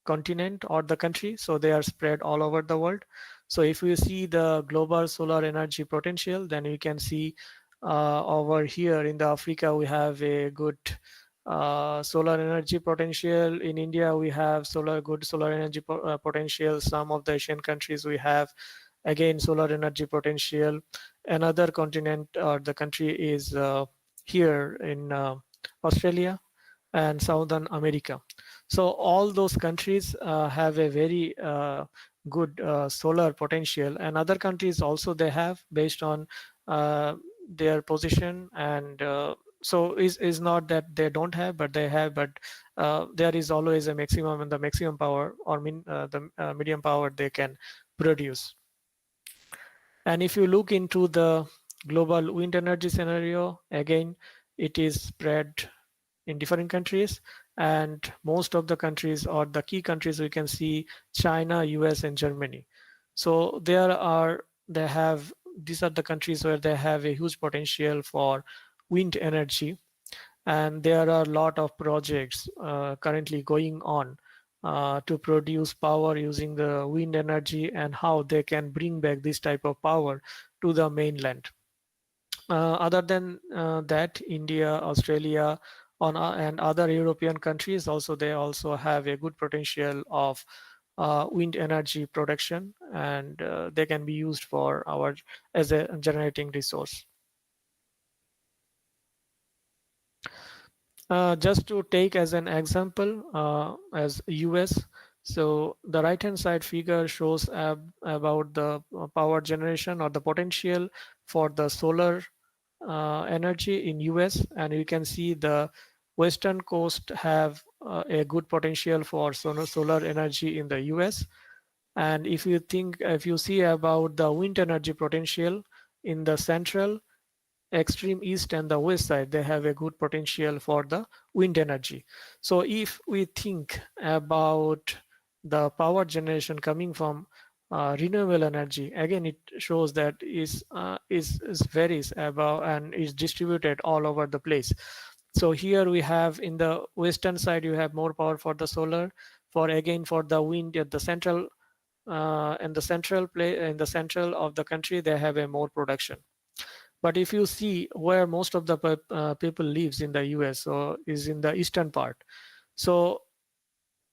continent or the country, so they are spread all over the world. So if we see the global solar energy potential, then we can see over here in the Africa we have a good solar energy potential. In India we have good solar energy potential. Some of the Asian countries we have again solar energy potential. Another continent or the country is here in Australia and Southern America. So all those countries have a very good solar potential, and other countries also they have based on their position. And so is not that they don't have, but they have. But there is always a maximum, and the maximum power or the medium power they can produce. And if you look into the global wind energy scenario, again, it is spread in different countries, and most of the countries or the key countries we can see China, US, and Germany. So they have these are the countries where they have a huge potential for wind energy, and there are a lot of projects currently going on to produce power using the wind energy, and how they can bring back this type of power to the mainland. Other than that, India, Australia, and other European countries also they also have a good potential of wind energy production, and they can be used for our as a generating resource. Just to take as an example, as US, so the right hand side figure shows about the power generation or the potential for the solar energy in US, and you can see the western coast have a good potential for solar energy in the US. And if you see about the wind energy potential in the central, extreme east, and the west side, they have a good potential for the wind energy. So if we think about the power generation coming from renewable energy, again it shows that is varies about and is distributed all over the place. So here we have in the western side you have more power for the solar, for the wind at the central in the central of the country they have a more production. But if you see where most of the people lives in the US, so is in the eastern part. So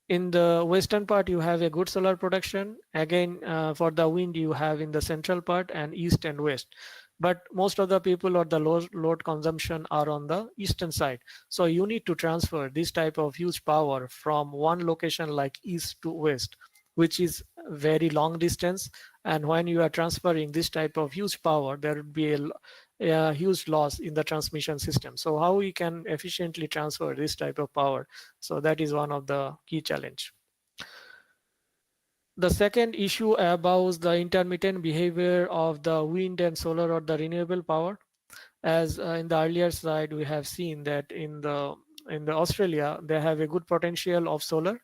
in the western part you have a good solar production. Again, for the wind you have in the central part and east and west. But most of the people or the load consumption are on the eastern side. So you need to transfer this type of huge power from one location like east to west, which is very long distance. And when you are transferring this type of huge power, there will be a huge loss in the transmission system. So how we can efficiently transfer this type of power? So that is one of the key challenge. The second issue about the intermittent behavior of the wind and solar or the renewable power. As in the earlier slide, we have seen that in the Australia, they have a good potential of solar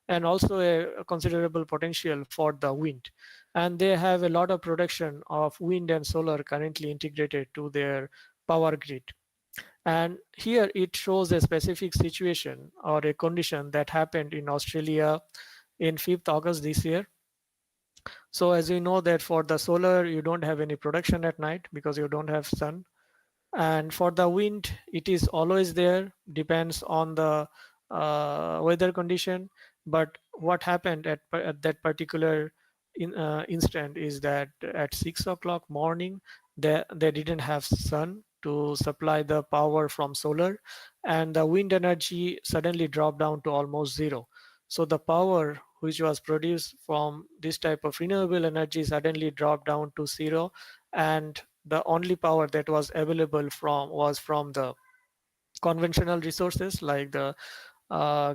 and also a considerable potential for the wind. And they have a lot of production of wind and solar currently integrated to their power grid. And here it shows a specific situation or a condition that happened in Australia in 5th August this year. So as you know that for the solar, you don't have any production at night because you don't have sun. And for the wind, it is always there, depends on the weather condition. But what happened at that particular instant is that at 6 o'clock morning, they didn't have sun to supply the power from solar, and the wind energy suddenly dropped down to almost zero. So the power which was produced from this type of renewable energy suddenly dropped down to zero, and the only power that was available from the conventional resources like the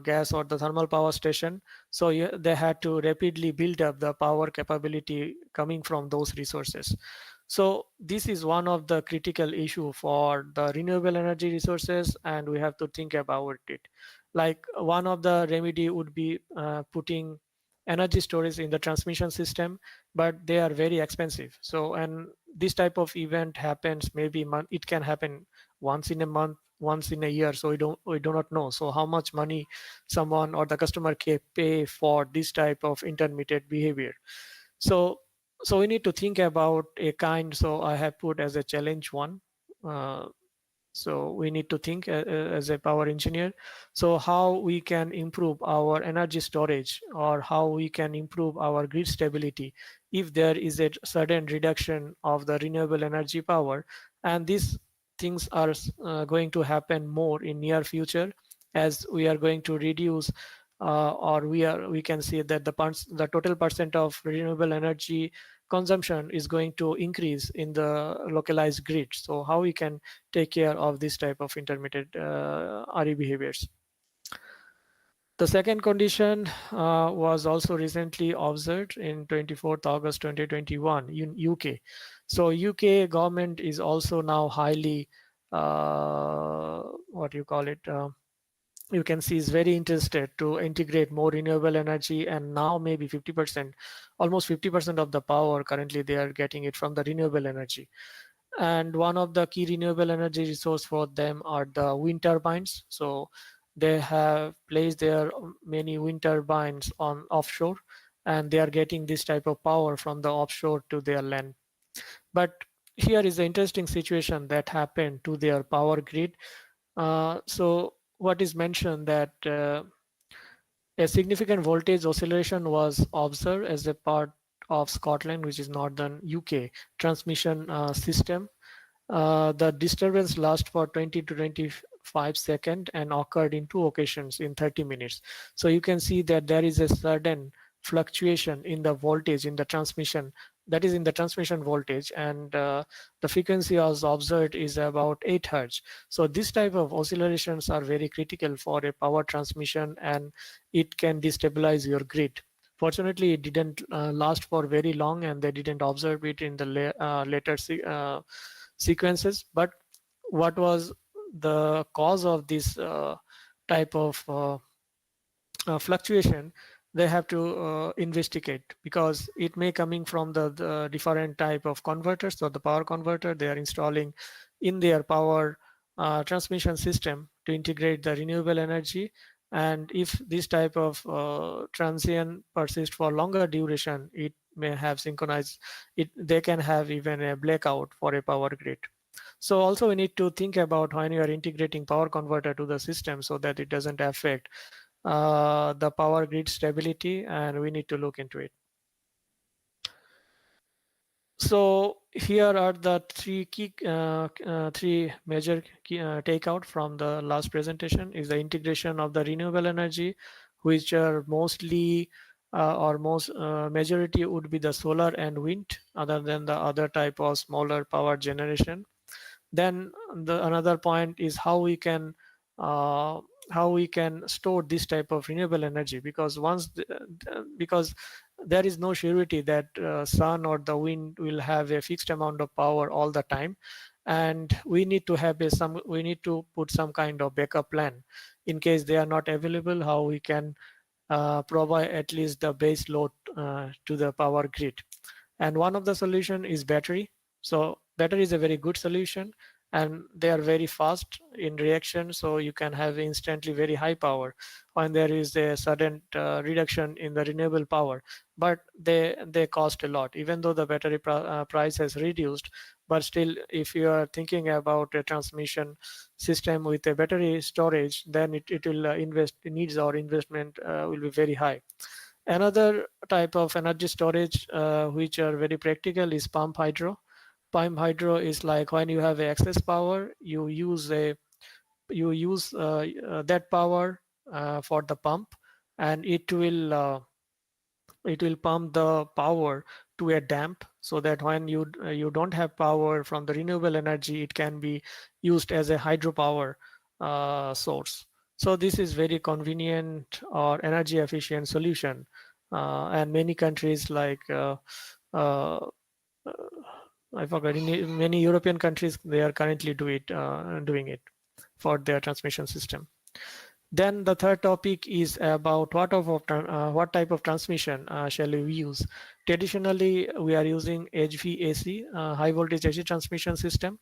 gas or the thermal power station. So yeah, they had to rapidly build up the power capability coming from those resources. So this is one of the critical issue for the renewable energy resources, and we have to think about it. Like one of the remedy would be putting energy storage in the transmission system, but they are very expensive. So, and this type of event happens maybe it can happen once in a month, once in a year. So we do not know. So how much money someone or the customer can pay for this type of intermittent behavior. So so we need to think about a kind. So I have put as a challenge one. Uh, so we need to think as a power engineer, so how we can improve our energy storage or how we can improve our grid stability if there is a sudden reduction of the renewable energy power. And these things are going to happen more in near future, as we are going to reduce or we can see that the total percent of renewable energy consumption is going to increase in the localized grid. So how we can take care of this type of intermittent RE behaviors. The second condition was also recently observed in 24th August 2021 in UK. So UK government is also now highly what you call it, you can see is very interested to integrate more renewable energy, and now maybe 50%, almost 50% of the power currently they are getting it from the renewable energy. And one of the key renewable energy resource for them are the wind turbines. So they have placed their many wind turbines on offshore, and they are getting this type of power from the offshore to their land. But here is the interesting situation that happened to their power grid. So what is mentioned that a significant voltage oscillation was observed as a part of Scotland, which is northern UK transmission system. The disturbance lasted for 20 to 25 seconds and occurred in two occasions in 30 minutes. So you can see that there is a sudden fluctuation in the voltage in the transmission, that is in the transmission voltage, and the frequency as observed is about 8 hertz. So this type of oscillations are very critical for a power transmission, and it can destabilize your grid. Fortunately, it didn't last for very long, and they didn't observe it in the later sequences. But what was the cause of this type of fluctuation, they have to investigate, because it may coming from the different type of converters or the power converter they are installing in their power transmission system to integrate the renewable energy. And if this type of transient persist for longer duration, it may have synchronized it, they can have even a blackout for a power grid. So also we need to think about when you are integrating power converter to the system so that it doesn't affect the power grid stability, and we need to look into it. So here are the three major takeout from the last presentation is the integration of the renewable energy, which are mostly or most majority would be the solar and wind, other than the other type of smaller power generation. Then another point is uh, how we can store this type of renewable energy, because because there is no surety that sun or the wind will have a fixed amount of power all the time. and we need to have we need to put some kind of backup plan in case they are not available, how we can provide at least the base load to the power grid. And one of the solution is battery. So battery is a very good solution, and they are very fast in reaction, so you can have instantly very high power when there is a sudden reduction in the renewable power. But they cost a lot, even though the battery price has reduced. But still, if you are thinking about a transmission system with a battery storage, then it will it needs our investment will be very high. Another type of energy storage which are very practical is pump hydro. Pump hydro is like when you have excess power, you use that power for the pump, and it will pump the power to a dam, so that when you don't have power from the renewable energy, it can be used as a hydropower source. So this is very convenient or energy efficient solution, and many countries like uh, I forgot, in many European countries they are currently doing it for their transmission system. Then the third topic is about what type of transmission shall we use. Traditionally, we are using HVAC, high voltage AC transmission system,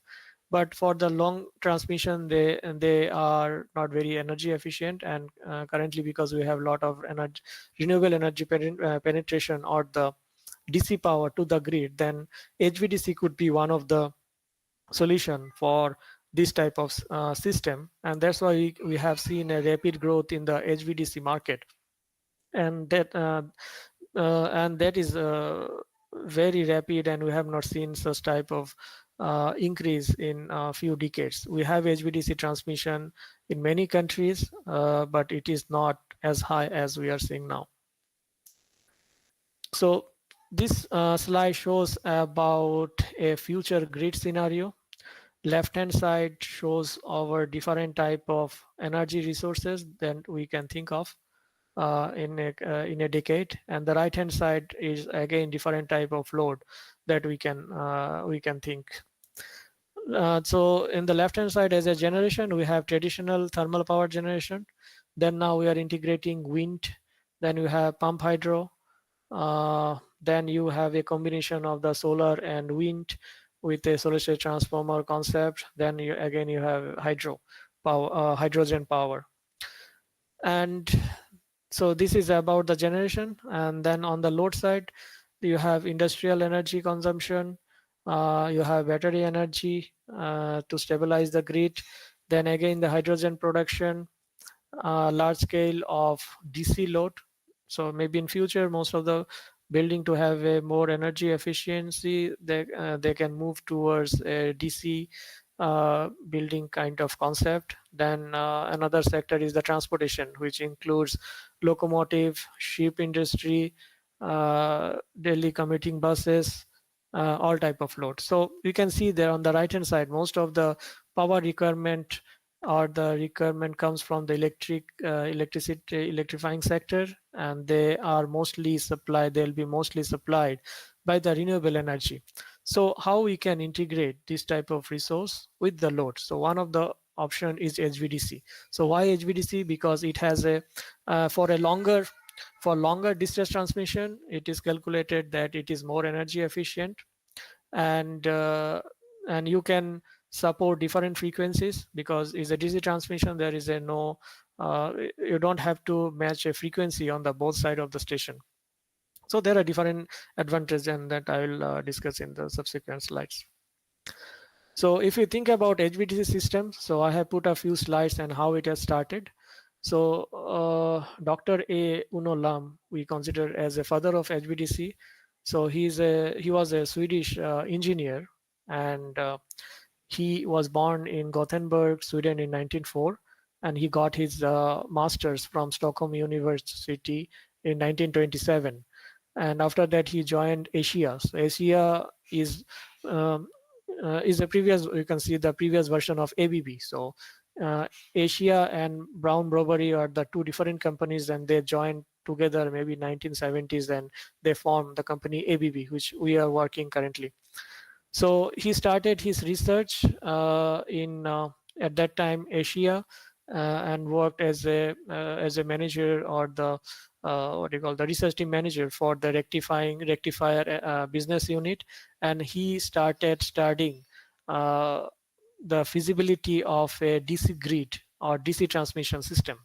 but for the long transmission, they are not very energy efficient. And currently, because we have a lot of renewable energy penetration or the DC power to the grid, then HVDC could be one of the solution for this type of system, and that's why we have seen a rapid growth in the HVDC market, and that is very rapid, and we have not seen such type of increase in a few decades. We have HVDC transmission in many countries, but it is not as high as we are seeing now. So this slide shows about a future grid scenario. Left hand side shows our different type of energy resources that we can think of in a decade, and the right hand side is again different type of load that we can think. So in the left hand side, as a generation, we have traditional thermal power generation. Then now we are integrating wind. Then you have pump hydro. Then you have a combination of the solar and wind with a solid state transformer concept. Then you have hydrogen power. And so this is about the generation. And then on the load side, you have industrial energy consumption. You have battery energy to stabilize the grid. Then again, the hydrogen production, large scale of DC load. So maybe in future, most of the building to have a more energy efficiency, they can move towards a DC building kind of concept. Then another sector is the transportation, which includes locomotive, ship industry, daily commuting buses, all type of load. So you can see there on the right hand side, most of the power requirement or the requirement comes from the electrifying sector, and they'll be mostly supplied by the renewable energy. So how we can integrate this type of resource with the load? So one of the option is HVDC. So why HVDC? Because it has for longer distance transmission, it is calculated that it is more energy efficient, and you can support different frequencies, because it's a DC transmission. There is you don't have to match a frequency on the both side of the station. So there are different advantages, and that I will discuss in the subsequent slides. So if you think about HVDC system, so I have put a few slides and how it has started. So Dr. A. Uno Lam, we consider as a father of HVDC. So he was a Swedish engineer, and he was born in Gothenburg, Sweden in 1904, and he got his master's from Stockholm University in 1927. And after that, he joined ASIA. So ASIA is a previous, you can see the previous version of ABB. So ASIA and Brown Brovary are the two different companies, and they joined together maybe 1970s, and they formed the company ABB, which we are working currently. So he started his research in at that time Asia, and worked as a manager, or the what do you call, the research team manager for the rectifier business unit. And he started studying uh, the feasibility of a DC grid or DC transmission system.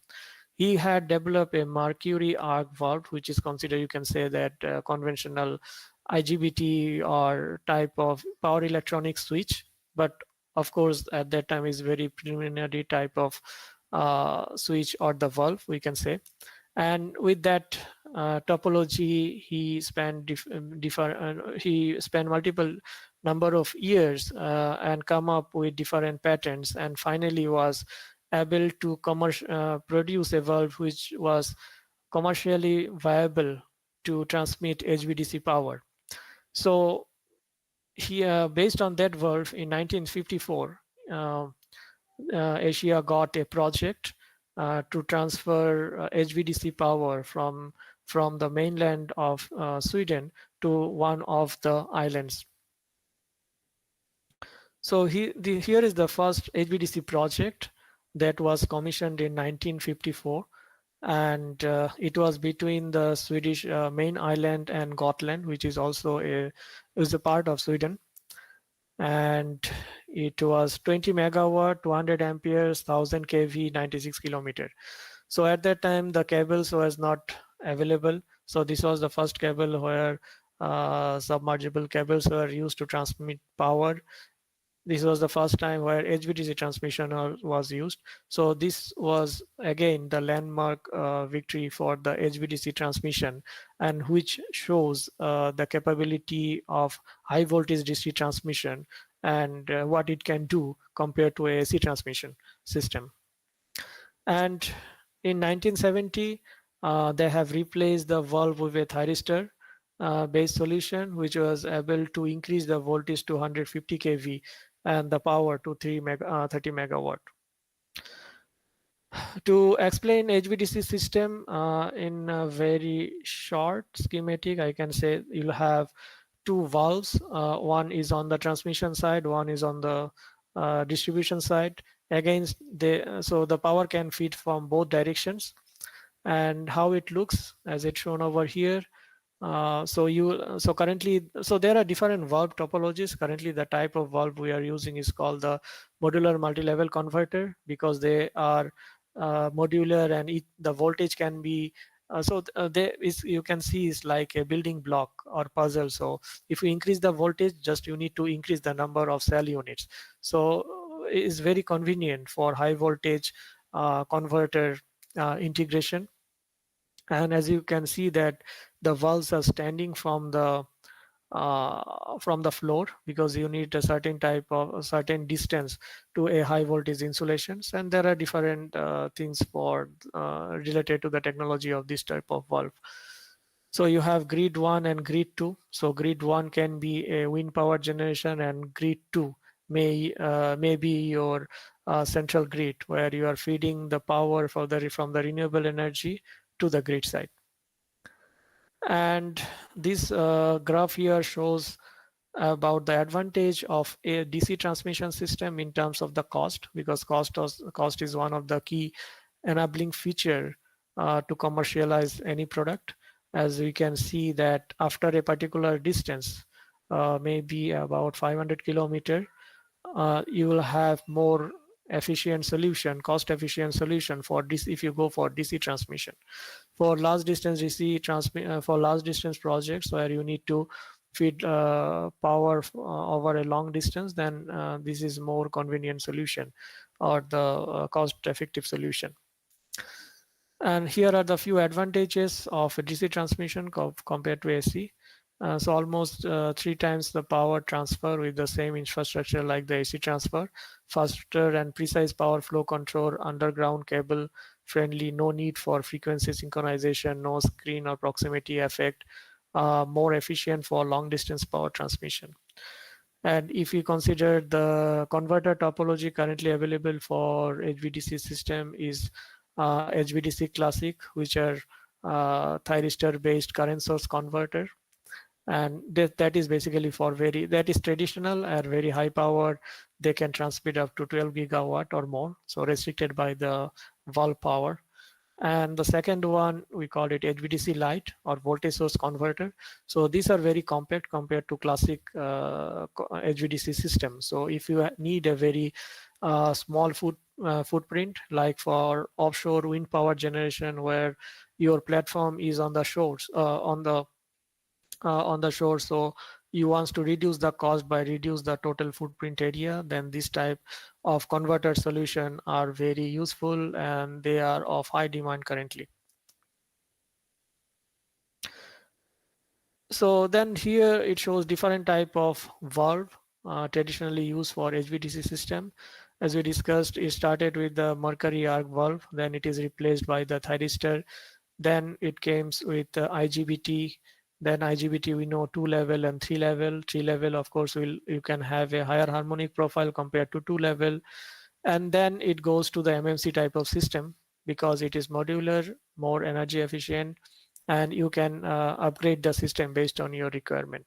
He had developed a mercury arc valve, which is considered, you can say, that conventional IGBT or type of power electronic switch, but of course at that time is very preliminary type of switch or the valve, we can say. And with that topology, he spent multiple number of years and come up with different patents, and finally was able to produce a valve which was commercially viable to transmit HVDC power. So he, based on that valve in 1954, Asia got a project to transfer HVDC power from the mainland of Sweden to one of the islands. So here is the first HVDC project that was commissioned in 1954, and it was between the Swedish main island and Gotland, which is also a part of Sweden. And it was 20 megawatt, 200 amperes, 1000 kV, 96 kilometer. So at that time the cables was not available, so this was the first cable where submergible cables were used to transmit power. This was the first time where HVDC transmission was used. So this was again the landmark victory for the HVDC transmission, and which shows the capability of high voltage DC transmission and what it can do compared to a AC transmission system. And in 1970, they have replaced the valve with a thyristor based solution, which was able to increase the voltage to 150 kV and the power to 30 megawatt. To explain HVDC system in a very short schematic, I can say you'll have two valves. One is on the transmission side, one is on the distribution side. So the power can feed from both directions. And how it looks as it's shown over here. So there are different valve topologies. Currently, the type of valve we are using is called the modular multi-level converter, because they are modular, and the voltage can be you can see is like a building block or puzzle. So if you increase the voltage, just you need to increase the number of cell units. So it is very convenient for high voltage converter integration. And as you can see that the valves are standing from the floor, because you need a certain distance to a high voltage insulations. And there are different things for related to the technology of this type of valve. So you have grid 1 and grid 2. So grid 1 can be a wind power generation, and grid 2 may be your central grid, where you are feeding the power from the renewable energy to the grid side. And this graph here shows about the advantage of a DC transmission system in terms of the cost, because cost is one of the key enabling feature to commercialize any product. As we can see that after a particular distance, maybe about 500 kilometer, you will have more efficient solution, cost efficient solution for this if you go for DC transmission. For large distance for large distance projects where you need to feed power over a long distance, then this is more convenient solution, or the cost effective solution. And here are the few advantages of DC transmission compared to AC. So almost 3 times the power transfer with the same infrastructure like the AC transfer, faster and precise power flow control, underground cable friendly, no need for frequency synchronization, no screen or proximity effect, more efficient for long distance power transmission. And if we consider the converter topology currently available for HVDC system is HVDC Classic, which are thyristor based current source converter. and that is basically for that is traditional and very high power. They can transmit up to 12 gigawatt or more, so restricted by the valve power. And the second one, we call it HVDC light or voltage source converter. So these are very compact compared to classic HVDC system. So if you need a very small footprint, like for offshore wind power generation, where your platform is on the shores, on the shore, so you want to reduce the cost by reduce the total footprint area, then this type of converter solution are very useful and they are of high demand currently. So then here it shows different type of valve traditionally used for HVDC system. As we discussed, it started with the mercury arc valve, then it is replaced by the thyristor, then it comes with IGBT. Then IGBT, we know 2 level and 3 level. 3 level, of course, you can have a higher harmonic profile compared to 2 level. And then it goes to the MMC type of system because it is modular, more energy efficient, and you can upgrade the system based on your requirement.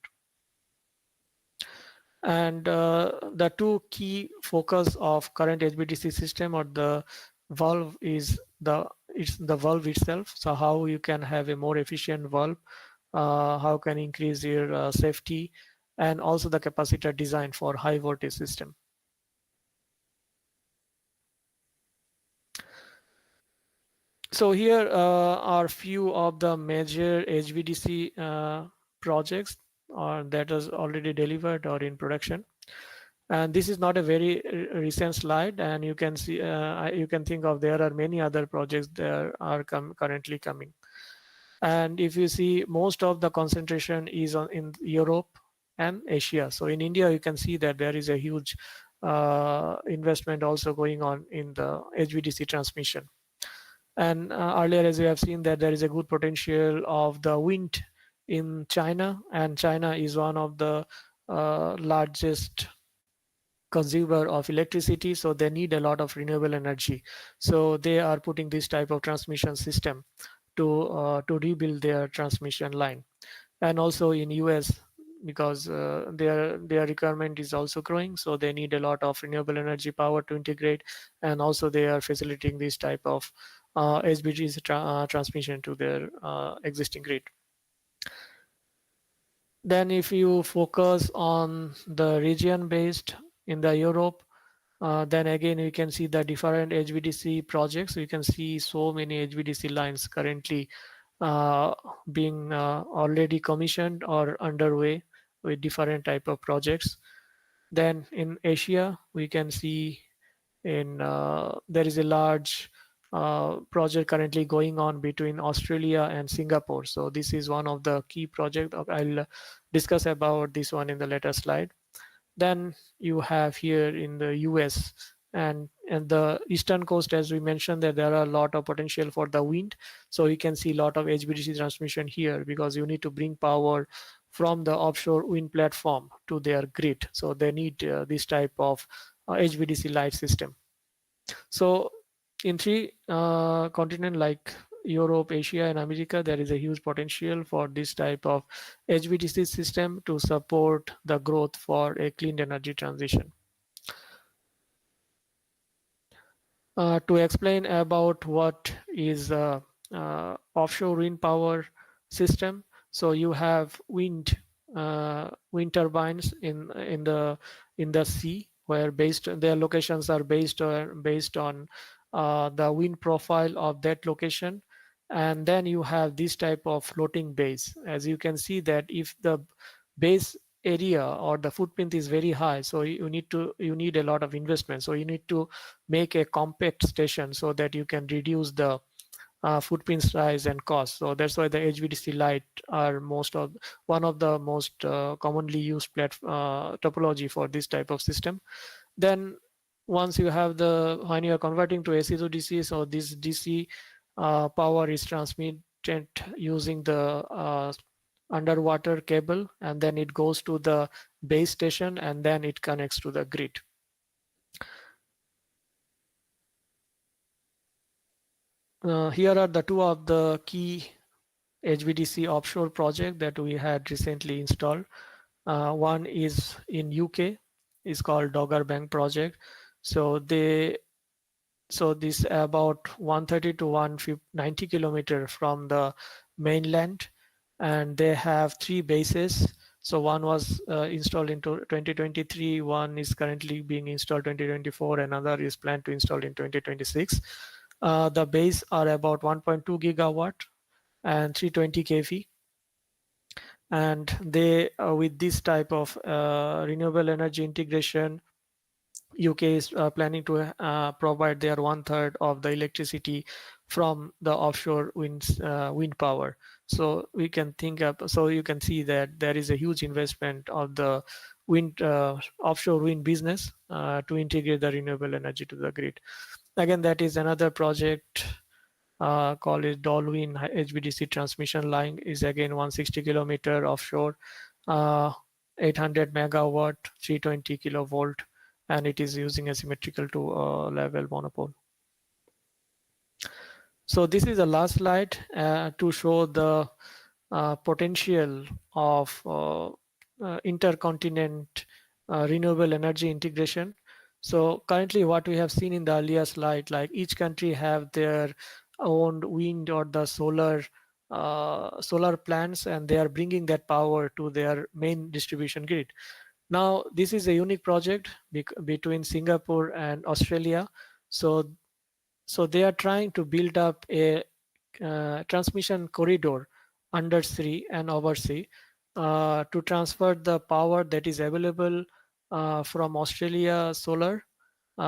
And the two key focus of current HVDC system or the valve is it's the valve itself. So how you can have a more efficient valve, how can increase your safety, and also the capacitor design for high voltage system. So here are few of the major HVDC projects that is already delivered or in production. And this is not a very recent slide, and you can see you can think of there are many other projects that are currently coming. And if you see, most of the concentration is in Europe and Asia. So in India, you can see that there is a huge investment also going on in the HVDC transmission. And earlier, as we have seen, that there is a good potential of the wind in China, and China is one of the largest consumer of electricity, so they need a lot of renewable energy. So they are putting this type of transmission system to rebuild their transmission line. And also in US, because their requirement is also growing, so they need a lot of renewable energy power to integrate, and also they are facilitating this type of HVDC transmission to their existing grid. Then if you focus on the region based in the Europe, then again you can see the different HVDC projects. You can see so many HVDC lines currently being already commissioned or underway with different type of projects. Then in Asia, we can see there is a large project currently going on between Australia and Singapore. So this is one of the key projects. I'll discuss about this one in the later slide. Then you have here in the US and the eastern coast, as we mentioned, that there are a lot of potential for the wind. So you can see a lot of HVDC transmission here because you need to bring power from the offshore wind platform to their grid. So they need this type of HVDC light system. So in three continents like Europe, Asia, and America, there is a huge potential for this type of HVDC system to support the growth for a clean energy transition. To explain about what is offshore wind power system, so you have wind turbines in the sea, where their locations are based on the wind profile of that location. And then you have this type of floating base. As you can see that if the base area or the footprint is very high, so you need a lot of investment. So you need to make a compact station so that you can reduce the footprint size and cost. So that's why the HVDC light are one of the most commonly used topology for this type of system. Then once you have when you are converting to AC to DC, so this DC power is transmitted using the underwater cable, and then it goes to the base station, and then it connects to the grid. Here are the two of the key HVDC offshore project that we had recently installed. One is in UK, is called Dogger Bank project. So this about 130 to 190 kilometer from the mainland, and they have three bases. So one was installed in 2023, one is currently being installed 2024, another is planned to install in 2026. The base are about 1.2 gigawatt and 320 kV, and they with this type of renewable energy integration, UK is planning to provide their one third of the electricity from the offshore wind power. So we can think up. So you can see that there is a huge investment of the wind offshore wind business to integrate the renewable energy to the grid. Again, that is another project called it Dolwyn HVDC transmission line. Is again 160 kilometer offshore, uh, 800 megawatt, 320 kilovolt, and it is using a symmetrical to level monopole. So this is the last slide to show the potential of intercontinent renewable energy integration. So currently what we have seen in the earlier slide, like each country have their own wind or the solar plants, and they are bringing that power to their main distribution grid. Now this is a unique project between Singapore and Australia. So they are trying to build up a transmission corridor under sea and over sea to transfer the power that is available from Australia solar.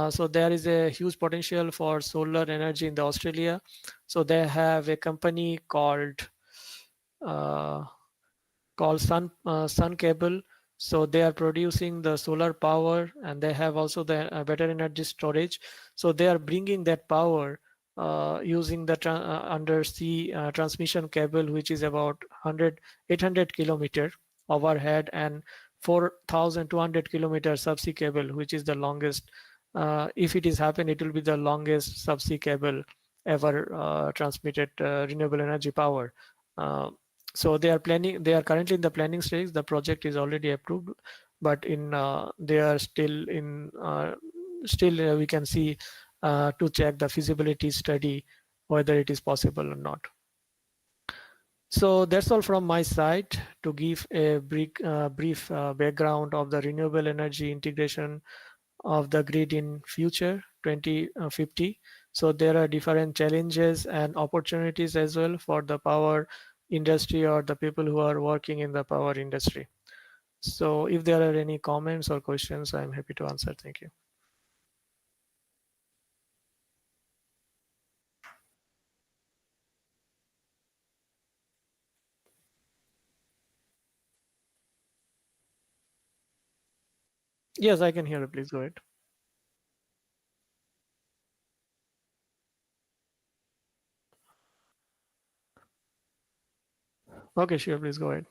So there is a huge potential for solar energy in the Australia. So they have a company uh, called Sun Cable. So they are producing the solar power, and they have also the better energy storage. So they are bringing that power using the undersea transmission cable, which is about 800 kilometer overhead, and 4,200 kilometer subsea cable, which is the longest. If it is happened, it will be the longest subsea cable ever transmitted renewable energy power. Uh, so they are currently in the planning stage. The project is already approved, but they are still in we can see to check the feasibility study whether it is possible or not. So that's all from my side to give a brief background of the renewable energy integration of the grid in future 2050. So there are different challenges and opportunities as well for the power industry or the people who are working in the power industry. So if there are any comments or questions, I'm happy to answer. Thank you. Yes, I can hear you. Please go ahead. Okay, sure. Please go ahead.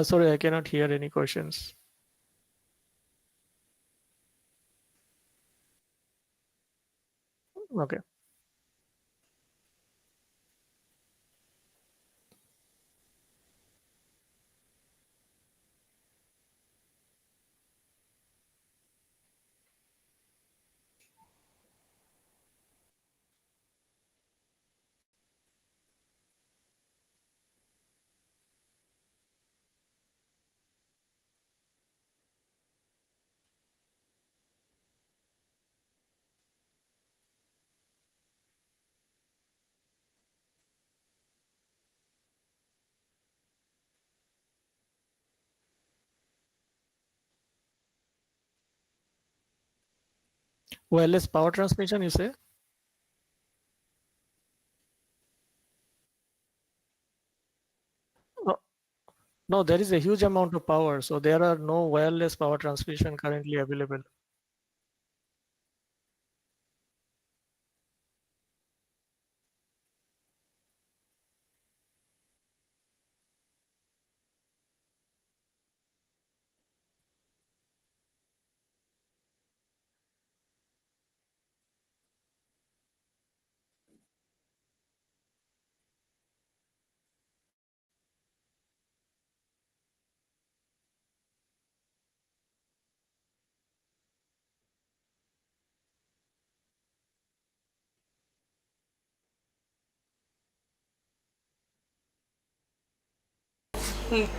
Sorry, I cannot hear any questions. Okay. Wireless power transmission, you say? No, no, there is a huge amount of power, so there are no wireless power transmission currently available.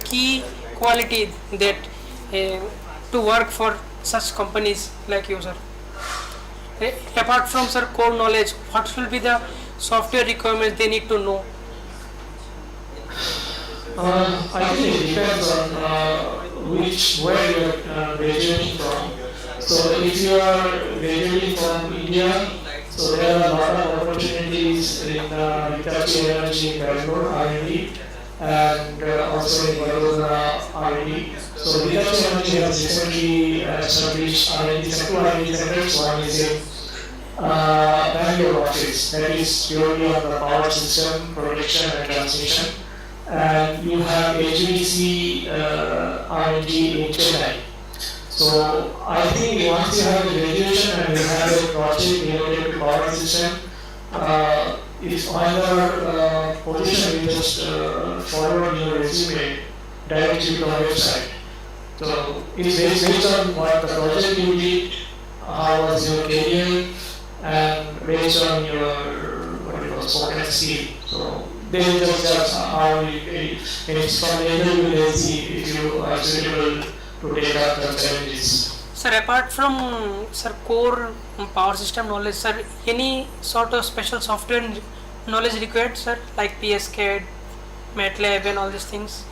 Key quality that to work for such companies like you, sir? Apart from, sir, core knowledge, what will be the software requirements they need to know? I think it depends on where you are graduating from. So if you are graduating from India, so there are a lot of opportunities in Hitachi Energy in Bangalore R&D and also in Vadodara R&D. So Hitachi Energy has recently established R&D, two R&D centers. One is in Bangalore office, that is purely on the power system, protection and transmission. And you have HVDC R&D in Chennai. So I think once you have a graduation and you have a project related to power system, if either position you just forward your resume directly to our website. So it's based on what the project you did, how was your career, and based on your what it was spoken skill. So they will just judge how it's from the interview they see if you are suitable to take up the challenges. Sir, apart from, sir, core power system knowledge, sir, any sort of special software knowledge required, sir, like PSCAD, MATLAB and all these things?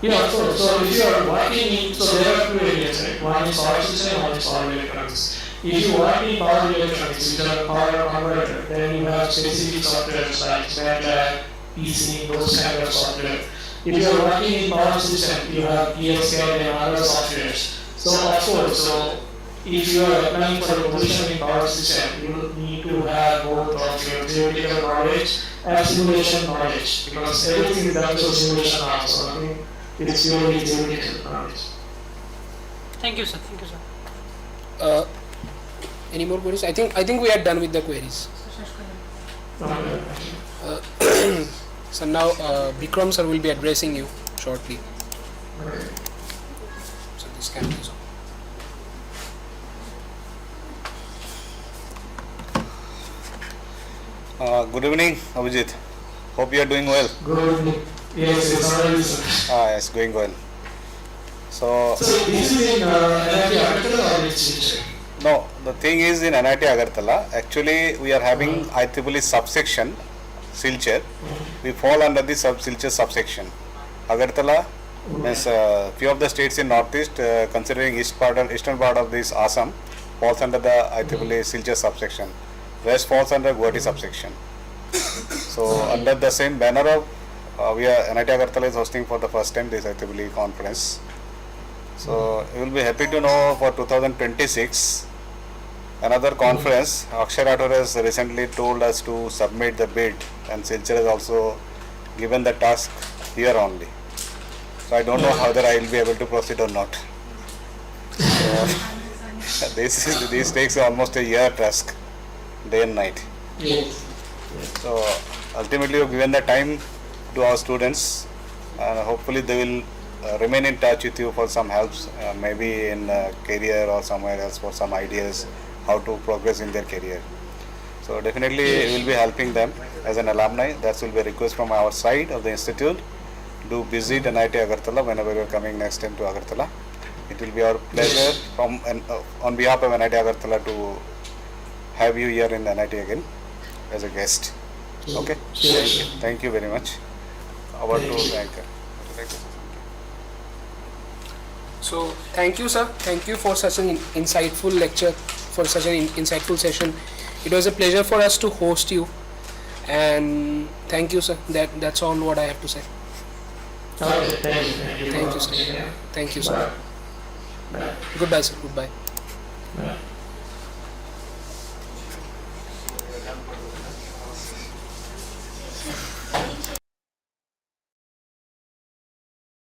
Yeah, so if you are working in, so there are two areas, right? One is power system, one is power electronics. If you work in power electronics, which are power converter, then you have specific softwares like MATLAB, PC, those kind of software. If you are working in power system, you have PSCAD and other softwares. So of course, so if you are applying for a position in power system, you need to have both of your theoretical knowledge and simulation knowledge because everything is done through simulation now. So I think it's purely theoretical knowledge. Thank you, sir. Thank you, sir. Any more queries? I think we are done with the queries. So now Bikram sir will be addressing you shortly. So this camera is on. Good evening, Abhijit. Hope you are doing well. Good evening. Yes, it's already sir. Yes, going well. So this is in NIT Agartala or it's no, the thing is in NIT Agartala, actually we are having IEEE subsection, Silchar. We fall under the Silchar subsection. Agartala means few of the states in Northeast, considering eastern part of this Assam, falls under the IEEE Silchar subsection. Rest falls under Guwahati subsection. So under the same banner of NIT Agartala is hosting for the first time this IEEE conference. So you will be happy to know for 2026 another conference. Akshay Rathore has recently told us to submit the bid, and Silchar has also given the task here only. So I don't know whether I will be able to proceed or not. So this takes almost a year task, day and night. Yes. So ultimately we have given the time to our students, and hopefully they will remain in touch with you for some helps, maybe in career or somewhere else for some ideas how to progress in their career. So definitely we will be helping them as an alumni. That will be a request from our side of the institute. Do visit NIT Agartala whenever you are coming next time to Agartala. It will be our pleasure on behalf of NIT Agartala to have you here in NIT again as a guest. Okay? Thank you very much. Over to Anchor. So thank you, sir. Thank you for such an insightful lecture for such an insightful session. It was a pleasure for us to host you, and thank you, sir. That's all what I have to say. Okay, thank you. Thank you, sir. Yeah. Thank you, sir. Bye. Goodbye, sir. Goodbye. Bye.